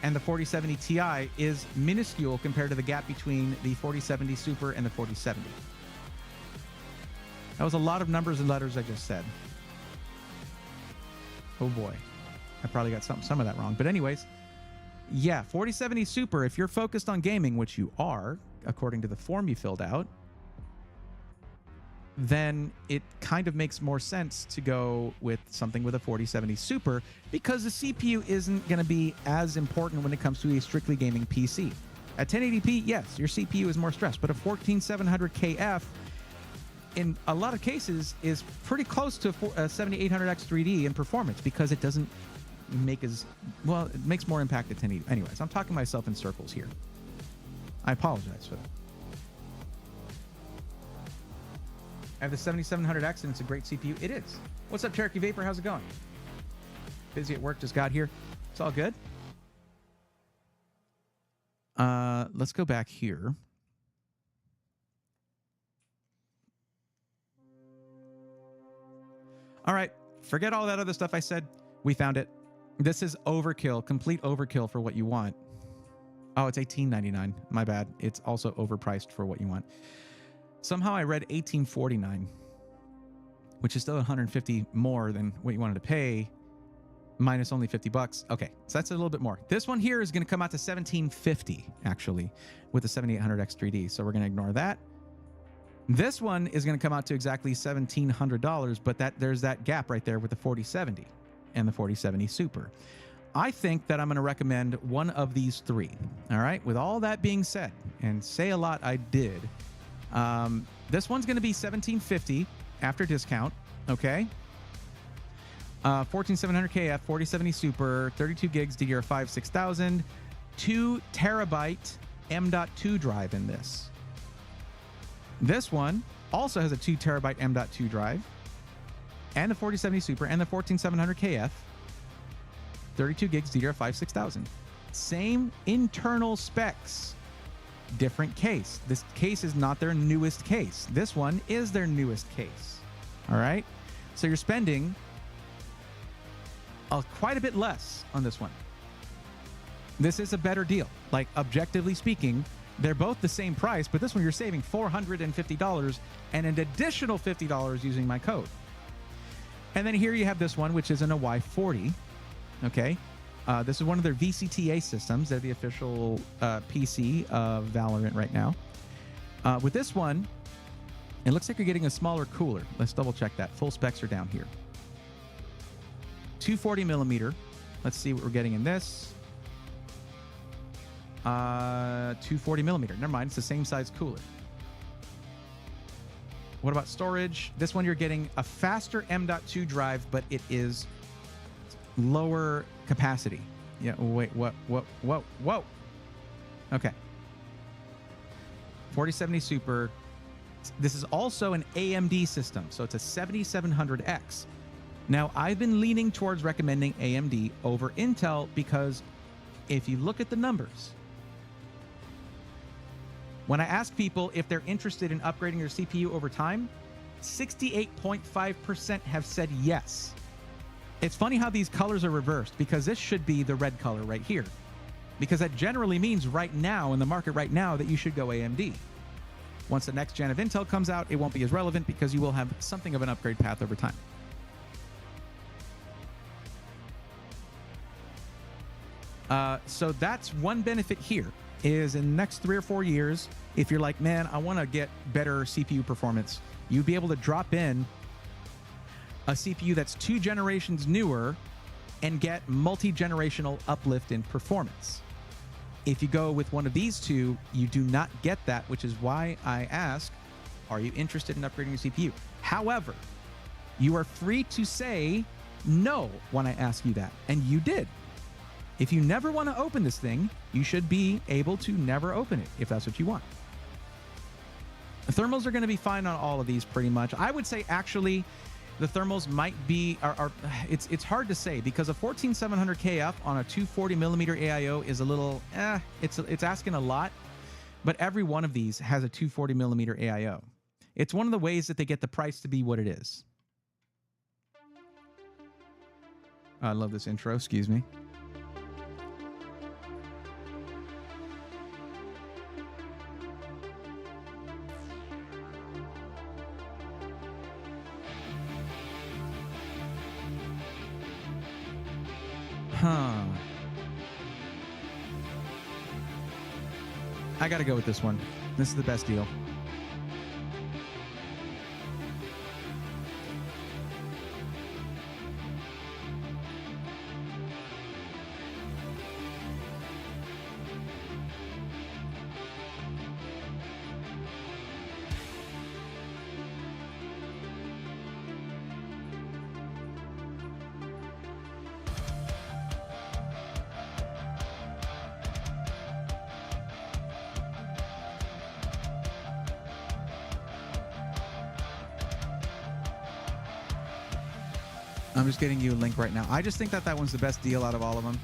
and the 4070 Ti is minuscule compared to the gap between the 4070 Super and the 4070. That was a lot of numbers and letters I just said. Oh boy. I probably got some of that wrong. But anyways, yeah, 4070 Super, if you're focused on gaming, which you are, according to the form you filled out, then it kind of makes more sense to go with something with a 4070 Super because the CPU isn't going to be as important when it comes to a strictly gaming PC. At 1080p, yes, your CPU is more stressed, but a 14700 KF in a lot of cases is pretty close to a 7800X 3D in performance because it doesn't make it makes more impact at 1080. Anyways, I'm talking myself in circles here. I apologize for that. I have the 7700X and it's a great CPU. It is. What's up, Cherokee Vapor? How's it going? Busy at work, just got here. It's all good. Let's go back here. All right, forget all that other stuff I said. We found it. This is overkill, complete overkill for what you want. Oh, it's $18.99. My bad. It's also overpriced for what you want. Somehow I read $18.49, which is still $150 more than what you wanted to pay, minus only $50. Okay, so that's a little bit more. This one here is going to come out to $17.50 actually, with the 7800X 3D. So we're going to ignore that. This one is going to come out to exactly $1,700, but there's that gap right there with the 4070 and the 4070 Super. I think that I'm going to recommend one of these three. All right. With all that being said, and say a lot I did. This one's going to be $1,750 after discount. Okay. 14700KF, 4070 Super, 32 gigs DDR5 6000, 2 terabyte M.2 drive in this. This one also has a 2 terabyte M.2 drive, and the 4070 Super, and the 14700KF, 32 gigs DDR5 6000. Same internal specs, different case. This case is not their newest case. This one is their newest case. All right? So you're spending quite a bit less on this one. This is a better deal. Like, objectively speaking, they're both the same price, but this one you're saving $450 and an additional $50 using my code. And then here you have this one, which is an Y40. Okay. This is one of their VCTA systems. They're the official PC of Valorant right now. With this one, it looks like you're getting a smaller cooler. Let's double check that. Full specs are down here. 240 millimeter. Let's see what we're getting in this. 240 millimeter. Never mind. It's the same size cooler. What about storage? This one you're getting a faster M.2 drive, but it is lower capacity. Yeah, wait, what? Okay. 4070 Super. This is also an AMD system, so it's a 7700X. Now, I've been leaning towards recommending AMD over Intel because if you look at the numbers, when I ask people if they're interested in upgrading their CPU over time, 68.5% have said yes. It's funny how these colors are reversed, because this should be the red color right here, because that generally means right now in the market right now that you should go AMD. Once the next gen of Intel comes out, it won't be as relevant because you will have something of an upgrade path over time. So that's one benefit here, is in the next 3 or 4 years, if you're like, man, I want to get better CPU performance, you'd be able to drop in a CPU that's 2 generations newer and get multi-generational uplift in performance. If you go with one of these two, you do not get that, which is why I ask, are you interested in upgrading your CPU? However, you are free to say no when I ask you that, and you did. If you never want to open this thing, you should be able to never open it if that's what you want. The thermals are going to be fine on all of these pretty much. I would say actually the thermals might be, it's hard to say, because a 14700KF on a 240 millimeter AIO is a little, it's asking a lot, but every one of these has a 240 millimeter AIO. It's one of the ways that they get the price to be what it is. I love this intro, excuse me. I gotta go with this one. This is the best deal. I'm just getting you a link right now. I just think that that one's the best deal out of all of them.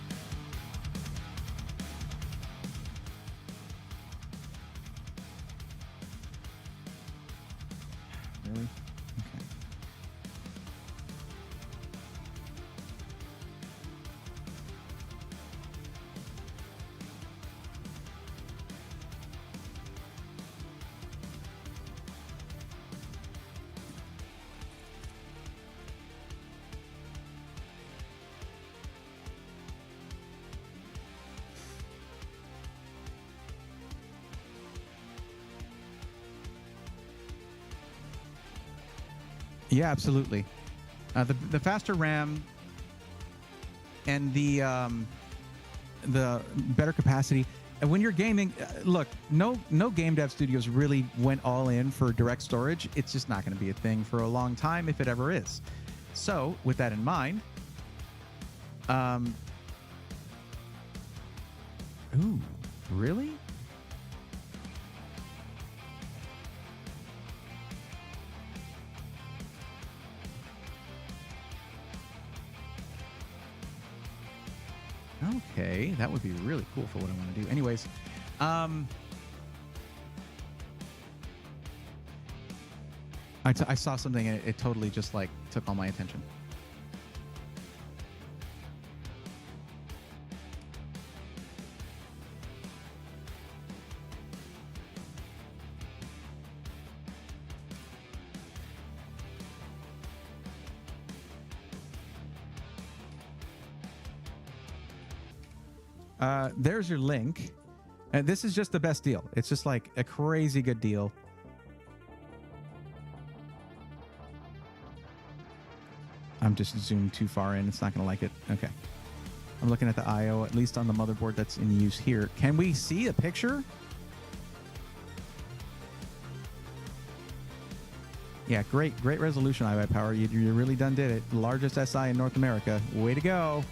Really? Okay. Yeah, absolutely. The faster RAM and the the better capacity. And when you're gaming, look, no game dev studios really went all in for direct storage. It's just not going to be a thing for a long time, if it ever is. So with that in mind, ooh, really? Okay, that would be really cool for what I want to do. Anyways, I saw something and it totally just like took all my attention. There's your link. And this is just the best deal. It's just like a crazy good deal. I'm just zoomed too far in. It's not going to like it. Okay. I'm looking at the I/O, at least on the motherboard that's in use here. Can we see a picture? Yeah, great resolution, iPower. You really done did it. Largest SI in North America. Way to go.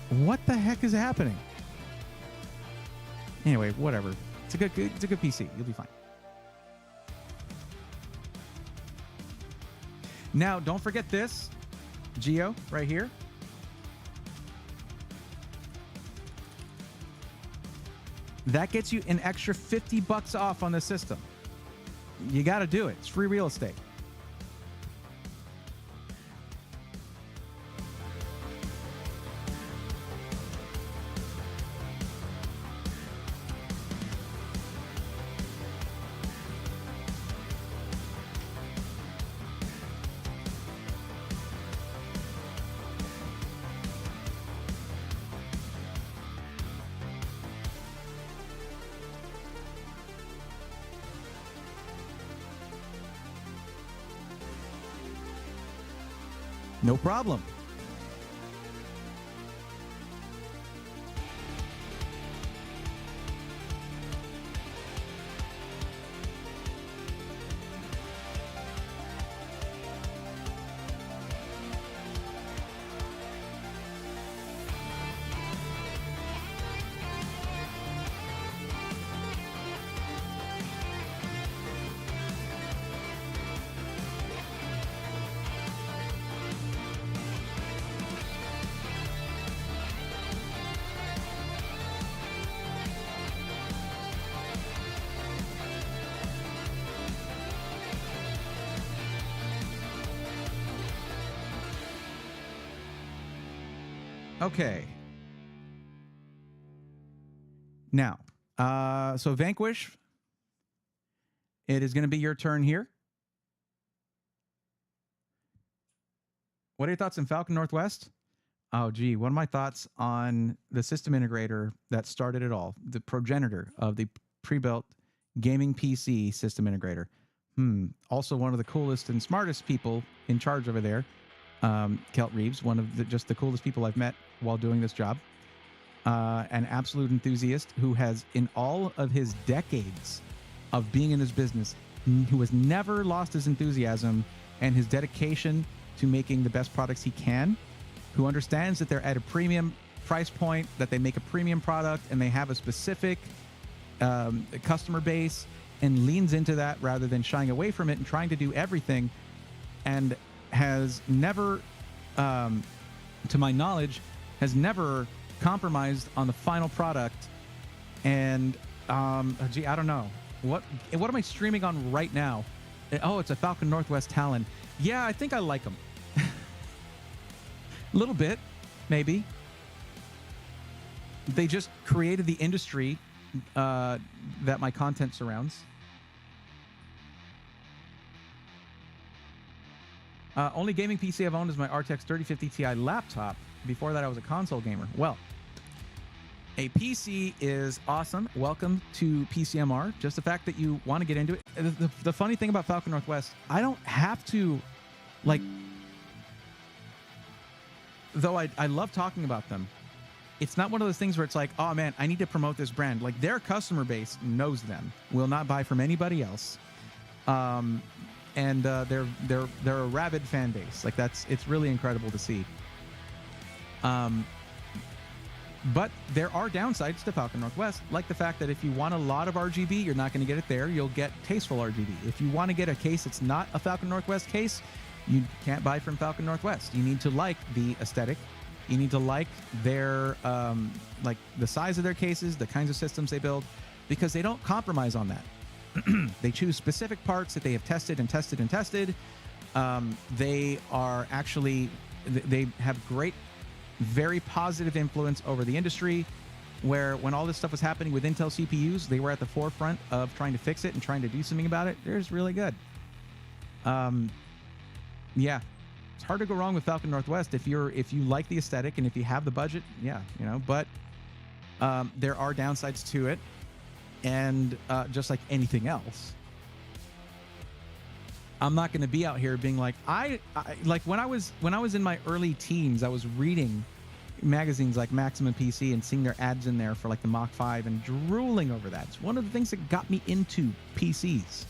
What the heck is happening? Anyway, whatever. It's a good PC. You'll be fine. Now, don't forget this, Geo, right here. That gets you an extra $50 off on the system. You got to do it. It's free real estate. No problem. Okay. Now, so Vanquish, it is going to be your turn here. What are your thoughts on Falcon Northwest? Oh, gee, what are my thoughts on the system integrator that started it all, the progenitor of the pre-built gaming PC system integrator? Also one of the coolest and smartest people in charge over there, Kelt Reeves, one of just the coolest people I've met while doing this job. An absolute enthusiast who has, in all of his decades of being in this business, who has never lost his enthusiasm and his dedication to making the best products he can, who understands that they're at a premium price point, that they make a premium product, and they have a specific customer base, and leans into that rather than shying away from it and trying to do everything, and has never, to my knowledge, has never compromised on the final product. And gee, I don't know what am I streaming on right now? Oh, it's a Falcon Northwest Talon. Yeah, I think I like them. A little bit, maybe. They just created the industry that my content surrounds. Only gaming PC I've owned is my RTX 3050 Ti laptop. Before that, I was a console gamer. Well, a PC is awesome. Welcome to PCMR. Just the fact that you want to get into it. The funny thing about Falcon Northwest, I don't have to Like, though I love talking about them, it's not one of those things where it's like, oh man, I need to promote this brand. Like, their customer base knows them, will not buy from anybody else. And they're a rabid fan base. Like, it's really incredible to see. But there are downsides to Falcon Northwest, like the fact that if you want a lot of RGB, you're not going to get it there. You'll get tasteful RGB. If you want to get a case that's not a Falcon Northwest case, you can't buy from Falcon Northwest. You need to like the aesthetic. You need to like their like the size of their cases, the kinds of systems they build, because they don't compromise on that. They choose specific parts that they have tested and tested and tested. They are actually, they have great, very positive influence over the industry, where when all this stuff was happening with Intel CPUs, they were at the forefront of trying to fix it and trying to do something about it. They're just really good. Yeah, it's hard to go wrong with Falcon Northwest if you like the aesthetic and if you have the budget. Yeah, you know, but there are downsides to it, and just like anything else, I'm not going to be out here being like, I like when I was in my early teens, I was reading magazines like Maximum PC and seeing their ads in there for like the Mach 5 and drooling over that. It's one of the things that got me into PCs.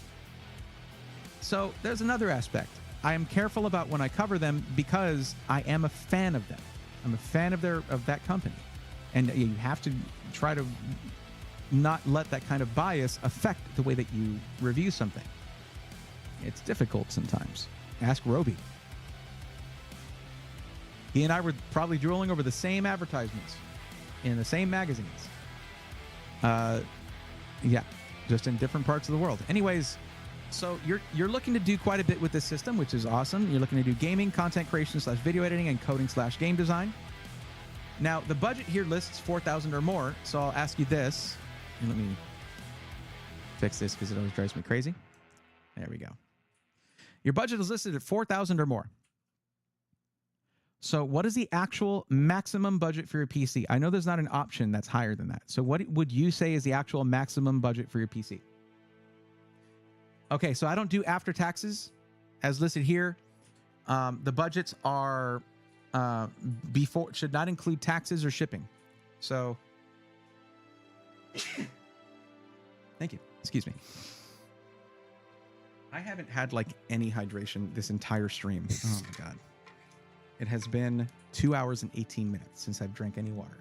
So there's another aspect. I am careful about when I cover them because I am a fan of them. I'm a fan of that company, and you have to try to not let that kind of bias affect the way that you review something. It's difficult sometimes. Ask Roby. He and I were probably drooling over the same advertisements in the same magazines. Yeah, just in different parts of the world. Anyways, so you're looking to do quite a bit with this system, which is awesome. You're looking to do gaming, content creation / video editing, and coding / game design. Now, the budget here lists 4,000 or more, so I'll ask you this. And let me fix this because it always drives me crazy. There we go. Your budget is listed at 4,000 or more. So what is the actual maximum budget for your PC? I know there's not an option that's higher than that. So what would you say is the actual maximum budget for your PC? Okay, so I don't do after taxes as listed here. The budgets are before, should not include taxes or shipping. So thank you. Excuse me. I haven't had like any hydration this entire stream. Oh my God. It has been 2 hours and 18 minutes since I've drank any water.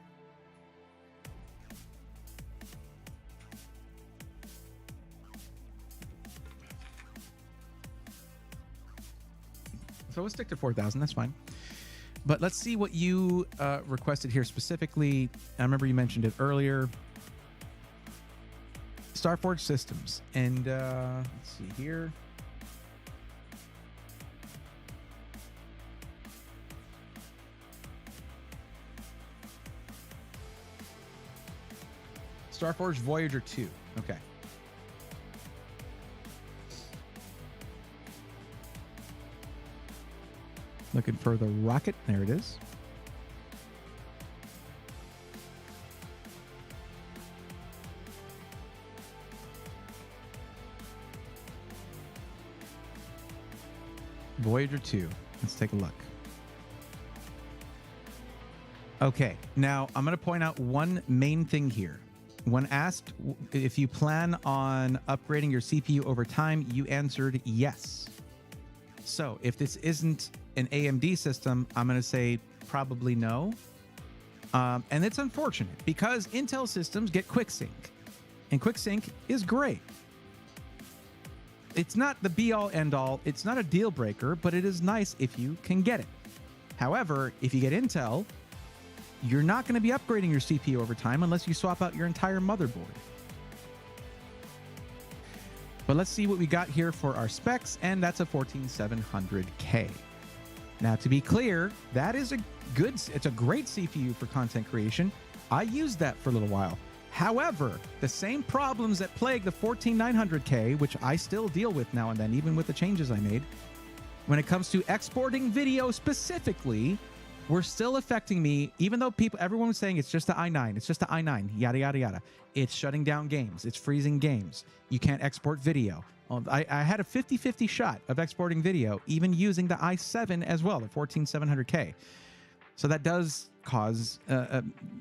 So we'll stick to 4,000. That's fine. But let's see what you requested here specifically. I remember you mentioned it earlier. Starforge Systems. And let's see here. Starforge Voyager 2. Okay. Looking for the rocket. There it is. Voyager 2. Let's take a look. Okay, now I'm going to point out one main thing here. When asked if you plan on upgrading your CPU over time, you answered yes. So if this isn't an AMD system, I'm going to say probably no. And it's unfortunate because Intel systems get QuickSync, and QuickSync is great. It's not the be-all, end-all. It's not a deal breaker, but it is nice if you can get it. However, if you get Intel, you're not going to be upgrading your CPU over time unless you swap out your entire motherboard. But let's see what we got here for our specs, and that's a 14700K. Now, to be clear, that is it's a great CPU for content creation. I used that for a little while. However, the same problems that plague the 14900K, which I still deal with now and then, even with the changes I made, when it comes to exporting video specifically, were still affecting me, even though everyone was saying it's just the i9, it's just the i9, yada, yada, yada. It's shutting down games. It's freezing games. You can't export video. I had a 50-50 shot of exporting video, even using the i7 as well, the 14700K. So that does cause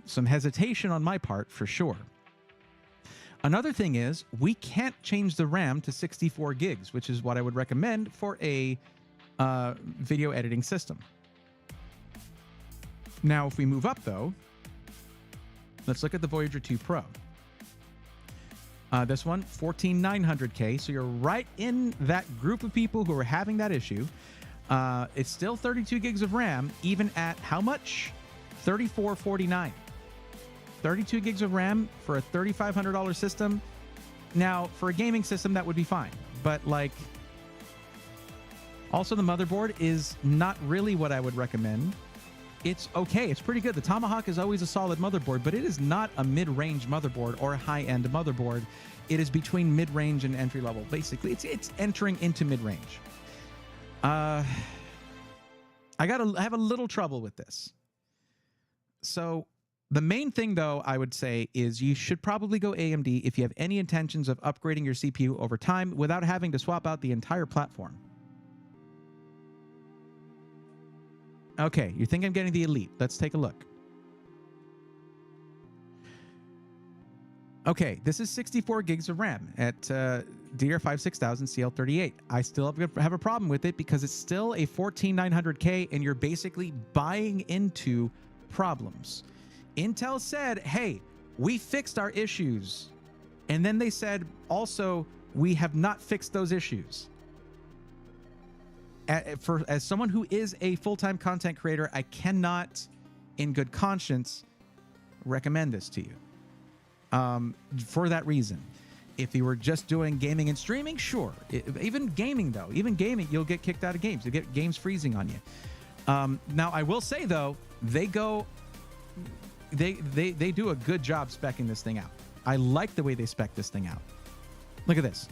some hesitation on my part for sure. Another thing is we can't change the RAM to 64 gigs, which is what I would recommend for a video editing system. Now, if we move up though, let's look at the Voyager 2 Pro. This one, 14900K. So you're right in that group of people who are having that issue. It's still 32 gigs of RAM, even at how much? $3449. 32 gigs of RAM for a $3,500 system. Now, for a gaming system, that would be fine. But like, also the motherboard is not really what I would recommend. It's okay. It's pretty good. The Tomahawk is always a solid motherboard, but it is not a mid-range motherboard or a high-end motherboard. It is between mid-range and entry-level. Basically, it's entering into mid-range. I have a little trouble with this. So the main thing, though, I would say is you should probably go AMD if you have any intentions of upgrading your CPU over time without having to swap out the entire platform. Okay, you think I'm getting the Elite. Let's take a look. Okay, this is 64 gigs of RAM at DDR5 6000 CL38. I still have a problem with it because it's still a 14900K and you're basically buying into problems. Intel said, hey, we fixed our issues. And then they said, also, we have not fixed those issues. As someone who is a full-time content creator, I cannot, in good conscience, recommend this to you. For that reason. If you were just doing gaming and streaming, sure. Even gaming, though. Even gaming, you'll get kicked out of games. You'll get games freezing on you. Now, I will say, though, they do a good job speccing this thing out. I like the way they spec this thing out. Look at this.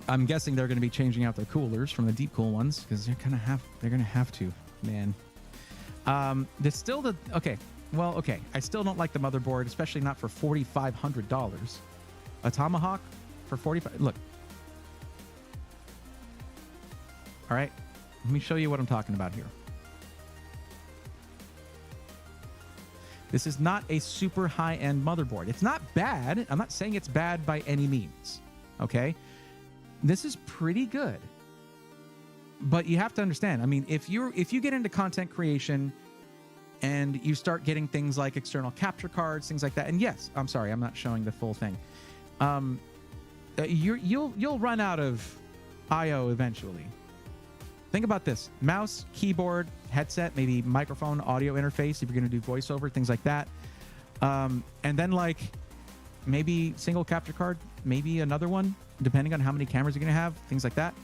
I'm guessing they're going to be changing out their coolers from the deep cool ones because they're going to have to, man. There's still the okay. Well, okay. I still don't like the motherboard, especially not for $4,500. A Tomahawk for $45. Look. All right. Let me show you what I'm talking about here. This is not a super high-end motherboard. It's not bad. I'm not saying it's bad by any means. Okay. This is pretty good. But you have to understand, I mean, if you get into content creation and you start getting things like external capture cards, things like that, and yes, I'm sorry, I'm not showing the full thing. You'll run out of I/O eventually. Think about this: mouse, keyboard, headset, maybe microphone, audio interface if you're going to do voiceover, things like that. And then like maybe single capture card, maybe another one, depending on how many cameras you're going to have, things like that.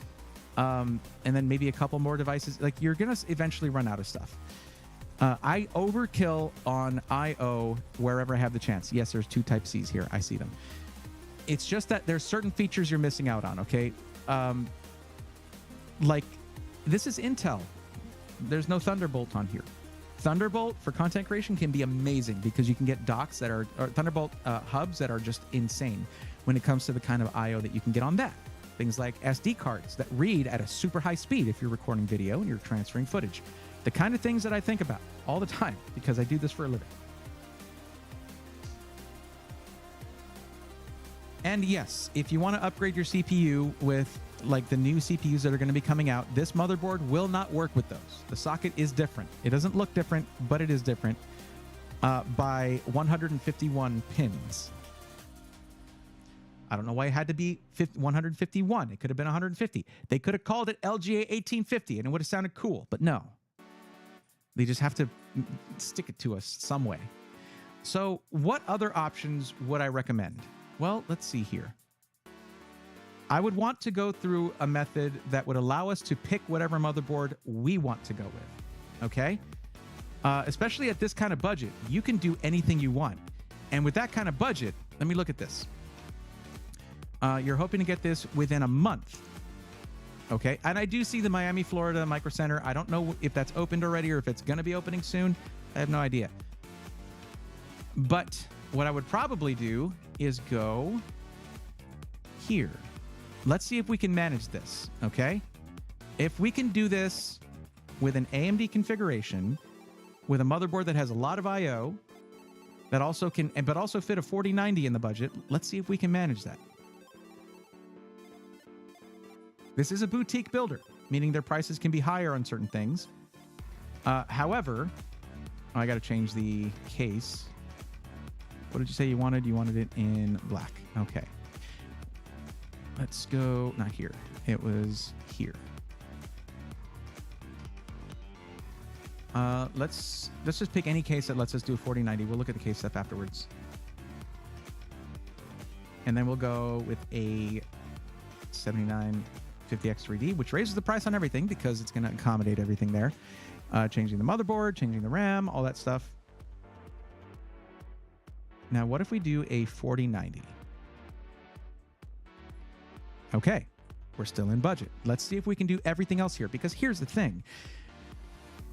And then maybe a couple more devices. Like you're going to eventually run out of stuff. I overkill on I/O wherever I have the chance. Yes, there's 2 Type-Cs here. I see them. It's just that there's certain features you're missing out on, okay? Like, this is Intel. There's no Thunderbolt on here. Thunderbolt for content creation can be amazing because you can get docks that are, or Thunderbolt hubs that are just insane when it comes to the kind of I/O that you can get on that. Things like SD cards that read at a super high speed if you're recording video and you're transferring footage. The kind of things that I think about all the time because I do this for a living. And yes, if you want to upgrade your CPU with like the new CPUs that are going to be coming out, this motherboard will not work with those. The socket is different. It doesn't look different, but it is different by 151 pins. I don't know why it had to be 151. It could have been 150. They could have called it LGA 1850 and it would have sounded cool, but no. They just have to stick it to us some way. So what other options would I recommend? Well, let's see here. I would want to go through a method that would allow us to pick whatever motherboard we want to go with, okay? Especially at this kind of budget, you can do anything you want. And with that kind of budget, let me look at this. You're hoping to get this within a month, okay? And I do see the Miami, Florida Micro Center. I don't know if that's opened already or if it's going to be opening soon. I have no idea. But what I would probably do is go here. let's see if we can manage this, okay? If we can do this with an AMD configuration, with a motherboard that has a lot of I/O, that also can, but also fit a 4090 in the budget, let's see if we can manage that. This is a boutique builder, meaning their prices can be higher on certain things. However, I got to change the case. What did you say you wanted? You wanted it in black. Okay. Let's go, not here. It was here. Let's just pick any case that lets us do a 4090. We'll look at the case stuff afterwards. And then we'll go with a 7950X3D, which raises the price on everything because it's going to accommodate everything there. Changing the motherboard, changing the RAM, all that stuff. Now, what if we do a 4090? Okay, we're still in budget. Let's see if we can do everything else here, because here's the thing.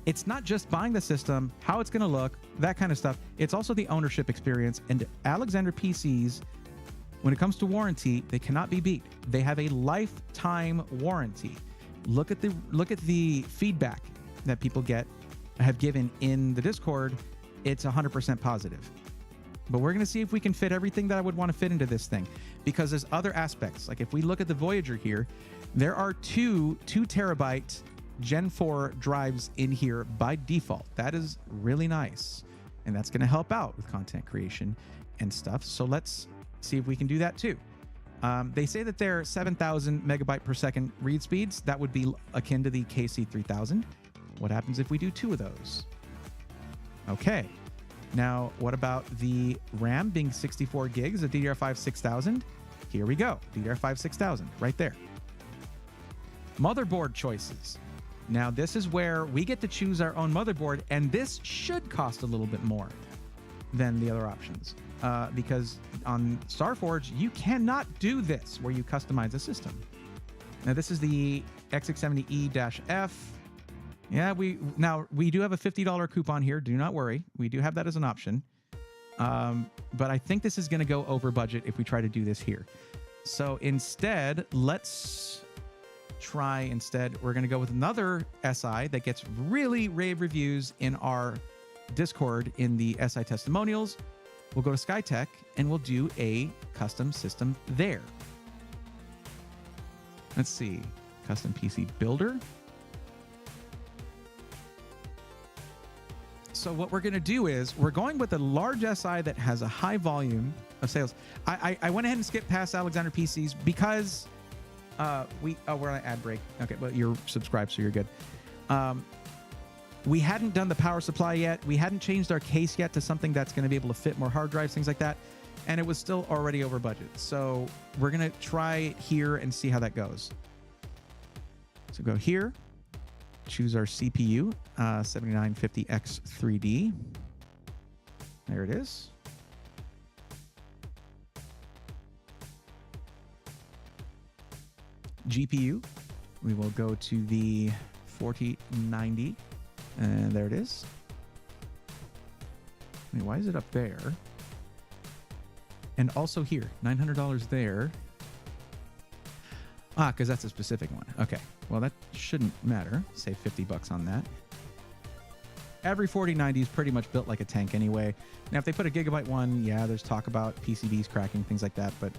It's not just buying the system, how it's going to look, that kind of stuff. It's also the ownership experience. And Alexander PCs, when it comes to warranty, they cannot be beat. They have a lifetime warranty. Look at the feedback that people have given in the Discord. It's 100% positive. But we're going to see if we can fit everything that I would want to fit into this thing, because there's other aspects. Like if we look at the Voyager here, there are two terabyte Gen 4 drives in here by default. That is really nice. And that's going to help out with content creation and stuff. So let's see if we can do that too. They say that they're 7,000 megabyte per second read speeds. That would be akin to the KC3000. What happens if we do two of those? Okay. Now, what about the RAM being 64 gigs of DDR5 6000? Here we go. DDR5 6000 right there. Motherboard choices. Now, this is where we get to choose our own motherboard, and this should cost a little bit more than the other options, because on StarForge, you cannot do this where you customize a system. Now, this is the X670E-F. Yeah, we do have a $50 coupon here. Do not worry. We do have that as an option. But I think this is going to go over budget if we try to do this here. So instead, we're going to go with another SI that gets really rave reviews in our Discord in the SI testimonials. We'll go to SkyTech and we'll do a custom system there. Let's see. Custom PC builder. So what we're going to do is we're going with a large SI that has a high volume of sales. I went ahead and skipped past Alexander PCs because we're on an ad break. Okay, but you're subscribed, so you're good. We hadn't done the power supply yet. We hadn't changed our case yet to something that's going to be able to fit more hard drives, things like that. And it was still already over budget. So we're going to try here and see how that goes. So go here. Choose our CPU, 7950X3D. There it is. GPU, we will go to the 4090, and there it is. Wait, why is it up there? And also here, $900 there. Because that's a specific one. Okay, well, that shouldn't matter. Save $50 on that. Every 4090 is pretty much built like a tank anyway. Now, if they put a gigabyte one, yeah, there's talk about PCBs cracking, things like that, but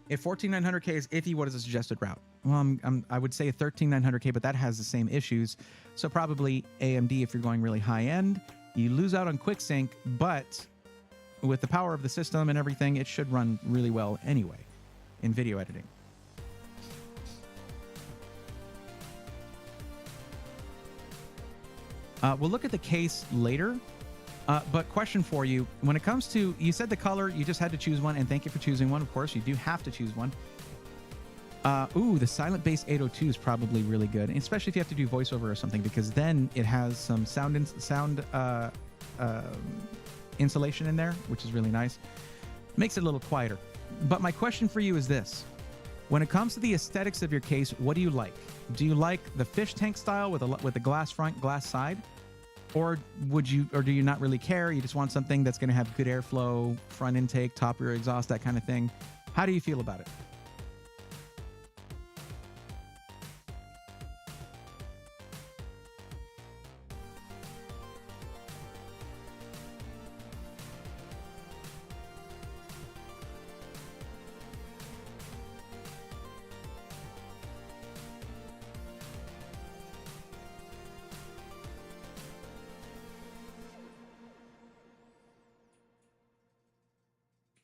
if 14900K is iffy, what is the suggested route? Well, I would say a 13900K, but that has the same issues. So probably AMD if you're going really high end. You lose out on quick sync, but with the power of the system and everything, it should run really well anyway in video editing. We'll look at the case later. But question for you, when it comes to, you said the color, you just had to choose one, and thank you for choosing one. Of course, you do have to choose one. The Silent Bass 802 is probably really good, especially if you have to do voiceover or something, because then it has some sound insulation in there, which is really nice. Makes it a little quieter. But my question for you is this. When it comes to the aesthetics of your case, what do you like? Do you like the fish tank style with the glass front, glass side? Or do you not really care? You just want something that's going to have good airflow, front intake, top rear exhaust, that kind of thing. How do you feel about it?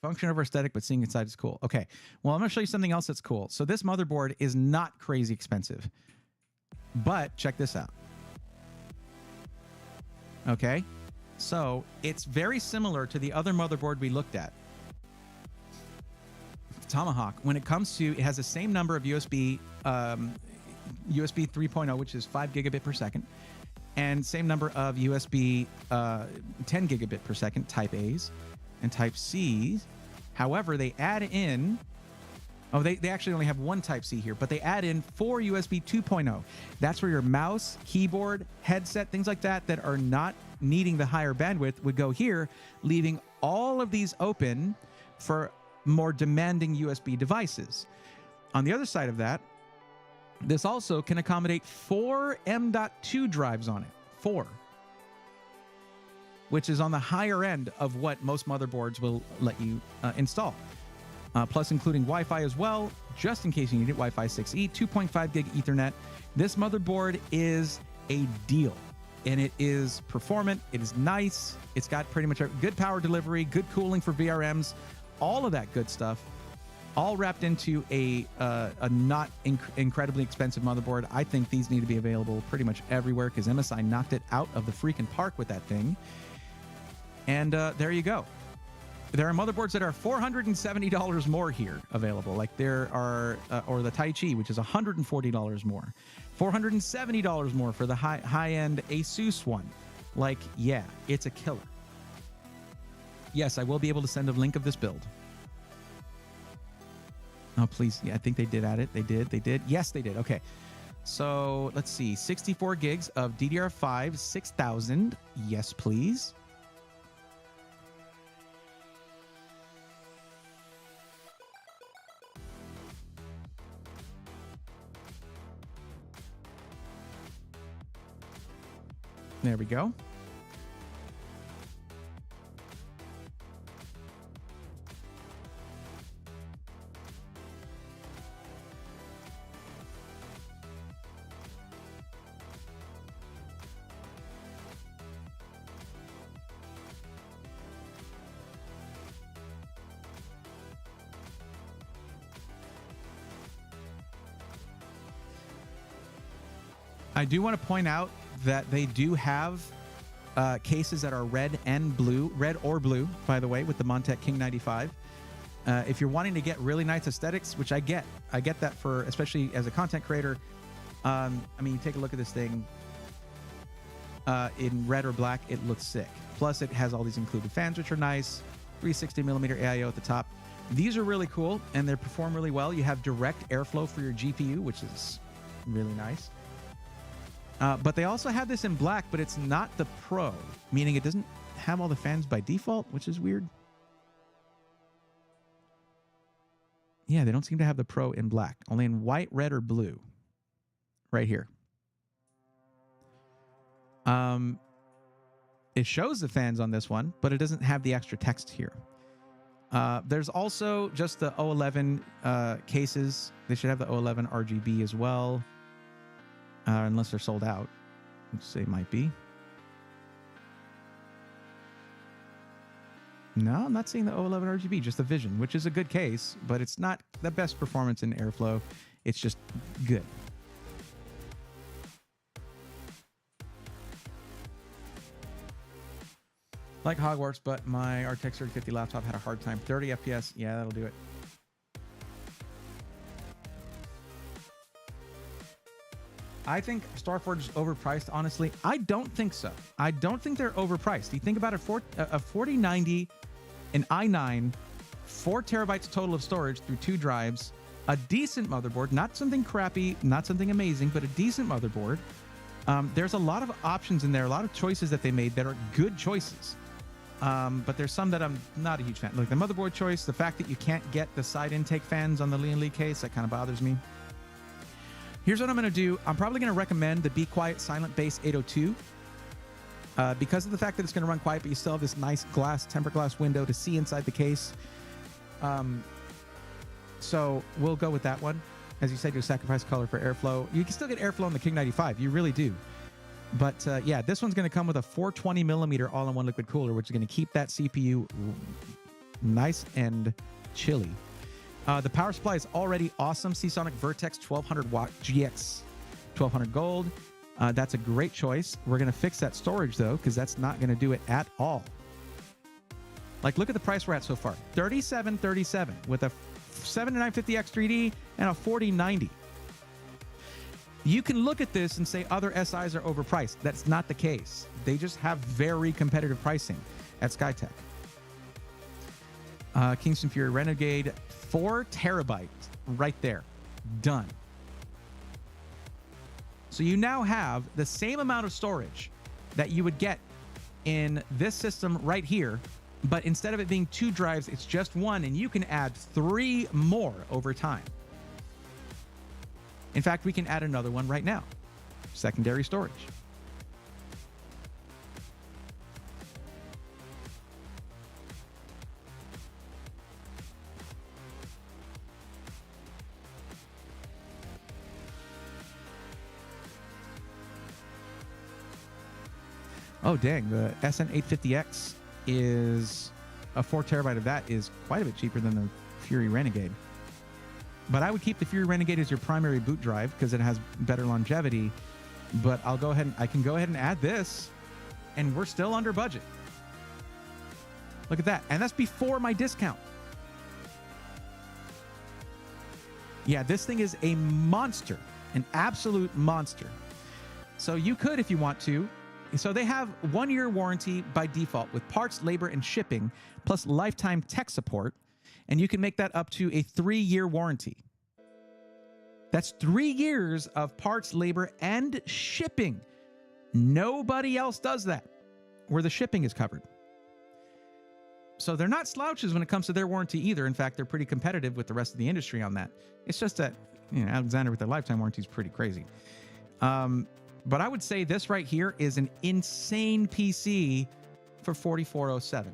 Function over aesthetic, but seeing inside is cool. Okay, well, I'm going to show you something else that's cool. So this motherboard is not crazy expensive, but check this out. Okay, so it's very similar to the other motherboard we looked at, Tomahawk. When it comes to, it has the same number of USB 3.0, which is 5 gigabit per second, and same number of USB 10 gigabit per second Type A's and Type C's. However, they add in, they actually only have one Type C here, but they add in 4 USB 2.0. That's where your mouse, keyboard, headset, things like that are not needing the higher bandwidth would go here, leaving all of these open for more demanding USB devices. On the other side of that, this also can accommodate 4 M.2 drives on it. 4. Which is on the higher end of what most motherboards will let you install. Plus including Wi-Fi as well, just in case you need it, Wi-Fi 6E, 2.5 gig Ethernet. This motherboard is a deal, and it is performant, it is nice, it's got pretty much a good power delivery, good cooling for VRMs, all of that good stuff, all wrapped into a not incredibly expensive motherboard. I think these need to be available pretty much everywhere because MSI knocked it out of the freaking park with that thing. And there you go. There are motherboards that are $470 more here available. Like there are, or the Tai Chi, which is $140 more. $470 more for the high-end Asus one. Like, yeah, it's a killer. Yes, I will be able to send a link of this build. Oh, please. Yeah, I think they did add it. They did. Yes, they did. Okay. So let's see. 64 gigs of DDR5 6000. Yes, please. There we go. I do want to point out that they do have cases that are red or blue, by the way, with the Montec King 95. If you're wanting to get really nice aesthetics, which I get that for, especially as a content creator. I mean, take a look at this thing in red or black, it looks sick. Plus it has all these included fans, which are nice, 360 millimeter AIO at the top. These are really cool and they perform really well. You have direct airflow for your GPU, which is really nice. But they also have this in black, but it's not the Pro, meaning it doesn't have all the fans by default, which is weird. Yeah, they don't seem to have the Pro in black, only in white, red, or blue. Right here. It shows the fans on this one, but it doesn't have the extra text here. There's also just the O11 cases. They should have the O11 RGB as well. Unless they're sold out, which they might be. No, I'm not seeing the O11 RGB, just the Vision, which is a good case, but it's not the best performance in airflow. It's just good. Like Hogwarts, but my RTX 3050 laptop had a hard time. 30 FPS, yeah, that'll do it. I think Starforge is overpriced, honestly. I don't think so. I don't think they're overpriced. You think about a 4090, an i9, 4 terabytes total of storage through 2 drives, a decent motherboard, not something crappy, not something amazing, but a decent motherboard, There's a lot of options in there, a lot of choices that they made that are good choices. But there's some that I'm not a huge fan. Like the motherboard choice, the fact that you can't get the side intake fans on the Lian Li case, that kind of bothers me. Here's what I'm going to do. I'm probably going to recommend the Be Quiet Silent Base 802 because of the fact that it's going to run quiet, but you still have this nice tempered glass window to see inside the case. So we'll go with that one. As you said, you sacrifice color for airflow. You can still get airflow on the King 95. You really do. But yeah, this one's going to come with a 420 millimeter all-in-one liquid cooler, which is going to keep that CPU nice and chilly. The power supply is already awesome. Seasonic Vertex 1200 watt GX 1200 gold. That's a great choice. We're going to fix that storage though, because that's not going to do it at all. Like, look at the price we're at so far. $37.37 with a 7950X 3D and a 4090. You can look at this and say other SIs are overpriced. That's not the case. They just have very competitive pricing at Skytech. Kingston Fury Renegade, 4 terabytes right there. Done. So you now have the same amount of storage that you would get in this system right here, but instead of it being 2 drives, it's just 1, and you can add 3 more over time. In fact, we can add another one right now. Secondary storage. Oh, dang. The SN850X is a 4 terabyte of that is quite a bit cheaper than the Fury Renegade. But I would keep the Fury Renegade as your primary boot drive because it has better longevity. But I can go ahead and add this, and we're still under budget. Look at that. And that's before my discount. Yeah, this thing is a monster, an absolute monster. So you could, if you want to. So they have 1-year warranty by default with parts, labor, and shipping, plus lifetime tech support. And you can make that up to a 3-year warranty. That's 3 years of parts, labor, and shipping. Nobody else does that, where the shipping is covered. So they're not slouches when it comes to their warranty either. In fact, they're pretty competitive with the rest of the industry on that. It's just that, Alexander with their lifetime warranty is pretty crazy. But I would say this right here is an insane PC for $4407.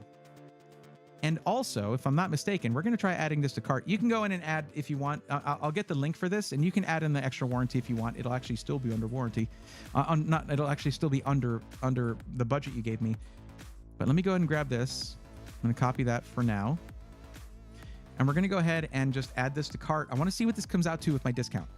And also, if I'm not mistaken, we're going to try adding this to cart. You can go in and add if you want. I'll get the link for this, and you can add in the extra warranty if you want. It'll actually still be under warranty. It'll actually still be under the budget you gave me. But let me go ahead and grab this. I'm going to copy that for now. And we're going to go ahead and just add this to cart. I want to see what this comes out to with my discount.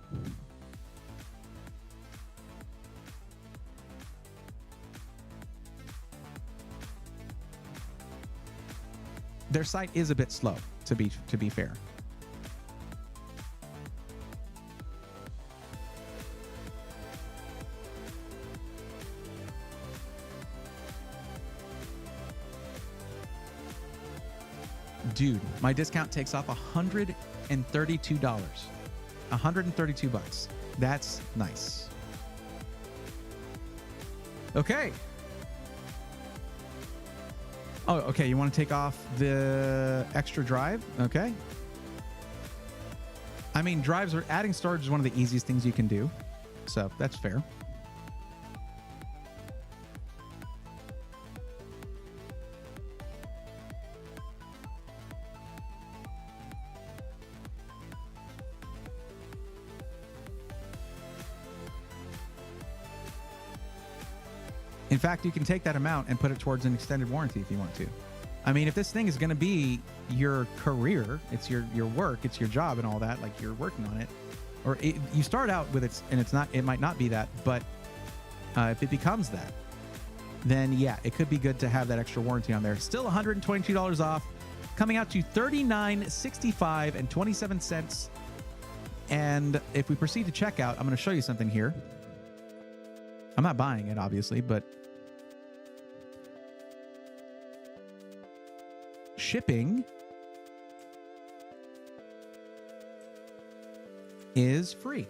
Their site is a bit slow, to be fair. Dude, my discount takes off $132. $132. That's nice. Okay. Oh, okay. You want to take off the extra drive? Okay. I mean, adding storage is one of the easiest things you can do. So that's fair. In fact, you can take that amount and put it towards an extended warranty if you want to. I mean, if this thing is going to be your career, it's your work, it's your job and all that, like you're working on it, or you start out with it and it might not be that, but if it becomes that, then yeah, it could be good to have that extra warranty on there. Still $122 off, coming out to $39.65 and 27 cents. And if we proceed to checkout, I'm going to show you something here. I'm not buying it, obviously, but shipping is free.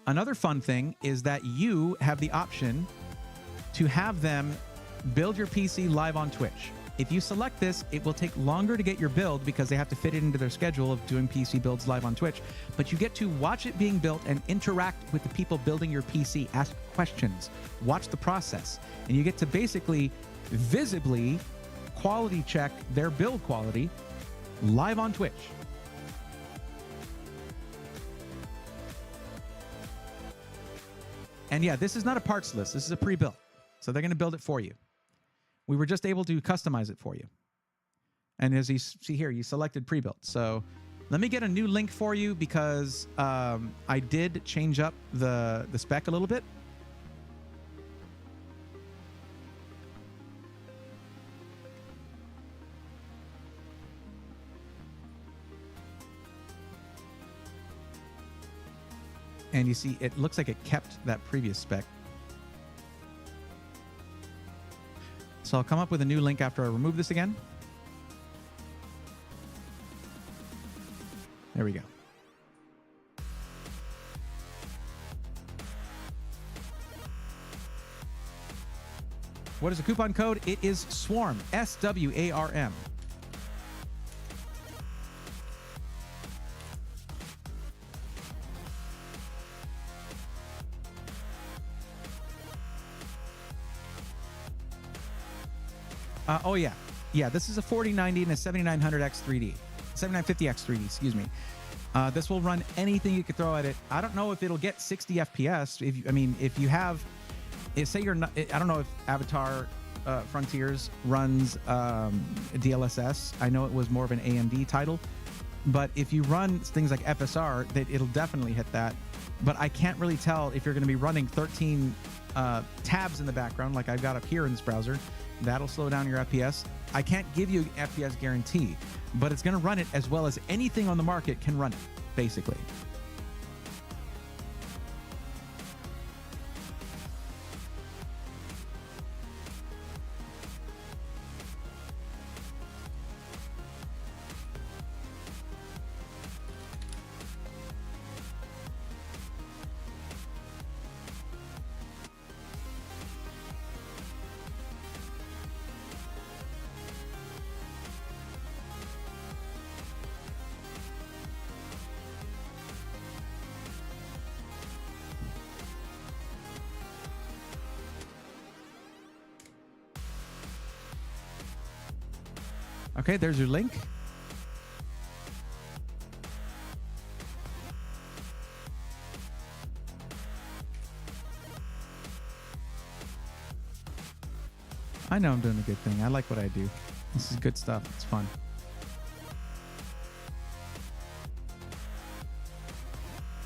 Another fun thing is that you have the option to have them build your PC live on Twitch. If you select this, it will take longer to get your build because they have to fit it into their schedule of doing PC builds live on Twitch. But you get to watch it being built and interact with the people building your PC, ask questions, watch the process. And you get to basically visibly quality check their build quality live on Twitch. And yeah, this is not a parts list. This is a pre-built. So they're going to build it for you. We were just able to customize it for you. And as you see here, you selected pre-built. So let me get a new link for you because I did change up the spec a little bit. And you see, it looks like it kept that previous spec. So I'll come up with a new link after I remove this again. There we go. What is the coupon code? It is SWARM, SWARM. Oh, yeah. Yeah, this is a 4090 and a 7900X3D. 7950X3D, excuse me. This will run anything you could throw at it. I don't know if it'll get 60 FPS. If you have, say you're not, I don't know if Avatar Frontiers runs DLSS. I know it was more of an AMD title. But if you run things like FSR, it'll definitely hit that. But I can't really tell if you're going to be running 13 tabs in the background like I've got up here in this browser. That'll slow down your FPS. I can't give you an FPS guarantee, but it's going to run it as well as anything on the market can run it, basically. Okay, there's your link. I know I'm doing a good thing. I like what I do. This is good stuff. It's fun.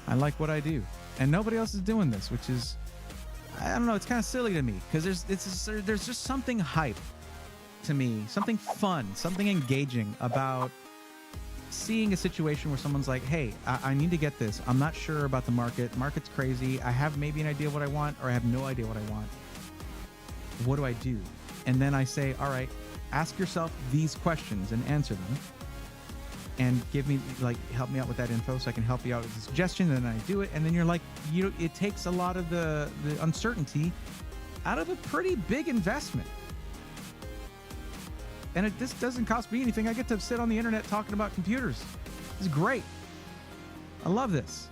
I like what I do. And nobody else is doing this, which is, I don't know, it's kind of silly to me because there's just something hype to me, something fun, something engaging about seeing a situation where someone's like, hey, I need to get this. I'm not sure about the market. Market's crazy. I have maybe an idea what I want, or I have no idea what I want. What do I do? And then I say, all right, ask yourself these questions and answer them. And give me, like, help me out with that info so I can help you out with a suggestion. And then I do it. And then you're like, it takes a lot of the uncertainty out of a pretty big investment. And this doesn't cost me anything. I get to sit on the internet talking about computers. This is great. I love this.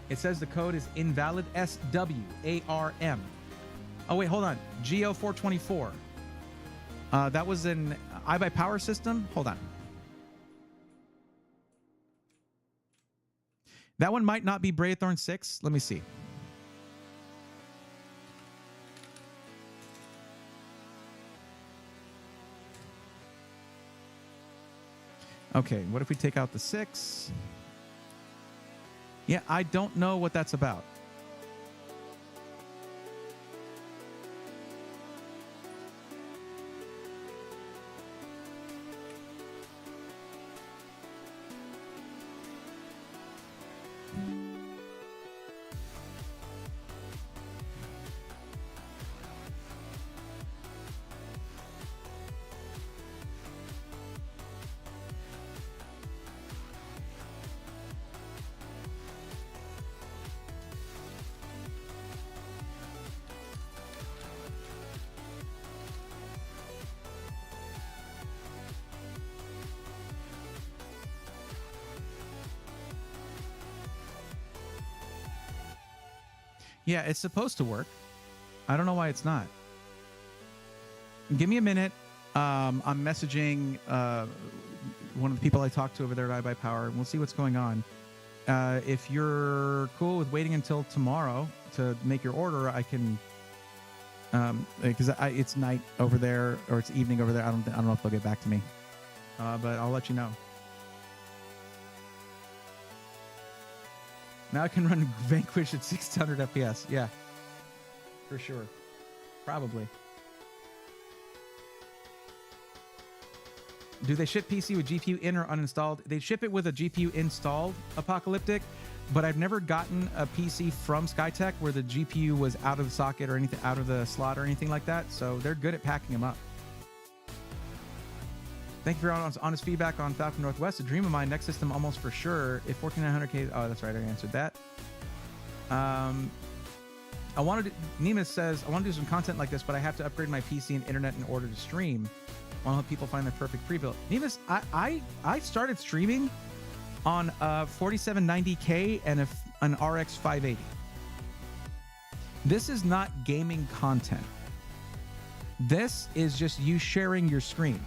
It says the code is invalid, SWARM. Oh, wait, hold on. GO424. That was an iBuyPower system. Hold on. That one might not be Braithorn 6. Let me see. Okay, what if we take out the 6? Yeah, I don't know what that's about. Yeah, it's supposed to work. I don't know why it's not. Give me a minute. I'm messaging one of the people I talked to over there at iBuyPower, and we'll see what's going on. If you're cool with waiting until tomorrow to make your order, I can, because it's night over there or it's evening over there. I don't know if they'll get back to me, but I'll let you know. Now I can run Vanquish at 600 FPS. Yeah, for sure. Probably. Do they ship PC with GPU in or uninstalled? They ship it with a GPU installed, Apocalyptic, but I've never gotten a PC from Skytech where the GPU was out of the socket or anything, out of the slot or anything like that. So they're good at packing them up. Thank you for your honest feedback on Falcon Northwest. A dream of mine. Next system almost for sure. If 4900K, oh, that's right. I answered that. Nemus says, I want to do some content like this, but I have to upgrade my PC and internet in order to stream. I want to help people find their perfect pre-built. Nemus, I started streaming on a 4790K and an RX 580. This is not gaming content. This is just you sharing your screen.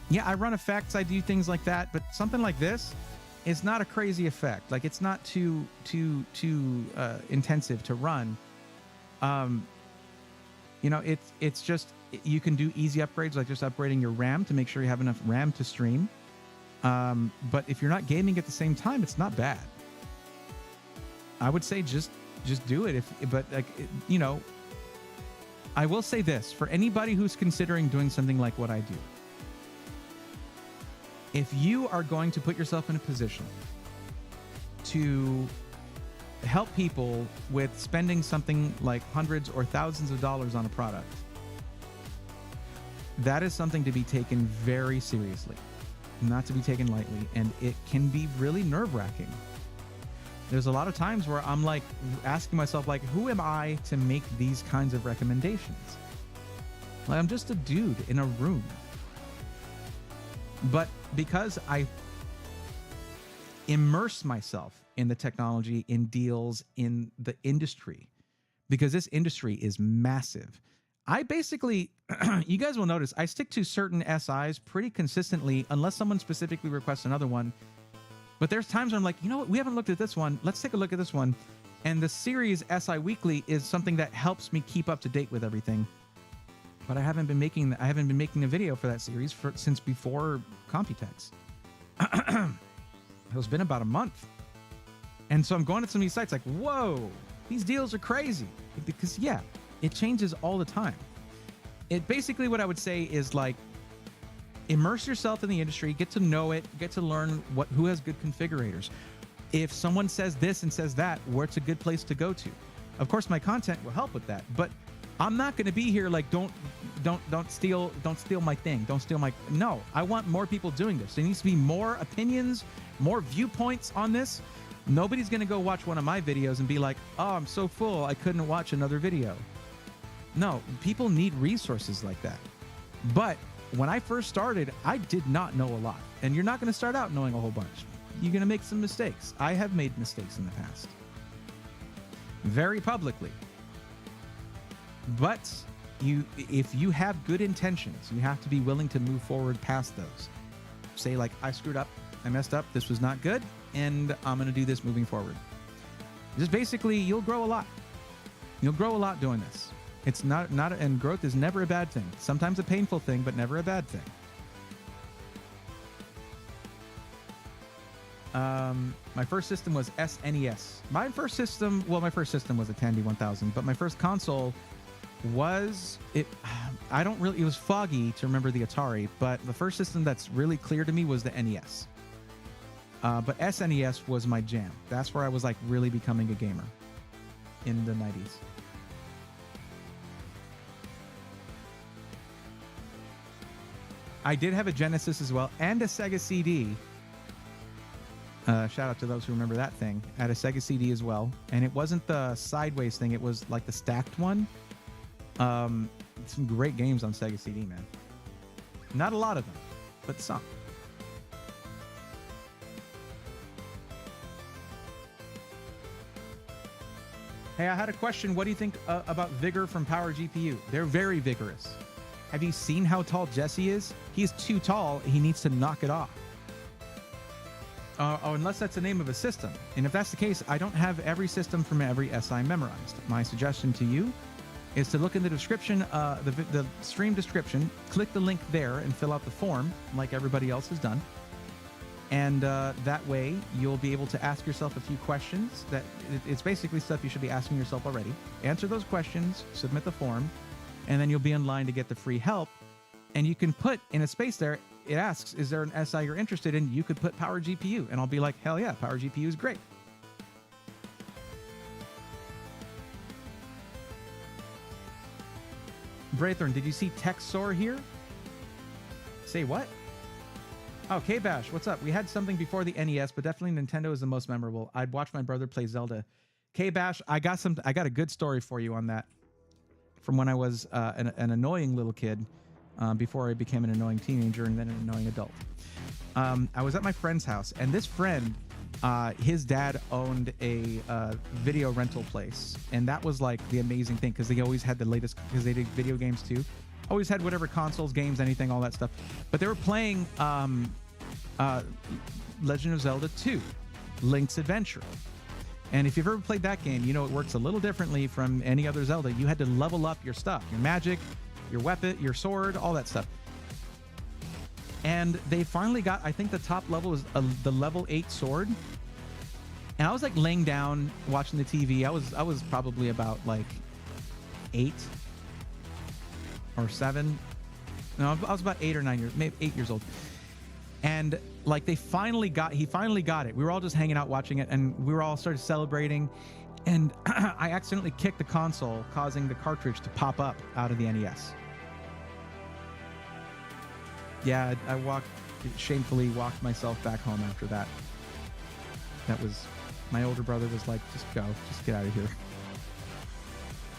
Yeah, I run effects, I do things like that, but something like this is not a crazy effect. Like, it's not too intensive to run. You know, it's just, you can do easy upgrades, like just upgrading your RAM to make sure you have enough RAM to stream. But if you're not gaming at the same time, it's not bad. I would say just do it. But like, you know, I will say this for anybody who's considering doing something like what I do. If you are going to put yourself in a position to help people with spending something like hundreds or thousands of dollars on a product, that is something to be taken very seriously, not to be taken lightly, and it can be really nerve-wracking. There's a lot of times where I'm like asking myself, like, who am I to make these kinds of recommendations? Like, I'm just a dude in a room. But because I immerse myself in the technology, in deals, in the industry, because this industry is massive, I basically, you guys will notice, I stick to certain SIs pretty consistently unless someone specifically requests another one. But there's times where I'm like, you know what, we haven't looked at this one. Let's take a look at this one. And the series SI Weekly is something that helps me keep up to date with everything. But I haven't been making a video for that series since before Computex. It's been about a month. And so I'm going to some of these sites like, whoa, these deals are crazy. Because yeah, it changes all the time. It basically, what I would say is like, immerse yourself in the industry, get to know it, get to learn who has good configurators. If someone says this and says that, where's a good place to go to? Of course, my content will help with that, but I'm not going to be here like, don't steal my thing. Don't steal my, no, I want more people doing this. There needs to be more opinions, more viewpoints on this. Nobody's going to go watch one of my videos and be like, oh, I'm so full, I couldn't watch another video. No, people need resources like that. But when I first started, I did not know a lot. And you're not going to start out knowing a whole bunch. You're going to make some mistakes. I have made mistakes in the past. Very publicly. But if you have good intentions, you have to be willing to move forward past those. Say like, I screwed up, I messed up, this was not good, and I'm going to do this moving forward. Just basically, you'll grow a lot. You'll grow a lot doing this. It's not, and growth is never a bad thing. Sometimes a painful thing, but never a bad thing. My first system was SNES. My first system was a Tandy 1000, but my first console was it was foggy to remember the Atari, but the first system that's really clear to me was the NES. But SNES was my jam. That's where I was like really becoming a gamer in the 90s. I did have a Genesis as well and a Sega CD. Shout out to those who remember that thing. I had a Sega CD as well, and it wasn't the sideways thing, it was like the stacked one. Some great games on Sega CD, man. Not a lot of them, but some. Hey, I had a question. What do you think about vigor from Power GPU? They're very vigorous. Have you seen how tall Jesse is? He's too tall. He needs to knock it off. Unless that's the name of a system. And if that's the case, I don't have every system from every SI memorized. My suggestion to you is to look in the description, the stream description, click the link there and fill out the form like everybody else has done. And that way you'll be able to ask yourself a few questions that it's basically stuff you should be asking yourself already. Answer those questions, submit the form, and then you'll be in line to get the free help. And you can put in a space there, it asks, is there an SI you're interested in? You could put Power GPU, and I'll be like, hell yeah, Power GPU is great. Braithorn, did you see TechSoar here? Say what? Oh, K-Bash, what's up? We had something before the NES, but definitely Nintendo is the most memorable. I'd watch my brother play Zelda. K-Bash, I got a good story for you on that. From when I was an annoying little kid, before I became an annoying teenager and then an annoying adult. I was at my friend's house, and this friend, his dad owned a video rental place, and that was like the amazing thing because they always had the latest, because they did video games too. Always had whatever consoles, games, anything, all that stuff. But they were playing Legend of Zelda 2, Link's Adventure. And if you've ever played that game, you know it works a little differently from any other Zelda. You had to level up your stuff, your magic, your weapon, your sword, all that stuff. And they finally got, I think the top level was the level 8 sword. And I was like laying down watching the TV. I was probably about like 8 or 7. No, I was about 8 or 9 years, maybe 8 years old. And like he finally got it. We were all just hanging out watching it, and we were all started celebrating. And I accidentally kicked the console, causing the cartridge to pop up out of the NES. Yeah, I shamefully walked myself back home after that. That was, my older brother was like, just go, just get out of here.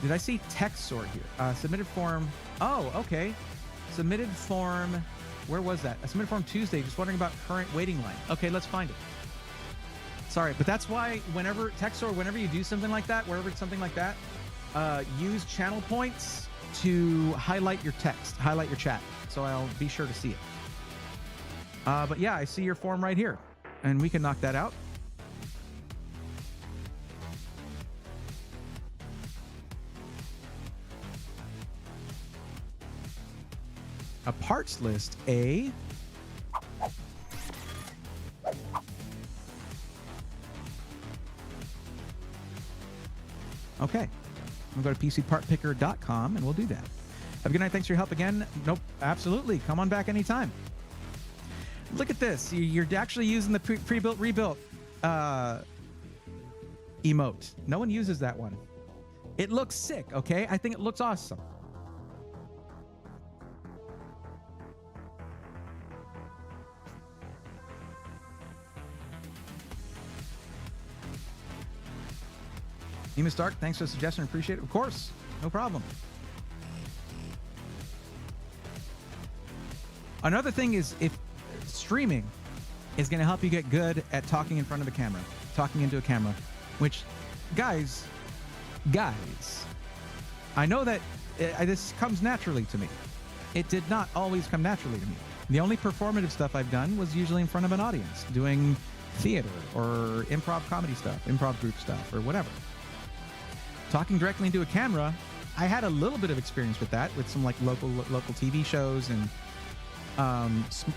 Did I see TechSoar here? Submitted form. Oh, okay. Submitted form. Where was that? I submitted form Tuesday. Just wondering about current waiting line. Okay, let's find it. Sorry, but that's why whenever TechSoar, whenever you do something like that, wherever it's something like that, use channel points to highlight your text, highlight your chat. So I'll be sure to see it. But yeah, I see your form right here, and we can knock that out. A parts list, A. Okay. We'll go to PCPartPicker.com and we'll do that. Have a good night. Thanks for your help again. Nope, absolutely. Come on back anytime. Look at this. You're actually using the pre-built, rebuilt emote. No one uses that one. It looks sick, okay? I think it looks awesome. Ema Stark, thanks for the suggestion. Appreciate it. Of course. No problem. Another thing is, if streaming is going to help you get good at talking in front of a camera, talking into a camera, which, guys, I know that this comes naturally to me. It did not always come naturally to me. The only performative stuff I've done was usually in front of an audience, doing theater or improv comedy stuff, improv group stuff, or whatever. Talking directly into a camera, I had a little bit of experience with that, with some like local TV shows and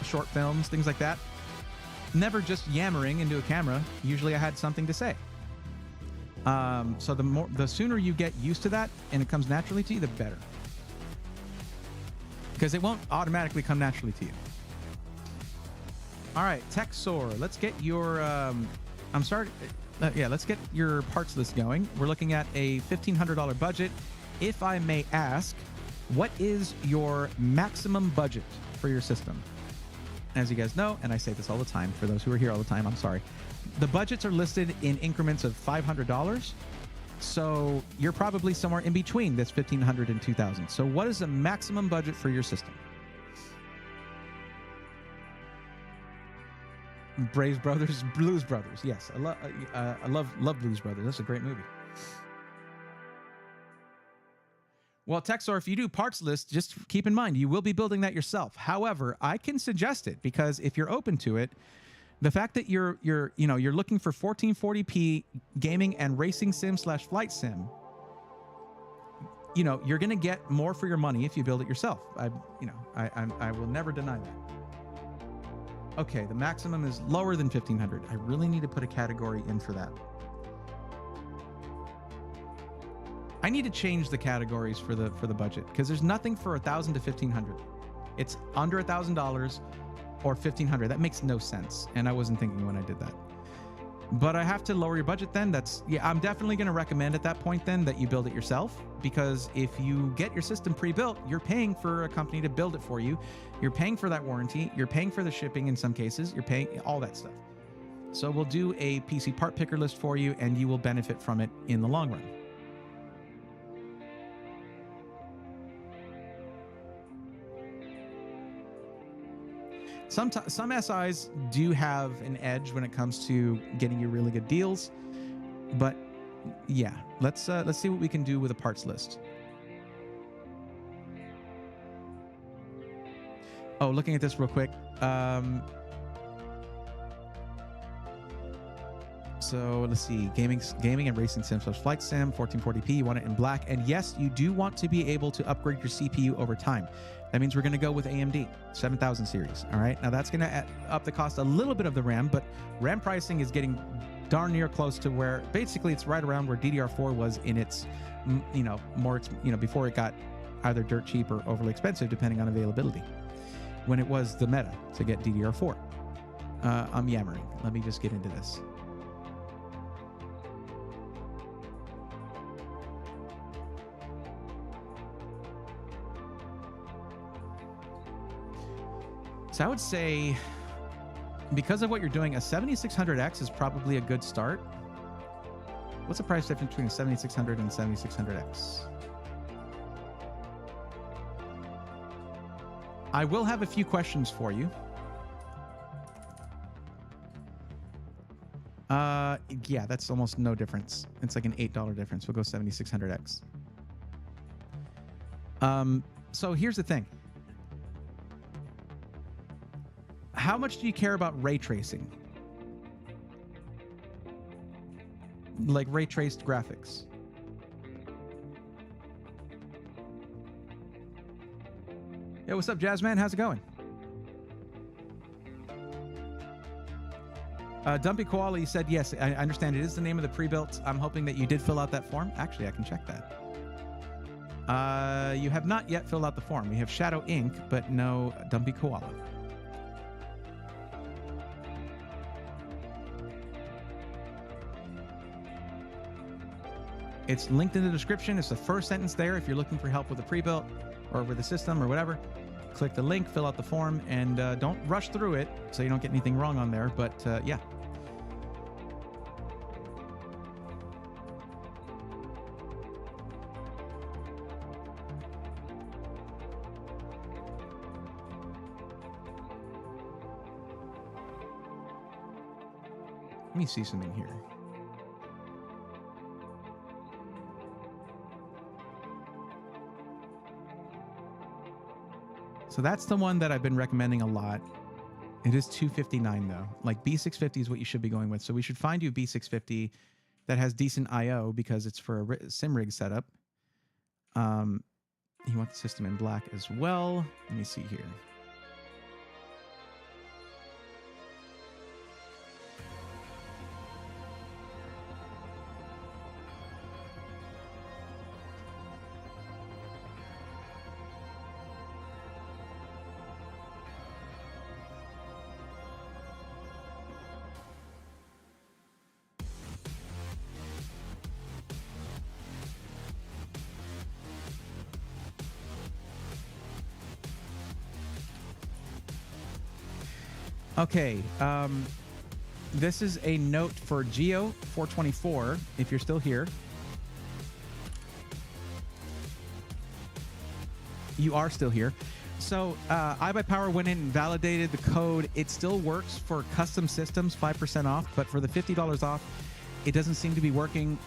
short films, things like that. Never just yammering into a camera. Usually I had something to say. So the sooner you get used to that and it comes naturally to you, the better. Because it won't automatically come naturally to you. All right, TechSoar. Let's get your let's get your parts list going. We're looking at a $1,500 budget. If I may ask, what is your maximum budget for your system? As you guys know, and I say this all the time, for those who are here all the time, I'm sorry. The budgets are listed in increments of $500. So you're probably somewhere in between this $1,500 and $2,000. So what is the maximum budget for your system? Braves Brothers, Blues Brothers. Yes, I love Blues Brothers. That's a great movie. Well, Texor, if you do parts list, just keep in mind you will be building that yourself. However, I can suggest it because if you're open to it, the fact that you're looking for 1440p gaming and racing sim / flight sim, you're going to get more for your money if you build it yourself. I will never deny that. Okay, the maximum is lower than 1500. I really need to put a category in for that. I need to change the categories for the budget because there's nothing for 1,000 to 1,500. It's under $1,000 or 1,500. That makes no sense, and I wasn't thinking when I did that. But I have to lower your budget then. I'm definitely going to recommend at that point then that you build it yourself, because if you get your system pre-built, you're paying for a company to build it for you. You're paying for that warranty. You're paying for the shipping in some cases. You're paying all that stuff. So we'll do a PC part picker list for you, and you will benefit from it in the long run. Some SIs do have an edge when it comes to getting you really good deals, but yeah, let's see what we can do with a parts list. Oh, looking at this real quick. So let's see, gaming and racing sim / flight sim, 1440p. You want it in black, and yes, you do want to be able to upgrade your CPU over time. That means we're going to go with AMD 7000 series. All right, now that's going to up the cost a little bit of the RAM, but RAM pricing is getting darn near close to where basically it's right around where DDR4 was in its, before it got either dirt cheap or overly expensive, depending on availability. When it was the meta to get DDR4. I'm yammering. Let me just get into this. So I would say, because of what you're doing, a 7600X is probably a good start. What's the price difference between a 7600 and 7600X? I will have a few questions for you. Yeah, that's almost no difference. It's like an $8 difference. We'll go 7600X. So here's the thing. How much do you care about ray tracing? Like ray traced graphics? Hey, what's up, Jazzman? How's it going? Dumpy Koala, you said yes. I understand it is the name of the pre-built. I'm hoping that you did fill out that form. Actually, I can check that. You have not yet filled out the form. We have Shadow Ink, but no Dumpy Koala. It's linked in the description. It's the first sentence there. If you're looking for help with the pre-built or with the system or whatever, click the link, fill out the form, and don't rush through it so you don't get anything wrong on there. But yeah. Let me see something here. So that's the one that I've been recommending a lot. It is $259 though. Like B650 is what you should be going with. So we should find you a B650 that has decent I/O because it's for a sim rig setup. You want the system in black as well. Let me see here. Okay, this is a note for Geo424, if you're still here. You are still here. So iBuyPower went in and validated the code. It still works for custom systems, 5% off, but for the $50 off, it doesn't seem to be working.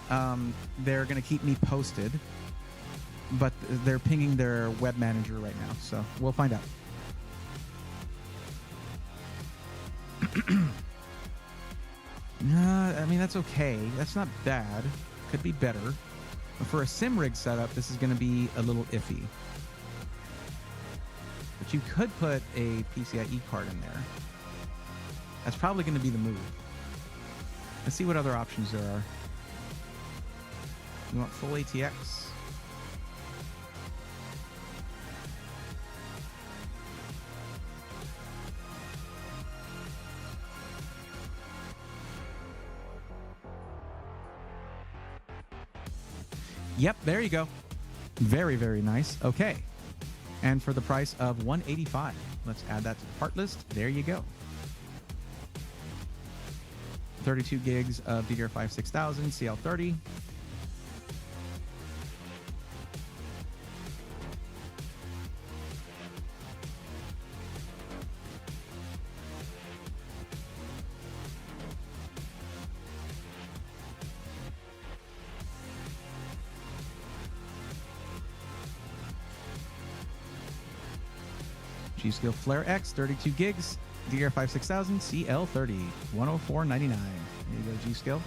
They're going to keep me posted. but they're pinging their web manager right now, so we'll find out. I mean, that's okay. That's not bad. Could be better. But for a sim rig setup, this is going to be a little iffy. But you could put a PCIe card in there. That's probably going to be the move. Let's see what other options there are. You want full ATX? Yep, there you go. Very, very nice. Okay. And for the price of $185, let's add that to the part list. There you go. 32 gigs of DDR5 6000 CL30. G-Skill Flare X, 32 gigs, DDR5 6000, CL30, $104.99. There you go, G-Skill.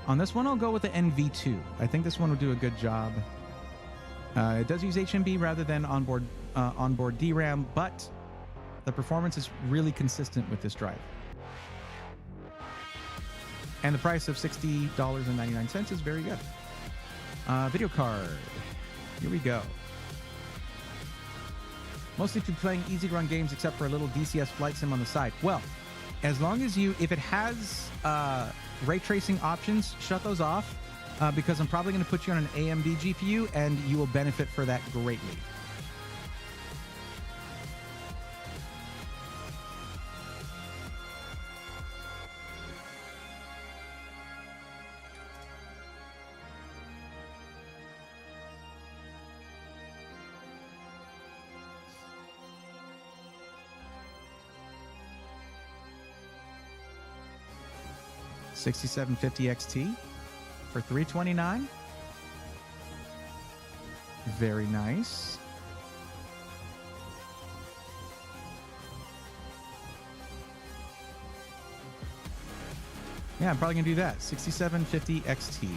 On this one, I'll go with the NV2. I think this one will do a good job. It does use HMB rather than onboard DRAM, but the performance is really consistent with this drive. And the price of $60.99 is very good. Video card. Here we go. Mostly to playing easy run games except for a little DCS flight sim on the side. Well, as long as if it has ray tracing options, shut those off because I'm probably going to put you on an AMD GPU and you will benefit for that greatly. $6750 XT for $329. Very nice. Yeah, I'm probably gonna do that. $6750 XT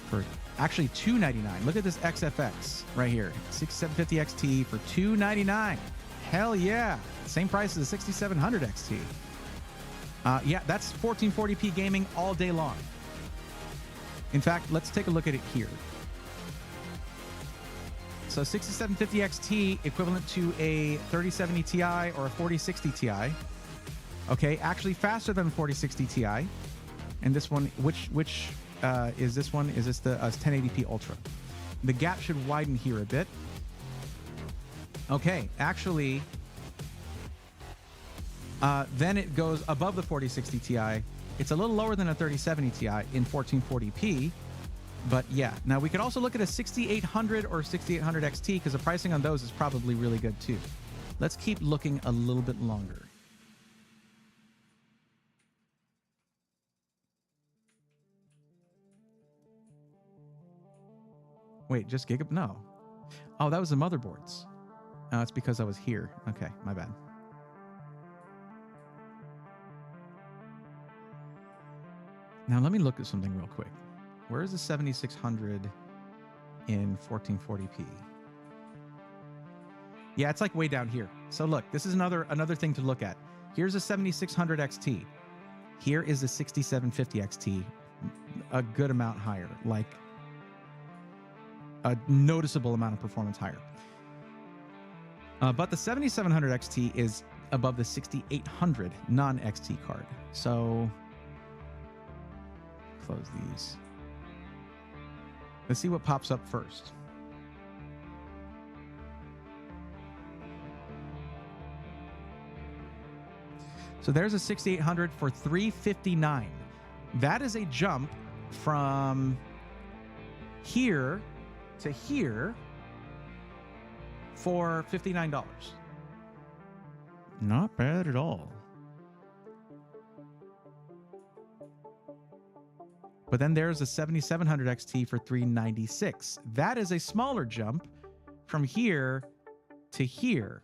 for actually $299. Look at this XFX right here. $6750 XT for $299. Hell yeah! Same price as the 6700 XT. Yeah, that's 1440p gaming all day long. In fact, let's take a look at it here. So 6750 XT equivalent to a 3070 Ti or a 4060 Ti. Okay, actually faster than 4060 Ti. And this one, which is this one? Is this the 1080p Ultra? The gap should widen here a bit. Okay, actually, then it goes above the 4060 Ti. It's a little lower than a 3070 Ti in 1440p. But yeah, now we could also look at a 6800 or 6800 XT because the pricing on those is probably really good too. Let's keep looking a little bit longer. Wait, just Gigabit? No. Oh, that was the motherboards. Oh, it's because I was here. Okay, my bad. Now let me look at something real quick. Where is the 7600 in 1440p? Yeah, it's like way down here. So look, this is another thing to look at. Here's a 7600 XT. Here is the 6750 XT, a good amount higher, like a noticeable amount of performance higher. But the 7700 XT is above the 6800 non-XT card. So close these. Let's see what pops up first. So there's a 6800 for $359. That is a jump from here to here for $59. Not bad at all. But then there's a 7700 XT for $396. That is a smaller jump from here to here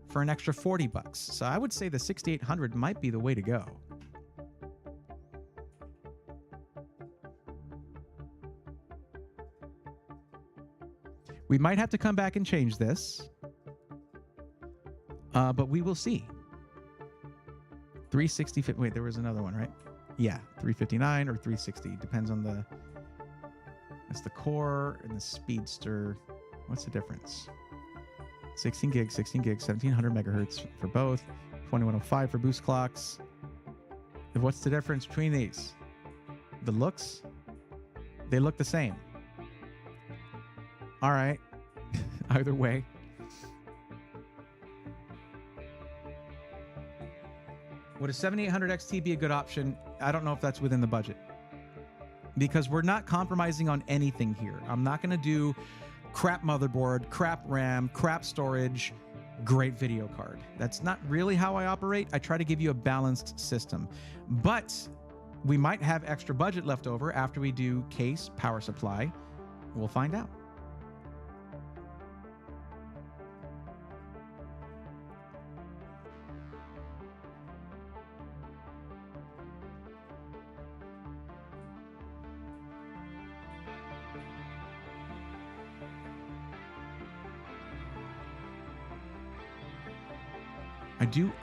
for an extra $40. So I would say the 6800 might be the way to go. We might have to come back and change this, but we will see. 360. Wait, there was another one, right? Yeah, 359 or 360. Depends on the... That's the core and the speedster. What's the difference? 16 gigs, 1700 megahertz for both. 2105 for boost clocks. And what's the difference between these? The looks? They look the same. All right. Either way. Would a 7800 XT be a good option? I don't know if that's within the budget. Because we're not compromising on anything here. I'm not going to do crap motherboard, crap RAM, crap storage, great video card. That's not really how I operate. I try to give you a balanced system. But we might have extra budget left over after we do case, power supply. We'll find out.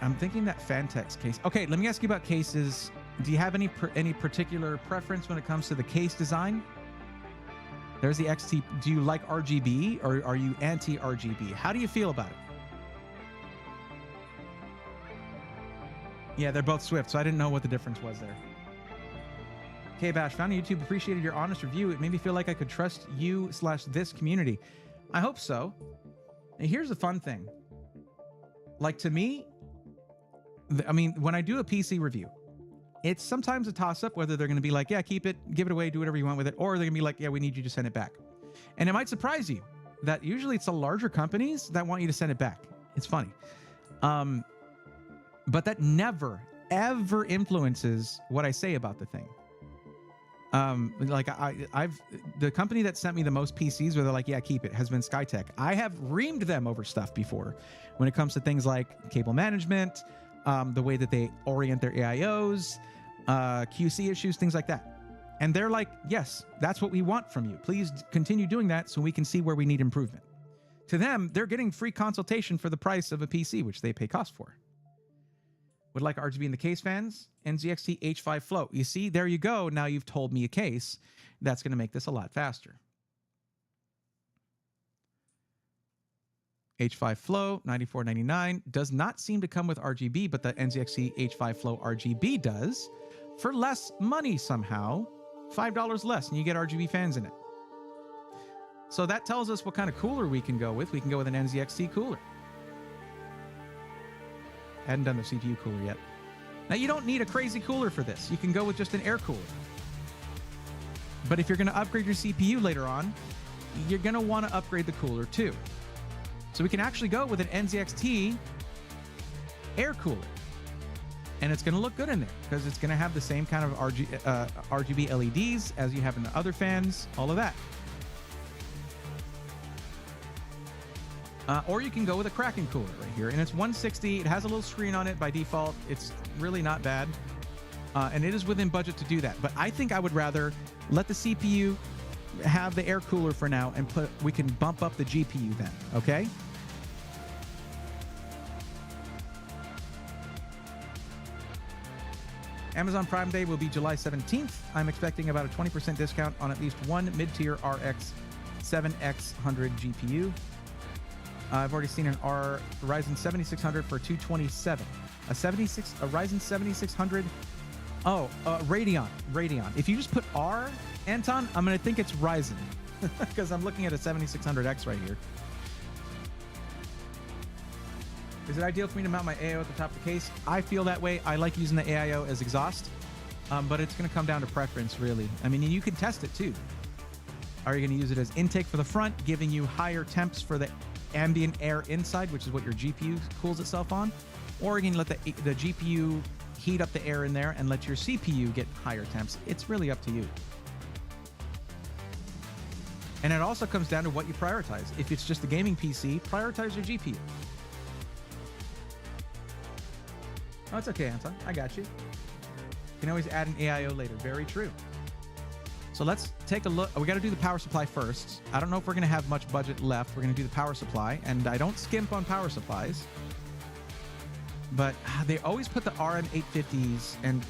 I'm thinking that Fantex case. Okay, let me ask you about cases. Do you have any particular preference when it comes to the case design? There's the XT. Do you like RGB or are you anti-RGB? How do you feel about it? Yeah, they're both Swift, so I didn't know what the difference was there. K-Bash, found on YouTube, appreciated your honest review. It made me feel like I could trust you/this community. I hope so. And here's the fun thing. Like, to me, I mean, when I do a PC review, it's sometimes a toss-up whether they're going to be like, yeah, keep it, give it away, do whatever you want with it, or they're going to be like, yeah, we need you to send it back. And it might surprise you that usually it's the larger companies that want you to send it back. It's funny. But that never, ever influences what I say about the thing. The company that sent me the most PCs where they're like, yeah, keep it, has been Skytech. I have reamed them over stuff before when it comes to things like cable management, the way that they orient their AIOs, QC issues, things like that. And they're like, yes, that's what we want from you. Please continue doing that so we can see where we need improvement. To them, they're getting free consultation for the price of a PC, which they pay cost for. Would like RGB in the case, fans? NZXT H5 Flow. You see, there you go. Now you've told me a case. That's going to make this a lot faster. H5 Flow, $94.99. Does not seem to come with RGB, but the NZXT H5 Flow RGB does. For less money somehow. $5 less, and you get RGB fans in it. So that tells us what kind of cooler we can go with. We can go with an NZXT cooler. Hadn't done the CPU cooler yet. Now, you don't need a crazy cooler for this. You can go with just an air cooler. But if you're going to upgrade your CPU later on, you're going to want to upgrade the cooler too. So we can actually go with an NZXT air cooler. And it's going to look good in there because it's going to have the same kind of RGB LEDs as you have in the other fans, all of that. Or you can go with a Kraken cooler right here. And it's 160. It has a little screen on it by default. It's really not bad. And it is within budget to do that. But I think I would rather let the CPU have the air cooler for now and we can bump up the GPU then, okay? Amazon Prime Day will be July 17th. I'm expecting about a 20% discount on at least one mid-tier RX 7X100 GPU. I've already seen an Ryzen 7600 for $227. A Ryzen 7600. Oh, Radeon. If you just put R, Anton, I'm going to think it's Ryzen because I'm looking at a 7600X right here. Is it ideal for me to mount my AIO at the top of the case? I feel that way. I like using the AIO as exhaust, but it's going to come down to preference, really. I mean, you can test it too. Are you going to use it as intake for the front, giving you higher temps for the ambient air inside, which is what your GPU cools itself on, or you can let the GPU heat up the air in there and let your CPU get higher temps. It's really up to you. And it also comes down to what you prioritize. If it's just a gaming PC, prioritize your GPU. Oh, it's okay, Anton. I got you. You can always add an AIO later. Very true. So let's take a look. We got to do the power supply first. I don't know if we're going to have much budget left. We're going to do the power supply. And I don't skimp on power supplies. But they always put the RM850s and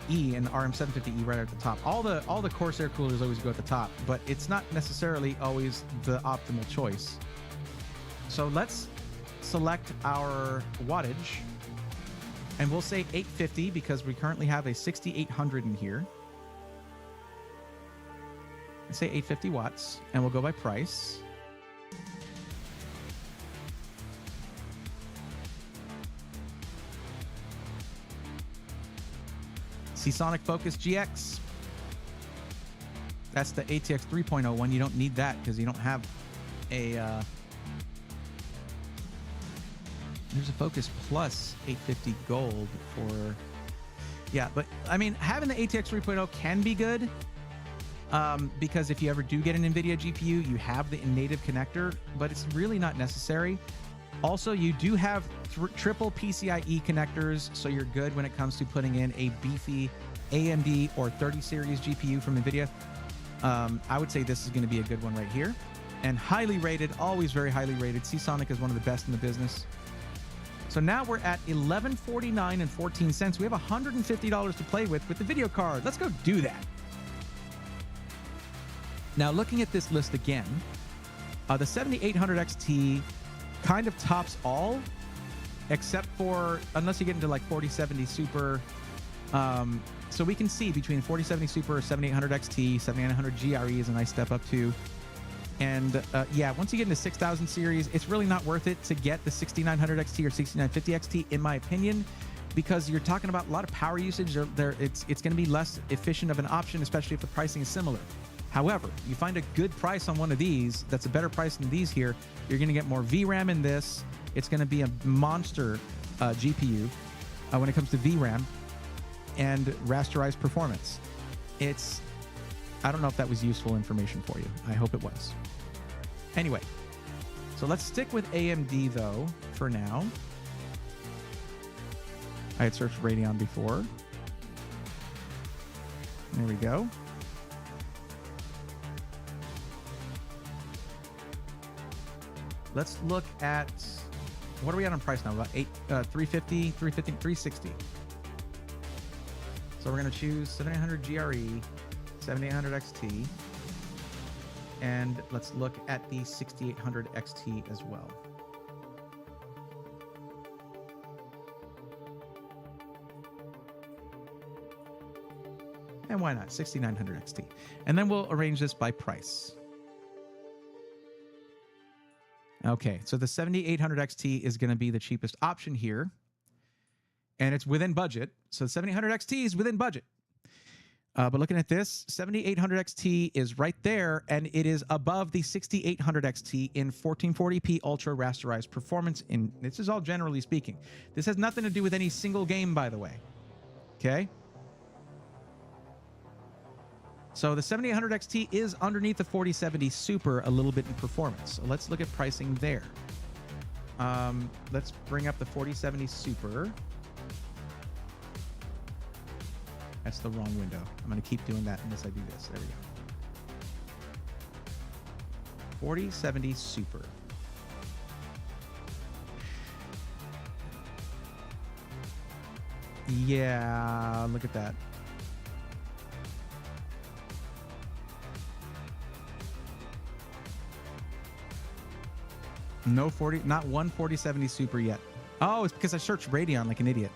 E and RM750E right at the top. All the Corsair coolers always go at the top, but it's not necessarily always the optimal choice. So let's select our wattage, and we'll say 850 because we currently have a 6800 in here. Let's say 850 watts, and we'll go by price. Seasonic Focus GX. That's the ATX 3.0 one. You don't need that because you don't have a... there's a Focus Plus 850 Gold for... Yeah, but I mean, having the ATX 3.0 can be good because if you ever do get an NVIDIA GPU, you have the native connector, but it's really not necessary. Also, you do have triple PCIe connectors, so you're good when it comes to putting in a beefy AMD or 30 series GPU from NVIDIA. I would say this is going to be a good one right here. And highly rated, always very highly rated. Seasonic is one of the best in the business. So now we're at $11.49 and 14 cents. We have $150 to play with the video card. Let's go do that. Now, looking at this list again, the 7800 XT kind of tops all, except for, unless you get into like 4070 Super. So we can see between 4070 Super, 7800 XT, 7900 GRE is a nice step up too. And yeah, once you get into 6000 series, it's really not worth it to get the 6900 XT or 6950 XT, in my opinion, because you're talking about a lot of power usage. It's going to be less efficient of an option, especially if the pricing is similar. However, you find a good price on one of these that's a better price than these here, you're going to get more VRAM in this. It's going to be a monster GPU when it comes to VRAM and rasterized performance. I don't know if that was useful information for you. I hope it was. Anyway, so let's stick with AMD though for now. I had searched Radeon before. There we go. Let's look at, what are we at on price now? About 350, 360. So we're going to choose 7800 GRE, 7800 XT, and let's look at the 6800 XT as well. And why not? 6900 XT. And then we'll arrange this by price. Okay, so the 7800 XT is going to be the cheapest option here, and it's within budget. So 7800 XT is within budget. But looking at this, 7800 XT is right there, and it is above the 6800 XT in 1440p ultra rasterized performance. This is all generally speaking. This has nothing to do with any single game, by the way. Okay? So the 7800 XT is underneath the 4070 Super a little bit in performance. So let's look at pricing there. Let's bring up the 4070 Super. That's the wrong window. I'm going to keep doing that unless I do this. There we go. 4070 Super. Yeah, look at that. No 40, not one 4070 Super yet. Oh, it's because I searched Radeon like an idiot.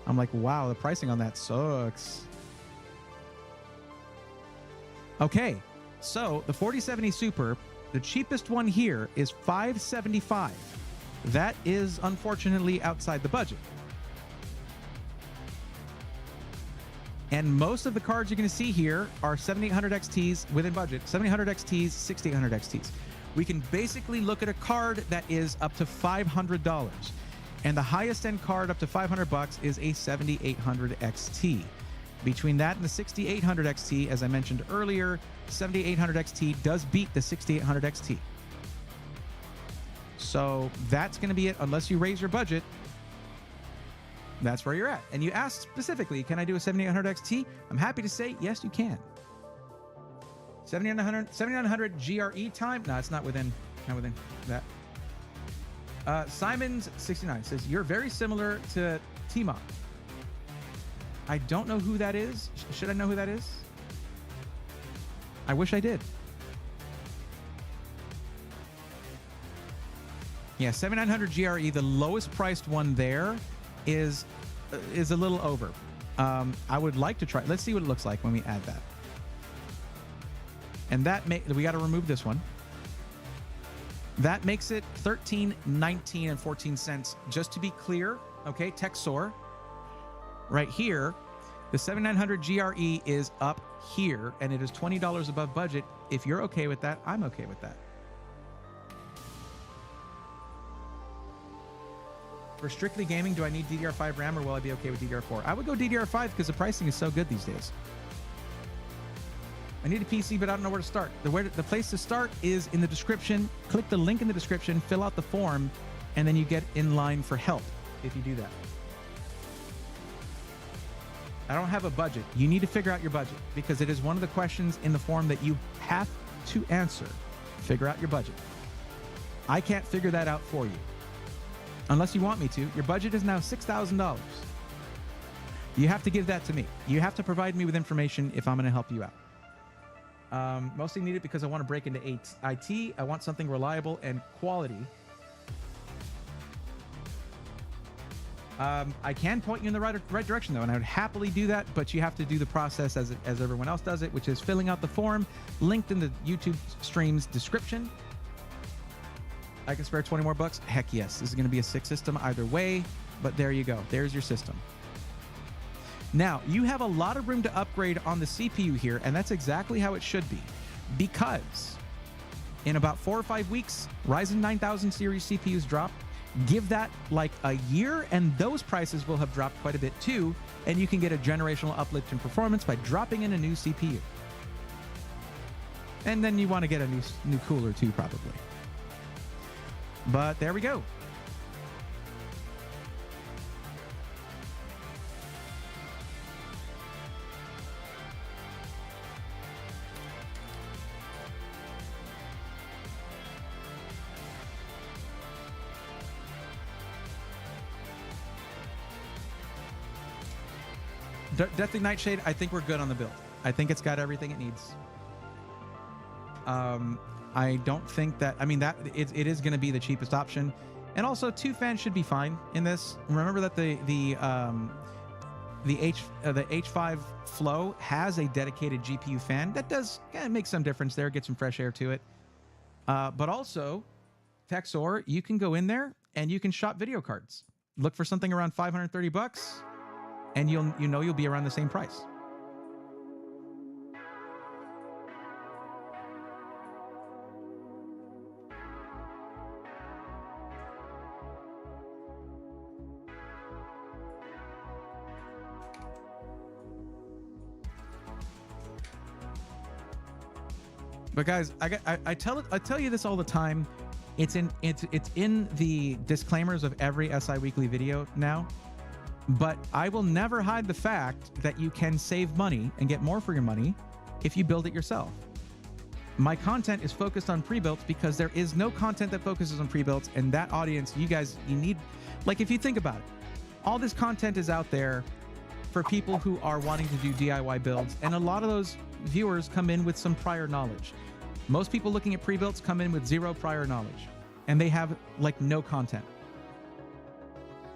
I'm like, wow, the pricing on that sucks. Okay, so the 4070 Super, the cheapest one here is $575. That is unfortunately outside the budget. And most of the cards you're going to see here are 7800 XTs within budget, 7800 XTs, 6800 XTs. We can basically look at a card that is up to $500. And the highest end card up to $500 is a 7800 XT. Between that and the 6800 XT, as I mentioned earlier, 7800 XT does beat the 6800 XT. So that's going to be it unless you raise your budget. That's where you're at. And you asked specifically, can I do a 7800 XT? I'm happy to say, yes, you can. 7900 GRE time? No, it's not within that. Simon's 69 says, you're very similar to T-Mob. I don't know who that is. Should I know who that is? I wish I did. Yeah, 7900 GRE, the lowest priced one there is a little over. I would like to try. Let's see what it looks like when we add that. And we got to remove this one. That makes it 13, 19, and 14 cents. Just to be clear, okay, Texor, right here, the 7900 GRE is up here, and it is $20 above budget. If you're okay with that, I'm okay with that. For strictly gaming, do I need DDR5 RAM or will I be okay with DDR4? I would go DDR5 because the pricing is so good these days. I need a PC, but I don't know where to start. The place to start is in the description. Click the link in the description, fill out the form, and then you get in line for help if you do that. I don't have a budget. You need to figure out your budget because it is one of the questions in the form that you have to answer. Figure out your budget. I can't figure that out for you. Unless you want me to. Your budget is now $6,000. You have to give that to me. You have to provide me with information if I'm going to help you out. Mostly need it because I want to break into IT. I want something reliable and quality. I can point you in the right direction, though, and I would happily do that, but you have to do the process as everyone else does it, which is filling out the form, linked in the YouTube stream's description. I can spare 20 more bucks. Heck yes. This is going to be a 6 system either way, but there you go. There's your system. Now, you have a lot of room to upgrade on the CPU here, and that's exactly how it should be. Because in about 4 or 5 weeks, Ryzen 9000 series CPUs drop. Give that like a year, and those prices will have dropped quite a bit too, and you can get a generational uplift in performance by dropping in a new CPU. And then you want to get a new cooler too, probably. But there we go. Deathly Nightshade, I think we're good on the build. I think it's got everything it needs. I don't think that, I mean, that it is going to be the cheapest option. And also 2 fans should be fine in this. Remember that the H5 Flow has a dedicated GPU fan. That does make some difference there, get some fresh air to it. But also, Texor, you can go in there and you can shop video cards. Look for something around 530 bucks, and you'll be around the same price. But guys, I tell you this all the time. It's in the disclaimers of every SI Weekly video now. But I will never hide the fact that you can save money and get more for your money if you build it yourself. My content is focused on pre-built because there is no content that focuses on pre-built, and that audience, you need, like, if you think about it, all this content is out there for people who are wanting to do DIY builds, and a lot of those viewers come in with some prior knowledge. Most people looking at pre-builts come in with 0 prior knowledge, and they have like no content.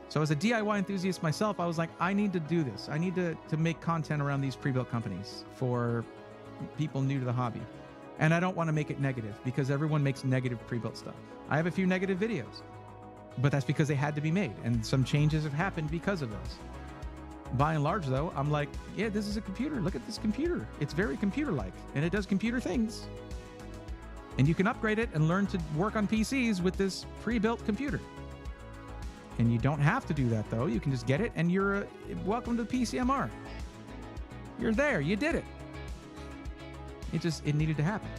So as a DIY enthusiast myself, I was like, I need to do this. I need to make content around these pre-built companies for people new to the hobby. And I don't want to make it negative because everyone makes negative pre-built stuff. I have a few negative videos, but that's because they had to be made, and some changes have happened because of those. By and large, though, I'm like, yeah, this is a computer. Look at this computer. It's very computer-like, and it does computer things. And you can upgrade it and learn to work on PCs with this pre-built computer. And you don't have to do that, though. You can just get it, and you're welcome to the PCMR. You're there. You did it. It needed to happen.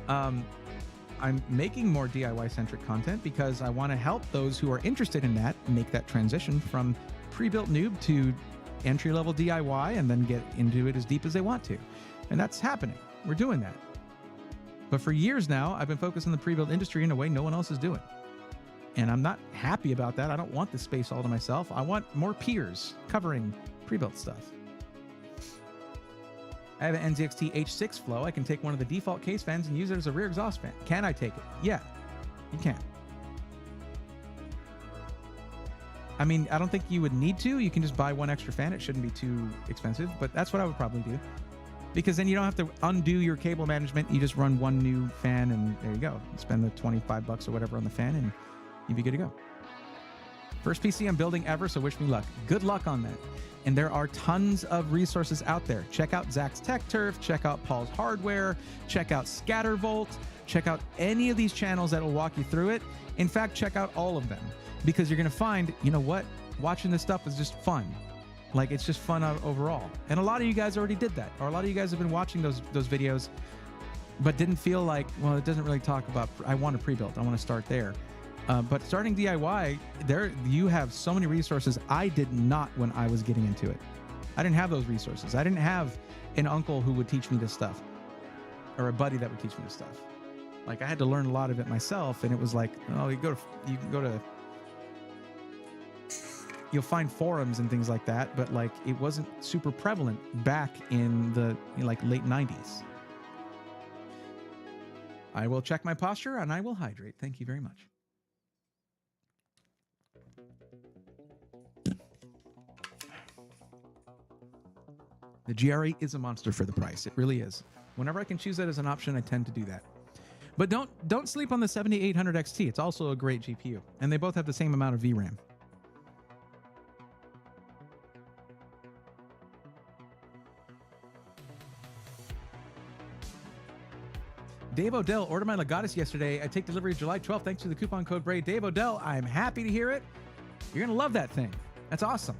I'm making more DIY-centric content because I want to help those who are interested in that make that transition from pre-built noob to entry-level DIY and then get into it as deep as they want to. And that's happening. We're doing that. But for years now, I've been focused on the pre-built industry in a way no one else is doing. And I'm not happy about that. I don't want the space all to myself. I want more peers covering pre-built stuff. I have an NZXT H6 flow. I can take one of the default case fans and use it as a rear exhaust fan. Can I take it? Yeah, you can. I mean, I don't think you would need to. You can just buy one extra fan. It shouldn't be too expensive, but that's what I would probably do. Because then you don't have to undo your cable management. You just run one new fan and there you go. Spend the $25 or whatever on the fan and you'd be good to go. First PC I'm building ever, so wish me luck. Good luck on that. And there are tons of resources out there. Check out Zach's Tech Turf, check out Paul's Hardware, check out Scattervolt, check out any of these channels that will walk you through it. In fact, check out all of them because you're going to find, you know what? Watching this stuff is just fun. Like, it's just fun overall. And a lot of you guys already did that. Or a lot of you guys have been watching those videos, but didn't feel like, well, it doesn't really talk about, I want a pre-built. I want to start there. But starting DIY, you have so many resources I did not when I was getting into it. I didn't have those resources. I didn't have an uncle who would teach me this stuff or a buddy that would teach me this stuff. Like, I had to learn a lot of it myself, and it was like, oh, you'll find forums and things like that, but like it wasn't super prevalent back in the late 90s. I will check my posture and I will hydrate. Thank you very much. The GR8 is a monster for the price. It really is. Whenever I can choose that as an option, I tend to do that. But don't sleep on the 7800 XT. It's also a great GPU, and they both have the same amount of VRAM. Dave Odell ordered my Legatus yesterday. I take delivery July 12th thanks to the coupon code BRAID. Dave Odell, I'm happy to hear it. You're going to love that thing. That's awesome.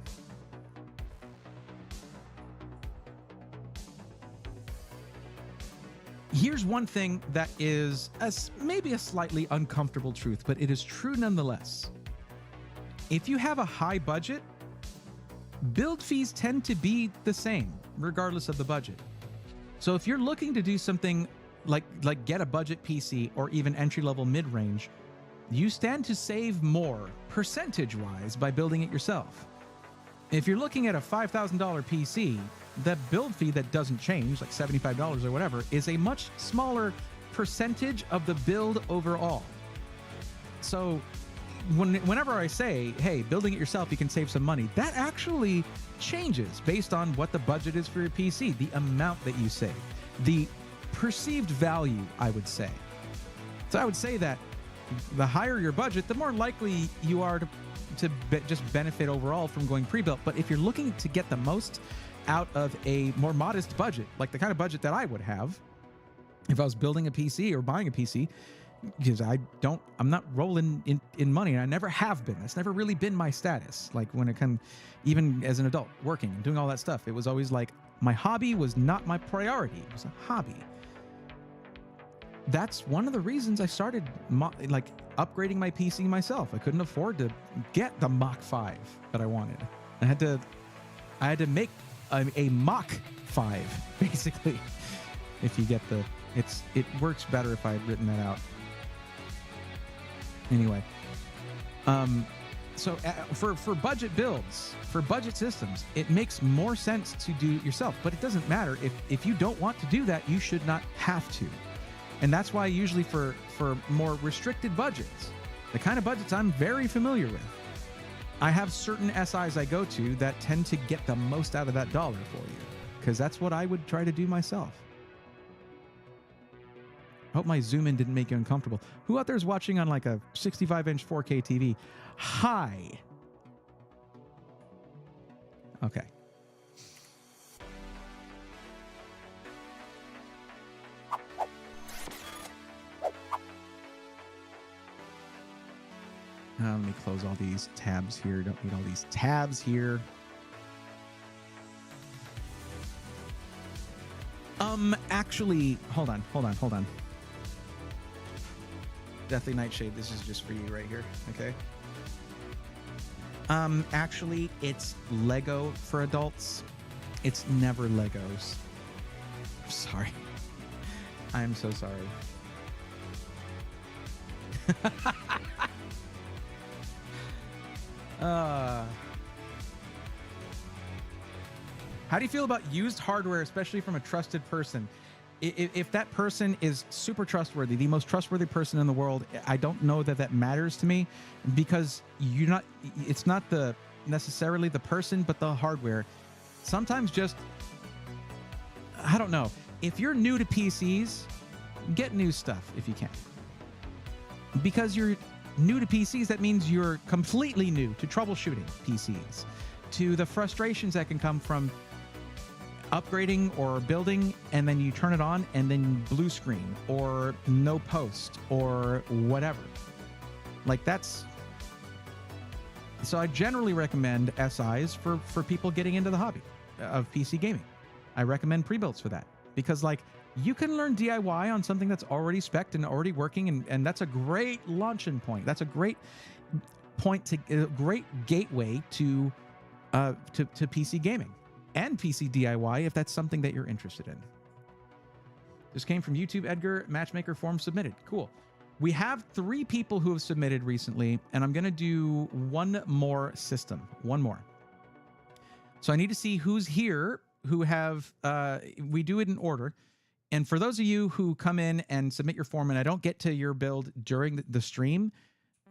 Here's one thing that is maybe a slightly uncomfortable truth, but it is true nonetheless. If you have a high budget, build fees tend to be the same, regardless of the budget. So if you're looking to do something like get a budget PC or even entry-level mid-range, you stand to save more percentage-wise by building it yourself. If you're looking at a $5,000 PC, the build fee that doesn't change, like $75 or whatever, is a much smaller percentage of the build overall. So whenever I say, hey, building it yourself, you can save some money, that actually changes based on what the budget is for your PC, the amount that you save, the perceived value, I would say. So I would say that the higher your budget, the more likely you are to just benefit overall from going pre-built. But if you're looking to get the most out of a more modest budget, like the kind of budget that I would have if I was building a PC or buying a PC, because I'm not rolling in money, and I never have been. That's never really been my status. Like when it comes, even as an adult, working and doing all that stuff, it was always like my hobby was not my priority. It was a hobby. That's one of the reasons I started upgrading my PC myself. I couldn't afford to get the Mach 5 that I wanted. I had to make a Mach 5, basically. If you get it works better if I had written that out. Anyway, so for budget builds, for budget systems, it makes more sense to do it yourself. But it doesn't matter if you don't want to do that, you should not have to. And that's why usually for more restricted budgets, the kind of budgets I'm very familiar with, I have certain SIs I go to that tend to get the most out of that dollar for you, because that's what I would try to do myself. I hope my zoom in didn't make you uncomfortable. Who out there is watching on like a 65-inch 4K TV? Hi. Okay. Let me close all these tabs here. Don't need all these tabs here. Actually, hold on. Deathly Nightshade, this is just for you right here, okay? Actually, it's Lego for adults. It's never Legos. Sorry. I'm so sorry. How do you feel about used hardware, especially from a trusted person? If that person is super trustworthy, the most trustworthy person in the world, I don't know that that matters to me, because it's not necessarily the person, but the hardware. Sometimes just, I don't know. If you're new to PCs, get new stuff if you can. Because you're new to PCs, that means you're completely new to troubleshooting PCs, to the frustrations that can come from upgrading or building, and then you turn it on and then blue screen or no post or whatever. Like that's... So I generally recommend SIs for people getting into the hobby of PC gaming. I recommend pre-builds for that, because like you can learn DIY on something that's already spec'd and already working, and that's a great launching point. That's a great point a great gateway to PC gaming and PC DIY if that's something that you're interested in. This came from YouTube. Edgar, Matchmaker form submitted. Cool. We have 3 people who have submitted recently, and I'm going to do one more system. One more. So I need to see who's here who have, we do it in order. And for those of you who come in and submit your form and I don't get to your build during the stream,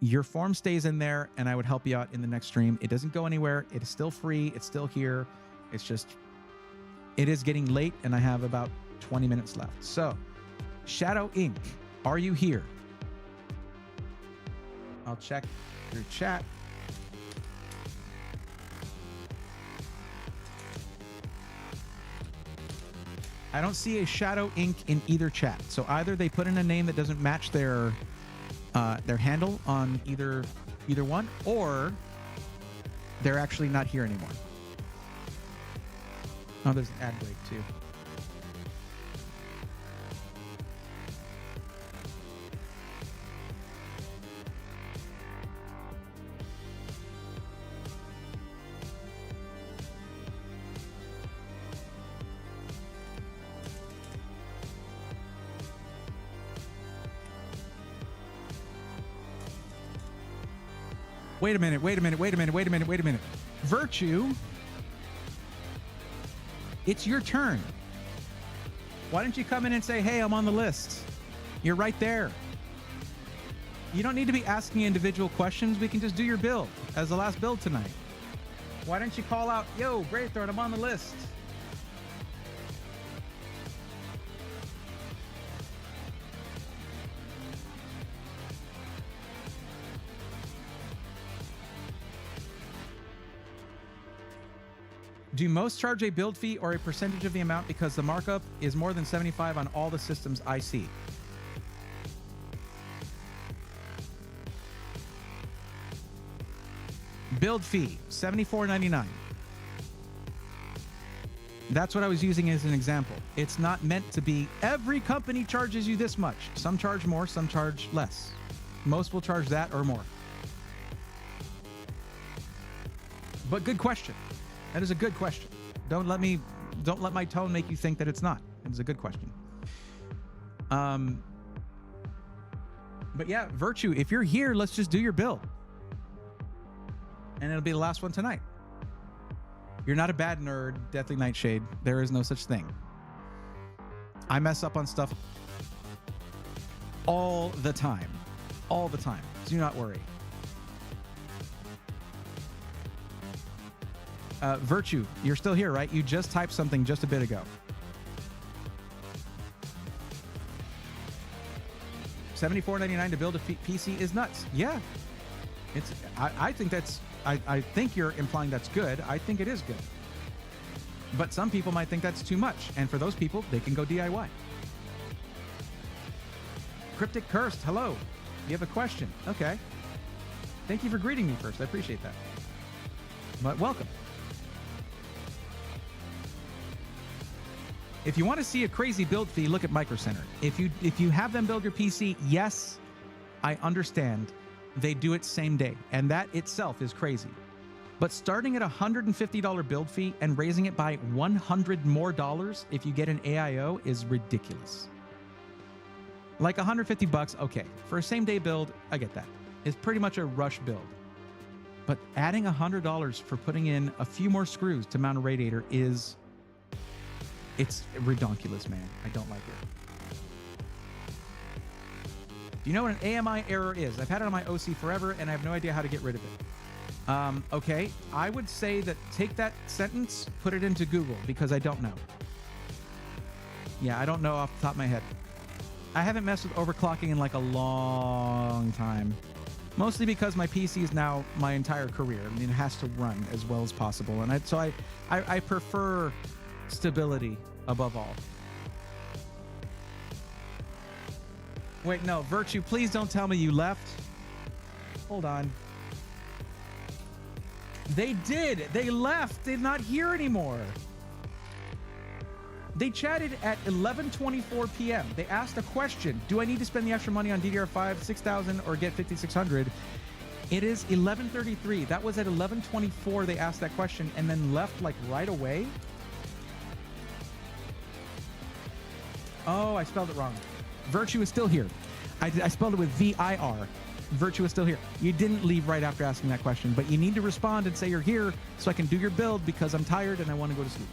your form stays in there and I would help you out in the next stream. It doesn't go anywhere. It is still free. It's still here. It's just, it is getting late and I have about 20 minutes left. So, Shadow Inc., are you here? I'll check your chat. I don't see a Shadow Inc. in either chat. So either they put in a name that doesn't match their handle on either one, or they're actually not here anymore. Oh, there's an ad break too. Wait a minute. Virtue, it's your turn. Why don't you come in and say, hey, I'm on the list? You're right there. You don't need to be asking individual questions. We can just do your build as the last build tonight. Why don't you call out, yo, Greythorn, I'm on the list. Do most charge a build fee or a percentage of the amount because the markup is more than 75 on all the systems I see? Build fee, $74.99. That's what I was using as an example. It's not meant to be every company charges you this much. Some charge more, some charge less. Most will charge that or more. But good question. That is a good question. Don't let my tone make you think that it's not. It's a good question. But yeah, Virtue, if you're here, let's just do your build. And it'll be the last one tonight. You're not a bad nerd, Deathly Nightshade. There is no such thing. I mess up on stuff all the time. All the time. Do not worry. Virtue, you're still here, right? You just typed something just a bit ago. $74.99 to build a PC is nuts. Yeah. I think that's... I think you're implying that's good. I think it is good. But some people might think that's too much. And for those people, they can go DIY. Cryptic Cursed, hello. You have a question. Okay. Thank you for greeting me first. I appreciate that. But welcome. If you want to see a crazy build fee, look at Micro Center. If you have them build your PC, yes, I understand. They do it same day, and that itself is crazy. But starting at $150 build fee and raising it by $100 more if you get an AIO is ridiculous. Like $150, okay. For a same day build, I get that. It's pretty much a rush build. But adding $100 for putting in a few more screws to mount a radiator it's redonkulous, man. I don't like it. Do you know what an AMI error is? I've had it on my OC forever, and I have no idea how to get rid of it. Okay, I would say that take that sentence, put it into Google, because I don't know. Yeah, I don't know off the top of my head. I haven't messed with overclocking in like a long time. Mostly because my PC is now my entire career. I mean, it has to run as well as possible. And so I prefer stability above all. Wait, no, Virtue, please don't tell me you left. Hold on. They did. They left. They're not here anymore. They chatted at 11:24 p.m. They asked a question. Do I need to spend the extra money on DDR5 6000 or get 5600? It is 11:33. That was at 11:24 they asked that question and then left like right away. Oh, I spelled it wrong. Virtue is still here. I spelled it with V-I-R. Virtue is still here. You didn't leave right after asking that question, but you need to respond and say you're here so I can do your build because I'm tired and I want to go to sleep.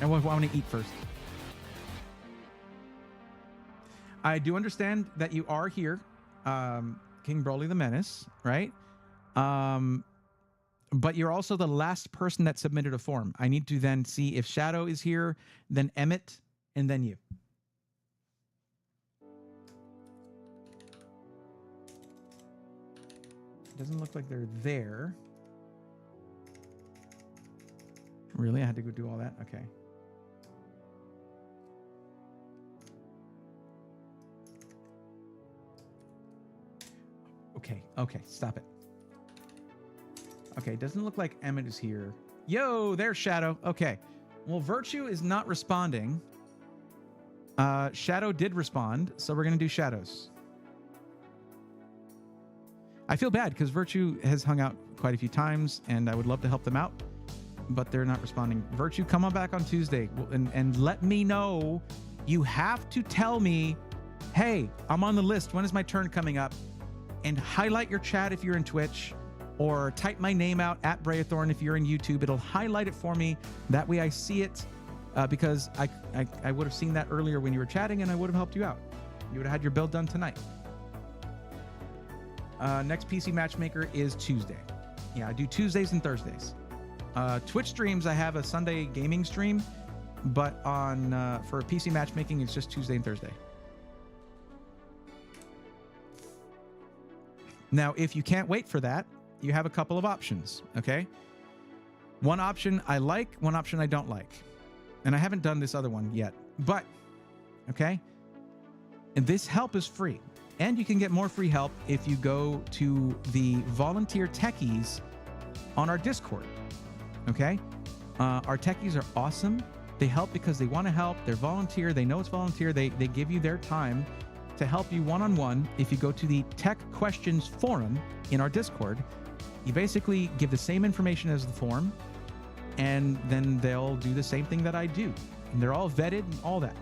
I want to eat first. I do understand that you are here, King Broly the Menace, right? But you're also the last person that submitted a form. I need to then see if Shadow is here, then Emmett, and then you. Doesn't look like they're there. Really? I had to go do all that? Okay. Okay, stop it. Okay, doesn't look like Emmett is here. Yo, there's Shadow. Okay. Well, Virtue is not responding. Shadow did respond, so we're going to do Shadows. I feel bad because Virtue has hung out quite a few times, and I would love to help them out, but they're not responding. Virtue, come on back on Tuesday and let me know. You have to tell me, hey, I'm on the list. When is my turn coming up? And highlight your chat if you're in Twitch, or type my name out at Brayathorn if you're in YouTube. It'll highlight it for me. That way I see it, because I would have seen that earlier when you were chatting, and I would have helped you out. You would have had your build done tonight. Next PC Matchmaker is Tuesday. Yeah, I do Tuesdays and Thursdays. Twitch streams, I have a Sunday gaming stream, but for PC Matchmaking, it's just Tuesday and Thursday. Now, if you can't wait for that, you have a couple of options, okay? One option I like, one option I don't like. And I haven't done this other one yet, but, okay? And this help is free. And you can get more free help if you go to the volunteer techies on our Discord, okay? Our techies are awesome. They help because they want to help. They're volunteer. They know it's volunteer. They give you their time to help you one-on-one. If you go to the Tech Questions forum in our Discord, you basically give the same information as the forum, and then they'll do the same thing that I do. And they're all vetted and all that.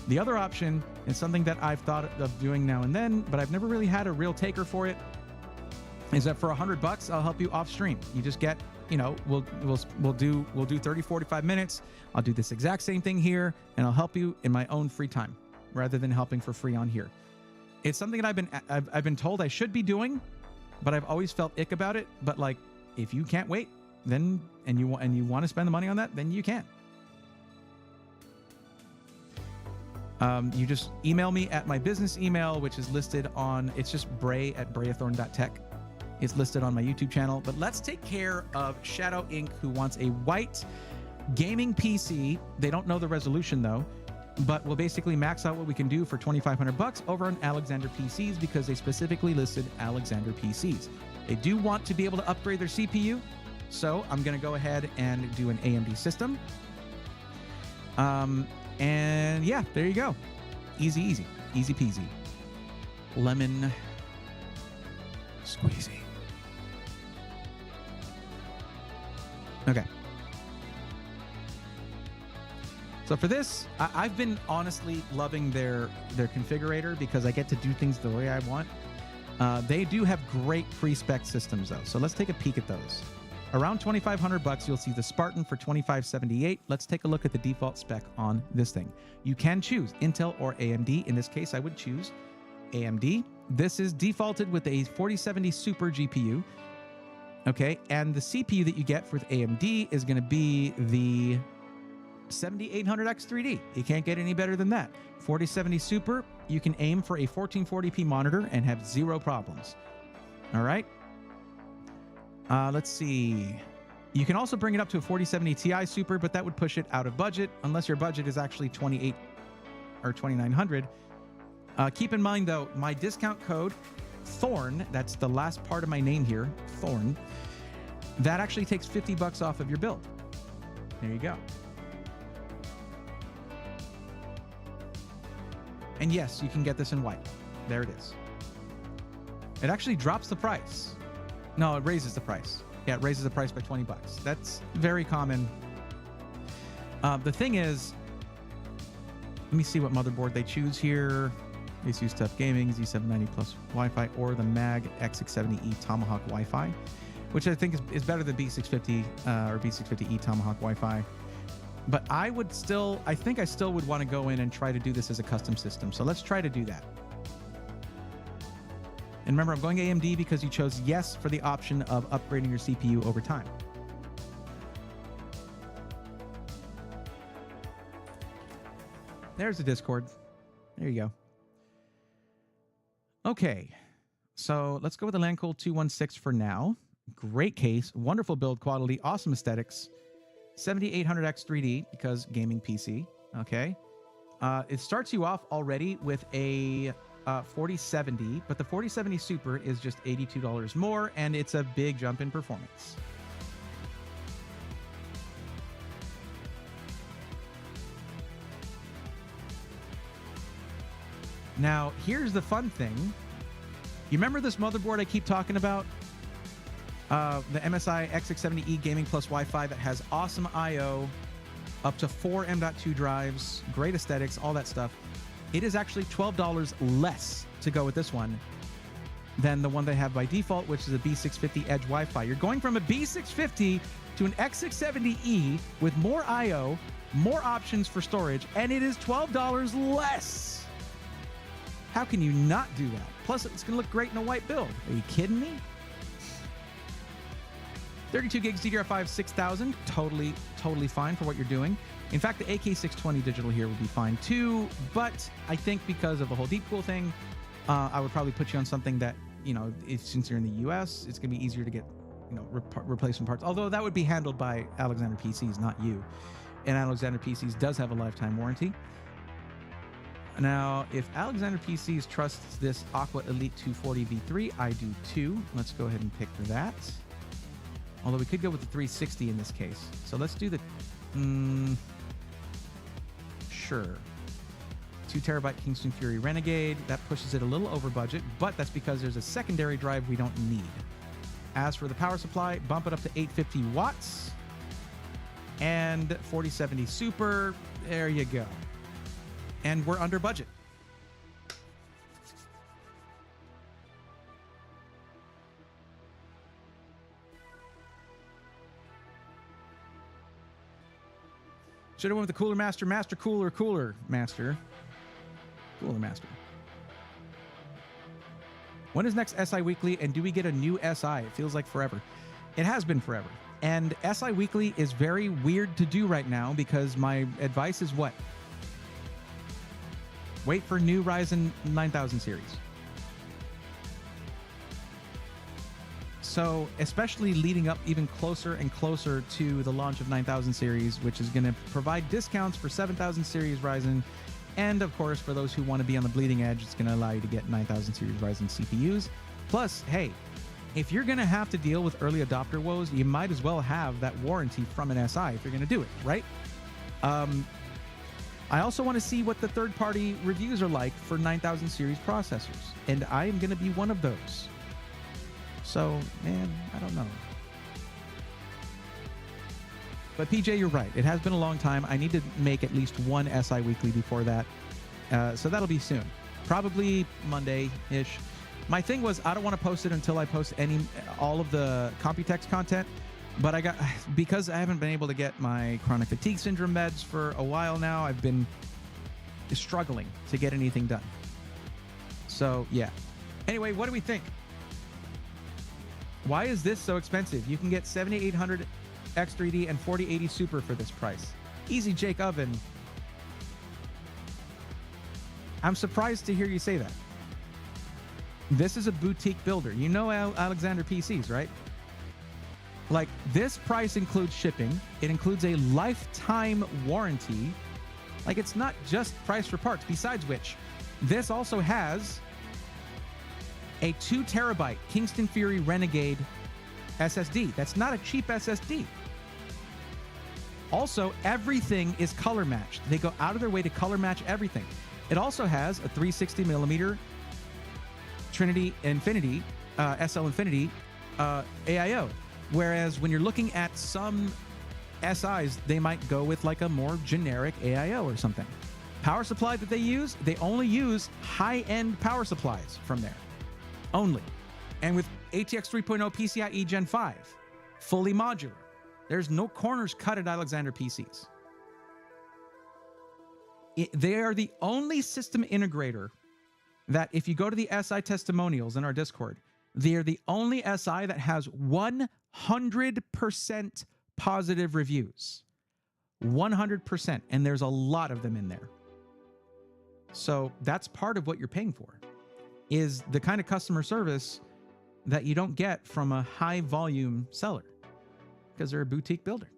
The other option is something that I've thought of doing now and then, but I've never really had a real taker for it, is that for $100, I'll help you off stream. You just get, you know, we'll do 30, 45 minutes. I'll do this exact same thing here, and I'll help you in my own free time, rather than helping for free on here. It's something that I've been told I should be doing, but I've always felt ick about it. But like, if you can't wait, then and you want to spend the money on that, then you can. You just email me at my business email, which is listed on. It's just bray@brayathorn.tech. It's listed on my YouTube channel. But let's take care of Shadow Inc., who wants a white Gaming PC, they don't know the resolution though, but we'll basically max out what we can do for $2,500 over on Alexander PCs because they specifically listed Alexander PCs. They do want to be able to upgrade their CPU, so I'm going to go ahead and do an AMD system. And yeah, there you go. Easy peasy. Lemon squeezy. Okay. So for this, I've been honestly loving their configurator because I get to do things the way I want. They do have great pre-spec systems though. So let's take a peek at those. Around $2,500, you'll see the Spartan for $2,578. Let's take a look at the default spec on this thing. You can choose Intel or AMD. In this case, I would choose AMD. This is defaulted with a 4070 Super GPU. Okay, and the CPU that you get with AMD is going to be the 7800X3D. You can't get any better than that. 4070 Super, you can aim for a 1440p monitor and have zero problems. All right. Let's see. You can also bring it up to a 4070 Ti Super, but that would push it out of budget unless your budget is actually 28 or 2900. Keep in mind though, my discount code Thorn, that's the last part of my name here, Thorn, that actually takes $50 off of your build. There you go. And yes, you can get this in white. There it is. It actually drops the price. No, it raises the price. Yeah, it raises the price by $20. That's very common. The thing is, let me see what motherboard they choose here. ASUS Tough Gaming, Z790 Plus Wi-Fi, or the MAG X670E Tomahawk Wi-Fi, which I think is better than B650 or B650E Tomahawk Wi-Fi. But I think I still would want to go in and try to do this as a custom system. So let's try to do that. And remember, I'm going AMD because you chose yes for the option of upgrading your CPU over time. There's the Discord. There you go. Okay, so let's go with the Landcool 216 for now. Great case, wonderful build quality, awesome aesthetics. 7800X3D because gaming PC. Okay, it starts you off already with a 4070, but the 4070 Super is just $82 more, and it's a big jump in performance. Now, here's the fun thing. You remember this motherboard I keep talking about? The MSI X670E Gaming Plus Wi-Fi that has awesome I/O, up to 4 M.2 drives, great aesthetics, all that stuff. It is actually $12 less to go with this one than the one they have by default, which is a B650 Edge Wi-Fi. You're going from a B650 to an X670E with more I/O, more options for storage, and it is $12 less. How can you not do that? Plus, it's going to look great in a white build. Are you kidding me? 32 gigs DDR5 6000, totally fine for what you're doing. In fact, the AK620 digital here would be fine too, but I think because of the whole deep cool thing, I would probably put you on something that, since you're in the US, it's going to be easier to get, replacement parts. Although that would be handled by Alexander PCs, not you. And Alexander PCs does have a lifetime warranty. Now, if Alexander PCs trusts this Aqua Elite 240 V3, I do too. Let's go ahead and pick that. Although we could go with the 360 in this case. So let's do the... sure. 2 terabyte Kingston Fury Renegade. That pushes it a little over budget, but that's because there's a secondary drive we don't need. As for the power supply, bump it up to 850 watts. And 4070 Super. There you go. And we're under budget. Should have went with the Cooler Master, Cooler Master. Cooler Master. When is next SI Weekly, and do we get a new SI? It feels like forever. It has been forever. And SI Weekly is very weird to do right now because my advice is what? Wait for new Ryzen 9000 series. So especially leading up even closer and closer to the launch of 9000 series, which is going to provide discounts for 7000 series Ryzen. And of course, for those who want to be on the bleeding edge, it's going to allow you to get 9000 series Ryzen CPUs. Plus, hey, if you're going to have to deal with early adopter woes, you might as well have that warranty from an SI if you're going to do it, right? I also want to see what the third-party reviews are like for 9000 series processors, and I am going to be one of those. So, man, I don't know. But PJ, you're right. It has been a long time. I need to make at least one SI weekly before that. So that'll be soon. Probably Monday-ish. My thing was I don't want to post it until I post all of the Computex content. But because I haven't been able to get my chronic fatigue syndrome meds for a while now, I've been struggling to get anything done. So, yeah. Anyway, what do we think? Why is this so expensive? You can get 7800 X3D and 4080 Super for this price. Easy Jake Oven. I'm surprised to hear you say that. This is a boutique builder. You know Alexander PCs, right? Like, this price includes shipping. It includes a lifetime warranty. Like, it's not just price for parts. Besides which, this also has a 2 terabyte Kingston Fury Renegade SSD. That's not a cheap SSD. Also, everything is color matched. They go out of their way to color match everything. It also has a 360 millimeter Trinity Infinity, SL Infinity AIO. Whereas when you're looking at some SIs, they might go with like a more generic AIO or something. Power supply that they use, they only use high-end power supplies from there. Only. And with ATX 3.0 PCIe Gen 5, fully modular. There's no corners cut at Alexander PCs. They are the only system integrator that, if you go to the SI testimonials in our Discord, they are the only SI that has 100% positive reviews. 100%. And there's a lot of them in there. So that's part of what you're paying for, is the kind of customer service that you don't get from a high volume seller, because they're a boutique builder.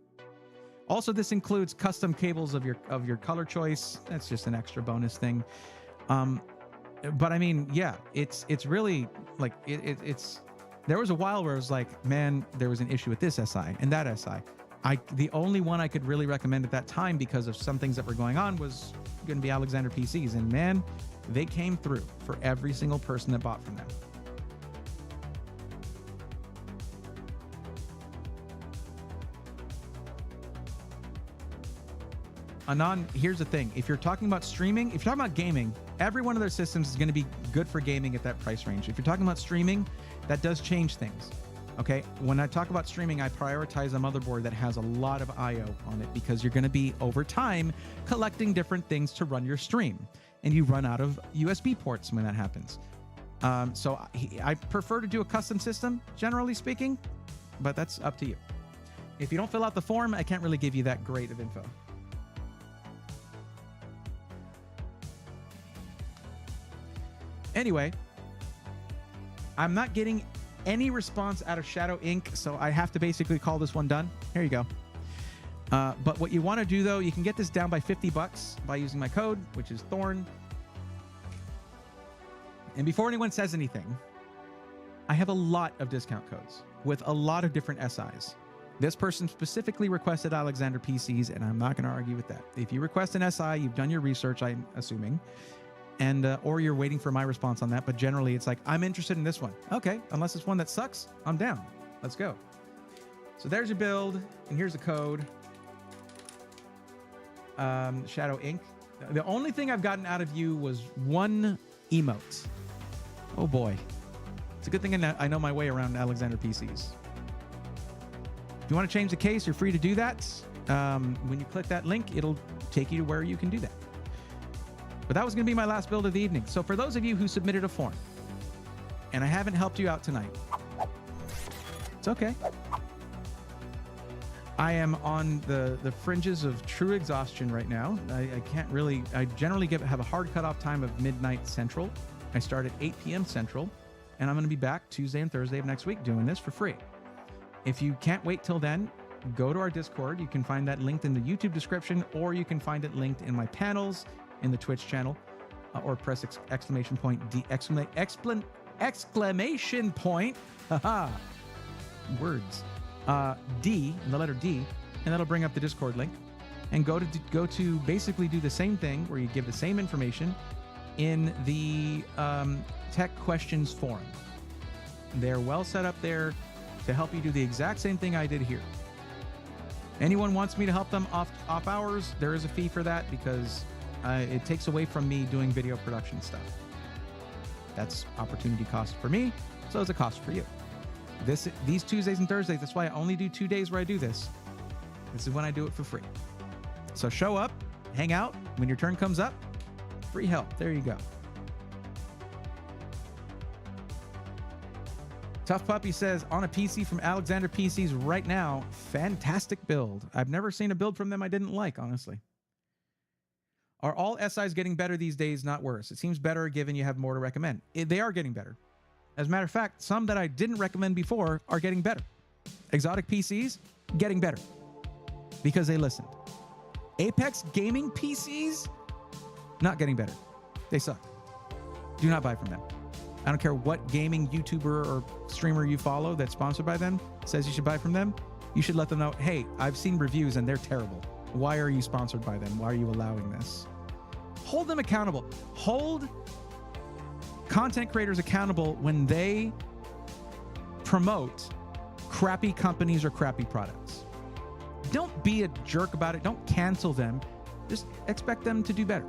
Also, this includes custom cables of your color choice. That's just an extra bonus thing. But I mean, yeah, it's really like it's. There was a while where it was like, man, there was an issue with this SI and that SI. The only one I could really recommend at that time, because of some things that were going on, was going to be Alexander PCs, and man, they came through for every single person that bought from them. Anon, here's the thing. If you're talking about streaming, if you're talking about gaming, every one of their systems is going to be good for gaming at that price range. If you're talking about streaming, that does change things. Okay? When I talk about streaming, I prioritize a motherboard that has a lot of I/O on it, because you're going to be, over time, collecting different things to run your stream. And you run out of USB ports when that happens. So I prefer to do a custom system, generally speaking, but that's up to you. If you don't fill out the form, I can't really give you that great of info. Anyway, I'm not getting any response out of Shadow Inc., so I have to basically call this one done. Here you go. But what you want to do, though, you can get this down by $50 by using my code, which is Thorn. And before anyone says anything, I have a lot of discount codes with a lot of different SIs. This person specifically requested Alexander PCs, and I'm not going to argue with that. If you request an SI, you've done your research, I'm assuming. And or you're waiting for my response on that, but generally it's like, I'm interested in this one. Okay, unless it's one that sucks, I'm down. Let's go. So there's your build, and here's the code. Shadow Inc. The only thing I've gotten out of you was one emote. Oh boy. It's a good thing I know my way around Alexander PCs. If you want to change the case, you're free to do that. When you click that link, it'll take you to where you can do that. But that was going to be my last build of the evening. So for those of you who submitted a form, and I haven't helped you out tonight, it's okay. I am on the fringes of true exhaustion right now. I can't really, I generally have a hard cutoff time of midnight Central. I start at 8 p.m. Central. and I'm going to be back Tuesday and Thursday of next week doing this for free. If you can't wait till then, go to our Discord. You can find that linked in the YouTube description, or you can find it linked in my panels in the Twitch channel, or press exclamation point exclamation point, haha, words, D, the letter D, and that'll bring up the Discord link. And go to basically do the same thing where you give the same information in the Tech Questions forum. They're well set up there to help you do the exact same thing I did here. Anyone wants me to help them off hours, there is a fee for that because it takes away from me doing video production stuff. That's opportunity cost for me, so it's a cost for you. These Tuesdays and Thursdays, that's why I only do 2 days where I do this. This is when I do it for free. So show up, hang out. When your turn comes up, free help. There you go. Tough Puppy says, on a PC from Alexander PCs right now, fantastic build. I've never seen a build from them I didn't like, honestly. Are all SIs getting better these days, not worse? It seems better given you have more to recommend. They are getting better. As a matter of fact, some that I didn't recommend before are getting better. Exotic PCs, getting better. Because they listened. Apex gaming PCs, not getting better. They suck. Do not buy from them. I don't care what gaming YouTuber or streamer you follow that's sponsored by them says you should buy from them. You should let them know, hey, I've seen reviews and they're terrible. Why are you sponsored by them? Why are you allowing this? Hold them accountable. Hold content creators accountable when they promote crappy companies or crappy products. Don't be a jerk about it. Don't cancel them. Just expect them to do better.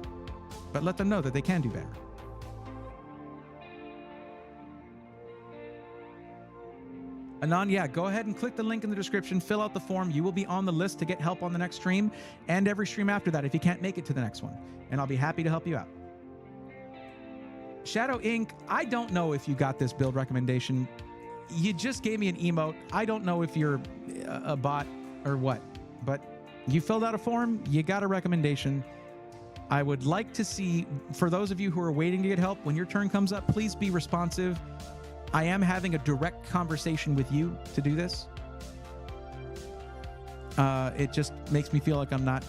But let them know that they can do better. Anon, yeah, go ahead and click the link in the description. Fill out the form. You will be on the list to get help on the next stream and every stream after that if you can't make it to the next one. And I'll be happy to help you out. Shadow Inc., I don't know if you got this build recommendation. You just gave me an emote. I don't know if you're a bot or what, but you filled out a form. You got a recommendation. I would like to see, for those of you who are waiting to get help, when your turn comes up, please be responsive. I am having a direct conversation with you to do this. It just makes me feel like I'm not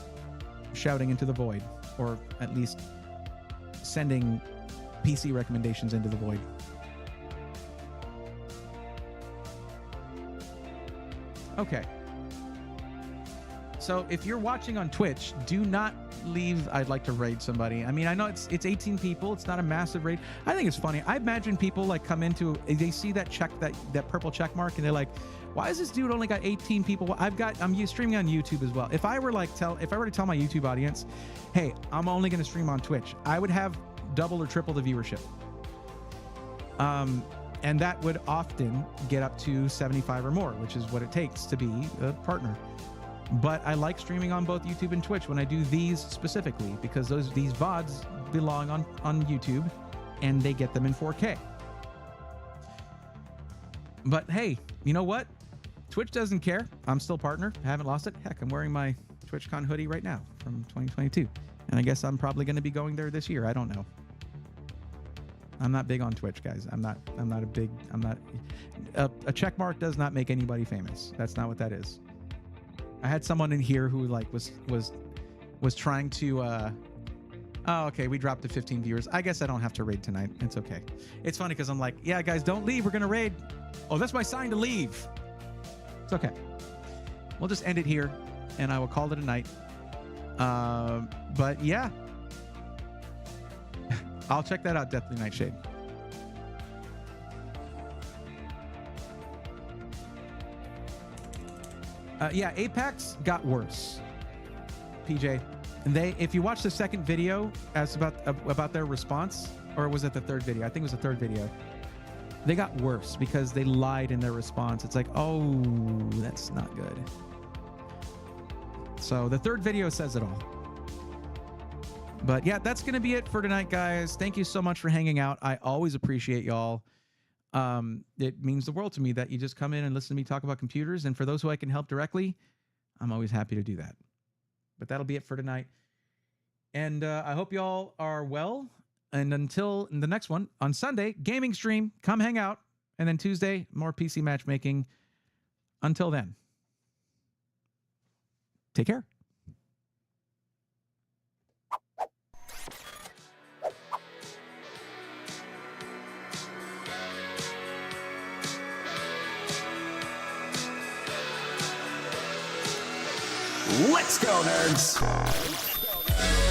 shouting into the void, or at least sending PC recommendations into the void. Okay. So if you're watching on Twitch, do not leave, I'd like to raid somebody. I mean, I know it's 18 people. It's not a massive raid. I think it's funny. I imagine people like come into, they see that check, that purple check mark, and they're like, why is this dude only got 18 people? I'm streaming on YouTube as well. If I were to tell my YouTube audience, hey, I'm only going to stream on Twitch, I would have double or triple the viewership. And that would often get up to 75 or more, which is what it takes to be a partner. But I like streaming on both YouTube and Twitch when I do these specifically, because these VODs belong on YouTube and they get them in 4K. But hey, you know what? Twitch doesn't care. I'm still partner. I haven't lost it. Heck, I'm wearing my TwitchCon hoodie right now from 2022. And I guess I'm probably going to be going there this year. I don't know. I'm not big on Twitch, guys. A check mark does not make anybody famous. That's not what that is. I had someone in here who like was trying to oh, okay, we dropped to 15 viewers. I guess I don't have to raid tonight. It's okay. It's funny because I'm like, yeah, guys, don't leave. We're gonna raid. Oh, that's my sign to leave. It's okay. We'll just end it here and I will call it a night. But yeah. I'll check that out, Deathly Nightshade. Yeah, Apex got worse, PJ. And if you watch the second video as about their response, or was it the third video? I think it was the third video. They got worse because they lied in their response. It's like, oh, that's not good. So the third video says it all. But yeah, that's going to be it for tonight, guys. Thank you so much for hanging out. I always appreciate y'all. It means the world to me that you just come in and listen to me talk about computers. And for those who I can help directly, I'm always happy to do that. But that'll be it for tonight. And I hope y'all are well. And until the next one, on Sunday, gaming stream. Come hang out. And then Tuesday, more PC matchmaking. Until then, take care. Let's go, nerds!